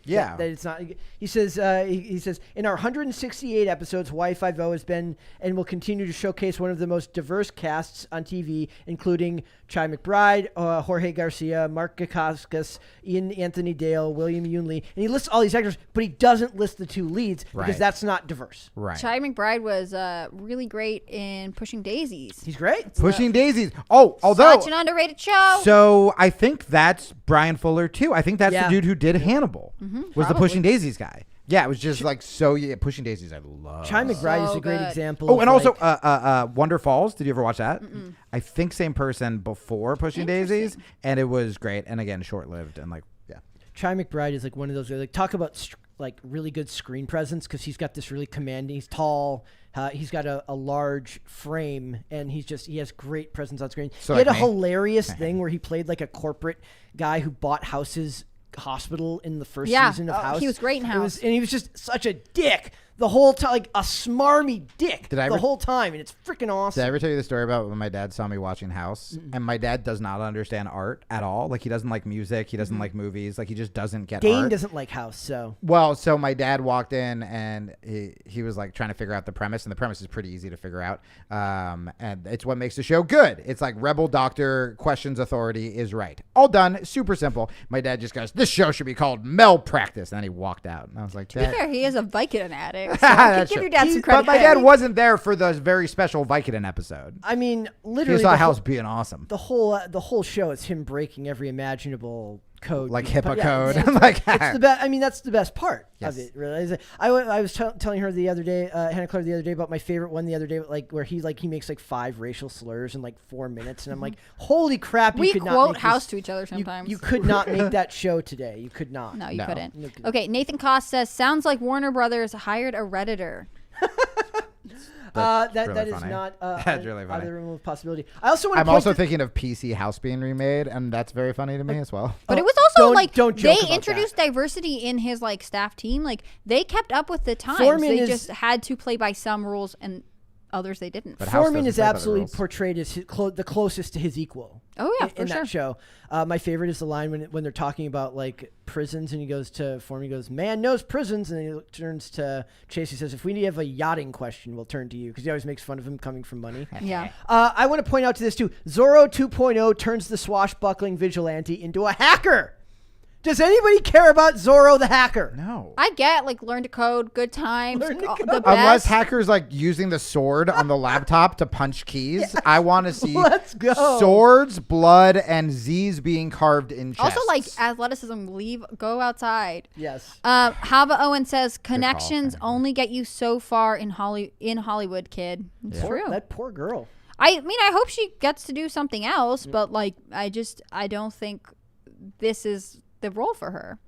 Yeah. That it's not. He says in our 168 episodes, Hawaii Five-O has been and will continue to showcase one of the most diverse casts on TV, including Chai McBride, Jorge Garcia, Mark Dacascos, Ian Anthony Dale, William Yoon Lee, and he lists all these actors, but he doesn't list the two leads because that's not diverse. Right. Chai McBride was really great in Pushing Daisies. He's great. Pushing Daisies. Oh, although such an underrated show. So I think that's Brian Fuller too. I think that's the dude who did Hannibal. Was the Pushing Daisies guy. Yeah, it was just like Pushing Daisies. I love. Chai McBride is a great example. Oh, and also Wonder Falls. Did you ever watch that? I think same person before Pushing Daisies, and it was great. And again, short-lived and Chai McBride is like one of those like talk about like really good screen presence because he's got this really commanding. He's tall. He's got a large frame, and he has great presence on screen. So he had a hilarious thing where he played like a corporate guy who bought houses. Hospital in the first season of House. He was great in House. And he was just such a dick the whole time, like a smarmy dick the whole time, and it's freaking awesome. Did I ever tell you the story about when my dad saw me watching House? And my dad does not understand art at all. Like, he doesn't like music. He doesn't like movies. Like, he just doesn't get Dane art. doesn't like House, so. Well, so my dad walked in, and he was, like, trying to figure out the premise, and the premise is pretty easy to figure out. And it's what makes the show good. It's like rebel doctor questions authority is right. All done. Super simple. My dad just goes, this show should be called Malpractice. And then he walked out. And I was like, to be fair, he is a Vicodin addict. So give your dad some credit. But my dad wasn't there for the very special Vicodin episode. I mean, literally. He saw House being awesome. The whole show is him breaking every imaginable code, like HIPAA code. It's the best. I mean, that's the best part of it. Really, I was telling her the other day, Hannah Claire the other day, about my favorite one the other day, like where he makes like 5 racial slurs in like 4 minutes, and I'm like, holy crap! We quote House to each other sometimes. You could not make that show today. You could not. No, you couldn't. Okay, Nathan Koss says, sounds like Warner Brothers hired a Redditor. That really is funny. Not that's really funny. Other remote possibility. I'm also thinking of PC House being remade, and that's very funny to me as well. But it was also they introduced diversity in his like staff team. Like they kept up with the times. They just had to play by some rules, and others they didn't. But House Foreman doesn't is play by the absolutely rules. portrayed as the closest to his equal. Oh yeah, in that show. My favorite is the line when they're talking about like prisons, and he goes to Foreman. He goes, "Man knows prisons," and then he turns to Chase. He says, "If we have a yachting question, we'll turn to you," because he always makes fun of him coming from money. Yeah. I want to point out to this too. Zorro 2.0 turns the swashbuckling vigilante into a hacker. Does anybody care about Zorro the hacker? No. I get like learn to code, good times, Learn to code. the Unless best. hackers like using the sword on the laptop to punch keys, Yes. I want to see Let's go. swords, blood, and Z's being carved in chests. Also, like athleticism, go outside. Yes. Hava Owen says connections Hannah. only get you so far in Hollywood, kid. It's true. That poor girl. I mean, I hope she gets to do something else, but like, I don't think this is the role for her.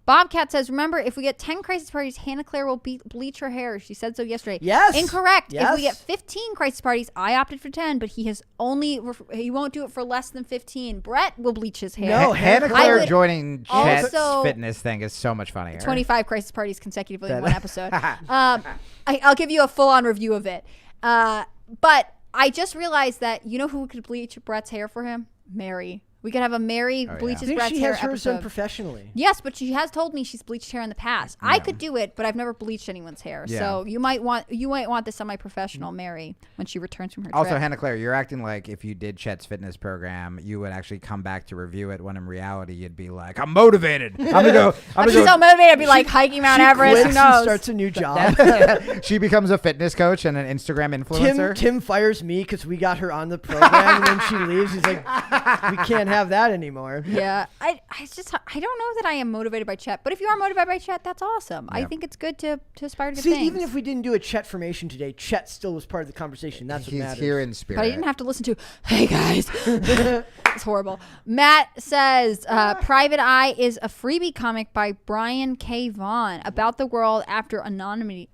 Bobcat says, remember, if we get 10 crisis parties, Hannah Claire will bleach her hair. She said so yesterday. Yes. Incorrect. Yes. If we get 15 crisis parties, I opted for 10, but he won't do it for less than 15. Brett will bleach his hair. No, Hannah I Claire would joining Chet's also- fitness thing is so much funnier. 25 crisis parties consecutively in one episode. I'll give you a full-on review of it. But I just realized that, you know who could bleach Brett's hair for him? Mary. We could have a Mary bleaches I think Brett's she hair has hers done episode. professionally. Yes, but she has told me she's bleached hair in the past. I could do it, but I've never bleached anyone's hair. Yeah. So you might want the semi-professional Mary when she returns from her Also, trip. Hannah Claire, you're acting like if you did Chet's fitness program, you would actually come back to review it, when in reality you'd be like, I'm motivated. I'm gonna go. I'm so motivated. I'd be like hiking Mount Everest. Quits Who and knows? starts a new job. She becomes a fitness coach and an Instagram influencer. Tim fires me because we got her on the program, and then she leaves. He's like, we can't have that anymore. Yeah, I don't know that I am motivated by Chet, but if you are motivated by Chet, that's awesome. I Yep. think it's good to aspire to good See, things. even if we didn't do a Chet formation today, Chet still was part of the conversation. That's what He's matters. here in spirit. But I didn't have to listen to, hey guys. It's horrible. Matt says, Private Eye is a freebie comic by Brian K. Vaughan about the world after anonymity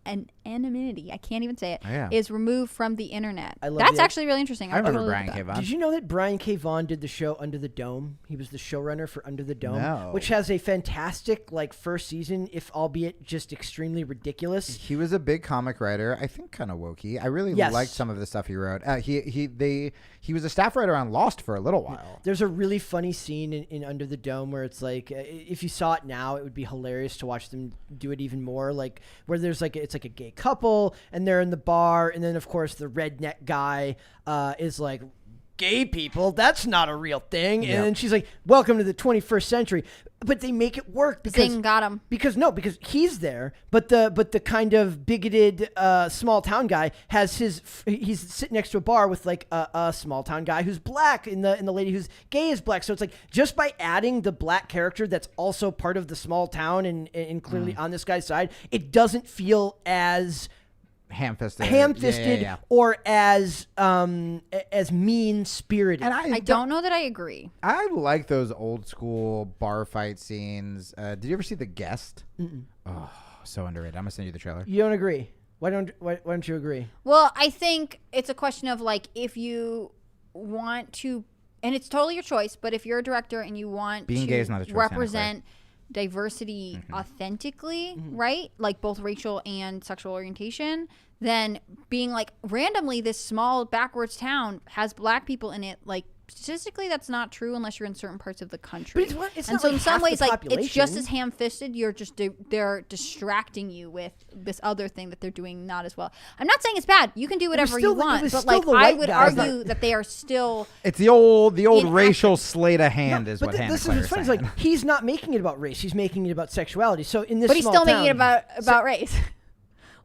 I can't even say it, Oh, yeah. is removed from the internet. I love That's the- actually really interesting. I remember totally Brian look K. at that. Vaughan. Did you know that Brian K. Vaughan did the show Under the Dome? He was the showrunner for Under the Dome, No. which has a fantastic first season, if albeit just extremely ridiculous. He was a big comic writer. I think kind of wokey. I really Yes. liked some of the stuff he wrote. He was a staff writer on Lost for a little while. There's a really funny scene in Under the Dome where it's like, if you saw it now, it would be hilarious to watch them do it even more. Like where there's it's like a gay couple and they're in the bar, and then of course the redneck guy is like, gay people, that's not a real thing. Yep. And then she's like, welcome to the 21st century. But they make it work because Zing, got him. because he's there, but the kind of bigoted small town guy has he's sitting next to a bar with like a small town guy who's black, and the lady who's gay is black. So it's like just by adding the black character that's also part of the small town and clearly on this guy's side, it doesn't feel as Ham-fisted. ham-fisted or as mean-spirited. And I don't know that I agree. I like those old school bar fight scenes. Did you ever see The Guest? Oh, so underrated. I'm gonna send you the trailer. You don't agree? Why don't you agree? Well, I think it's a question of like if you want to, and it's totally your choice, but if you're a director and you want Being to gay is not a choice, represent diversity authentically, right? Like both racial and sexual orientation, then being like randomly this small backwards town has black people in it, like statistically that's not true unless you're in certain parts of the country. But it's and not so like in some half the ways, like it's just population. as ham-fisted. You're just they're distracting you with this other thing that they're doing not as well. I'm not saying it's bad. You can do whatever still you the- it want, was but still like the I white would guys argue that they are still. It's the old In racial sleight of hand is But what Hannah this is Claire what's is funny. saying. It's like he's not making it about race. He's making it about sexuality. So in this, But he's small still town, making it about race.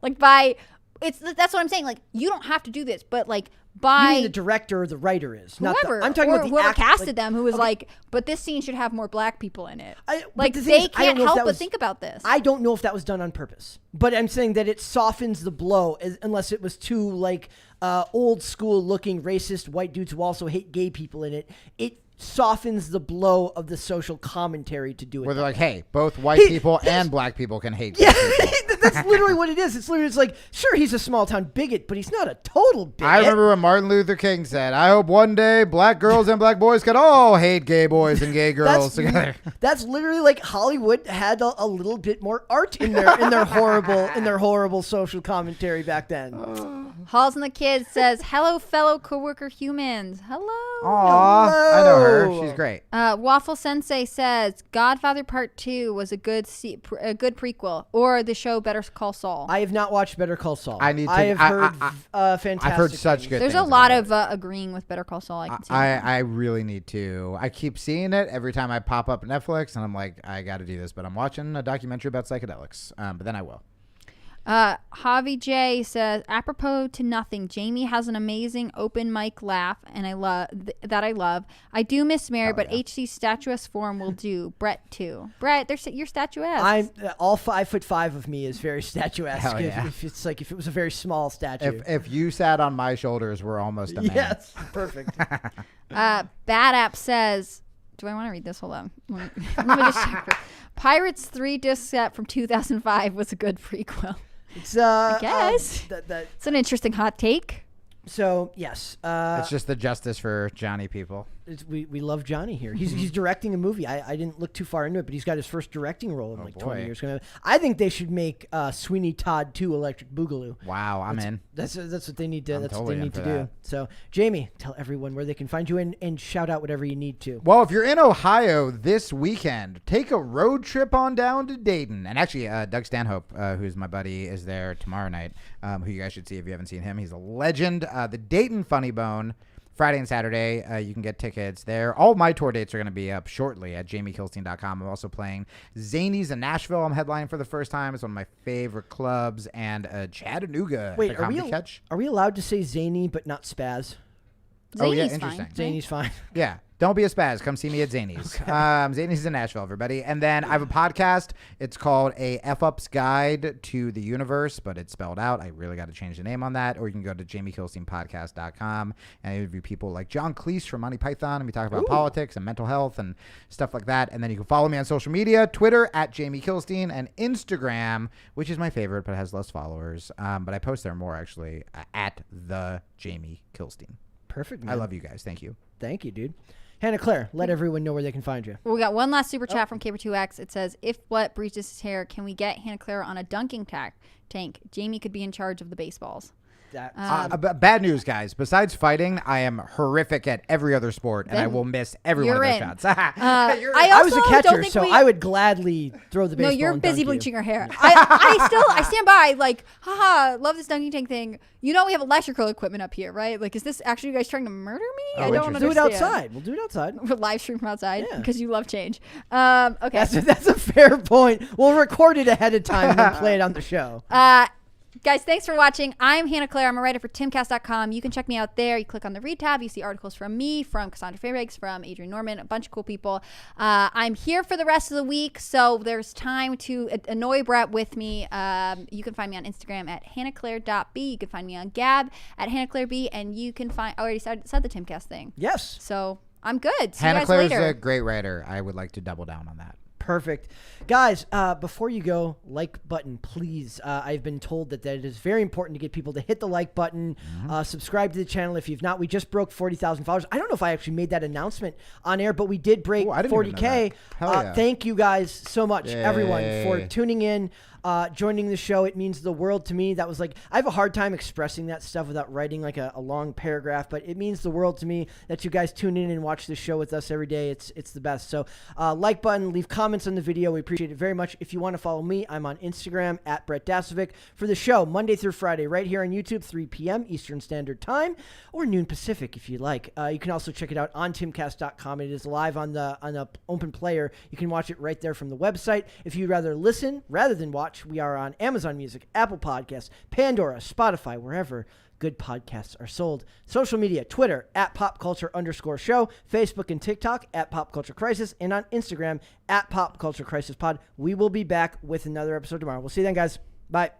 Like by that's what I'm saying. Like you don't have to do this, but like you by mean the director or the writer is not whoever I'm talking or about the whoever act- casted like, them who was okay, like, but this scene should have more black people in it. but Like the thing they is, I don't can't know if help that but was- think about this. I don't know if that was done on purpose, but I'm saying that it softens the blow unless it was too like old school looking racist white dudes who also hate gay people in it. It softens the blow of the social commentary to do it. Where they're that like, way. hey, both white people and black people can hate. Yeah, gay people. That's literally what it is. It's literally like, sure, he's a small town bigot, but he's not a total bigot. I remember when Martin Luther King said, "I hope one day black girls and black boys can all hate gay boys and gay girls together." That's literally like Hollywood had a little bit more art in their horrible social commentary back then. Halls and the Kids says, "Hello, fellow coworker humans." Hello. Aw, I know her. She's great. Waffle Sensei says, "Godfather Part 2 was a good prequel, or the show Better Call Saul." I have not watched Better Call Saul. I need to. I have heard fantastic. I've heard such things. good. There's a things lot about of agreeing with Better Call Saul. I can see. I really need to. I keep seeing it every time I pop up Netflix, and I'm like, I got to do this. But I'm watching a documentary about psychedelics. But then I will. Javi J says, "Apropos to nothing, Jamie has an amazing open mic laugh, and I love that. I love. I do miss Mary, but HC's statuesque form will do. Brett too. Brett, you're statuesque. I'm all 5'5" of me is very statuesque. Hell yeah. If it's like if it was a very small statue. If you sat on my shoulders, we're almost a man. Yes, perfect. Bad App says, do I want to read this? Hold on. Let me just check. Pirates 3 disc set from 2005 was a good prequel. It's I guess it's an interesting hot take. So yes, it's just the justice for Johnny people. We love Johnny here. He's directing a movie. I didn't look too far into it, but he's got his first directing role in 20 years. I think they should make Sweeney Todd 2 Electric Boogaloo. Wow, I'm in. That's what they need to. That's totally what they need to do. that. So Jamie, tell everyone where they can find you and shout out whatever you need to. Well, if you're in Ohio this weekend, take a road trip on down to Dayton. And actually, Doug Stanhope, who's my buddy, is there tomorrow night. Who you guys should see if you haven't seen him. He's a legend. The Dayton Funny Bone. Friday and Saturday, you can get tickets there. All my tour dates are going to be up shortly at jamiekilstein.com. I'm also playing Zanies in Nashville. I'm headlining for the first time. It's one of my favorite clubs. And Chattanooga. Wait, are we allowed to say zany but not spaz? Oh, yeah, Zany's interesting. fine. Zany's fine. Yeah. Don't be a spaz. Come see me at Zany's. Okay. Zany's in Nashville, everybody. And then I have a podcast. It's called A F-Up's Guide to the Universe, but it's spelled out. I really got to change the name on that. Or you can go to jamiekilsteinpodcast.com and I interview people like John Cleese from Monty Python, and we talk about politics and mental health and stuff like that. And then you can follow me on social media, Twitter at Jamie Kilstein, and Instagram, which is my favorite, but it has less followers. But I post there more, actually, at the Jamie Kilstein. Perfect, man. I love you guys. Thank you. Thank you, dude. Hannah Claire, let everyone know where they can find you. Well, we got one last super chat from Caber2X. It says, "If What breaches his hair, can we get Hannah Claire on a dunking tank? Jamie could be in charge of the baseballs." Bad news, guys. Besides fighting, I am horrific at every other sport, and I will miss every one of those shots. I was a catcher, so I would gladly throw the baseball. No, you're and busy dunk bleaching her hair. I stand by, like, haha, love this dunking tank thing. You know we have electrical equipment up here, right? Like, is this actually you guys trying to murder me? I don't understand. Do it outside. We'll do it outside. We'll live stream from outside Yeah. because you love change. Okay. That's a fair point. We'll record it ahead of time and then play it on the show. Guys, thanks for watching. I'm Hannah Claire. I'm a writer for timcast.com. You can check me out there. You click on the read tab. You see articles from me, from Cassandra Fairbanks, from Adrian Norman, a bunch of cool people. I'm here for the rest of the week, so there's time to annoy Brett with me. You can find me on Instagram at hannahclaire.b. You can find me on Gab at hannahclaireb, and you can find, I already said the Timcast thing. Yes. So I'm good. See Hannah you guys Claire's later. a great writer. I would like to double down on that. Perfect. Guys, before you go, like button, please. I've been told that it is very important to get people to hit the like button, subscribe to the channel if you've not. We just broke 40,000 followers. I don't know if I actually made that announcement on air, but we did break 40K. Thank you guys so much, everyone, for tuning in. Joining the show. It means the world to me. That was like, I have a hard time expressing that stuff without writing like a long paragraph, but it means the world to me that you guys tune in and watch the show with us every day. It's the best. So like button, leave comments on the video. We appreciate it very much. If you want to follow me, I'm on Instagram at Brett Dasovic for the show Monday through Friday right here on YouTube, 3 p.m. Eastern Standard Time or noon Pacific if you like. You can also check it out on timcast.com. It is live on the open player. You can watch it right there from the website. If you'd rather listen rather than watch, we are on Amazon Music, Apple Podcasts, Pandora, Spotify, wherever good podcasts are sold. Social media, Twitter at popculture_show, Facebook and TikTok at popculturecrisis, and on Instagram at popculturecrisispod. We will be back with another episode tomorrow. We'll see you then, guys. Bye.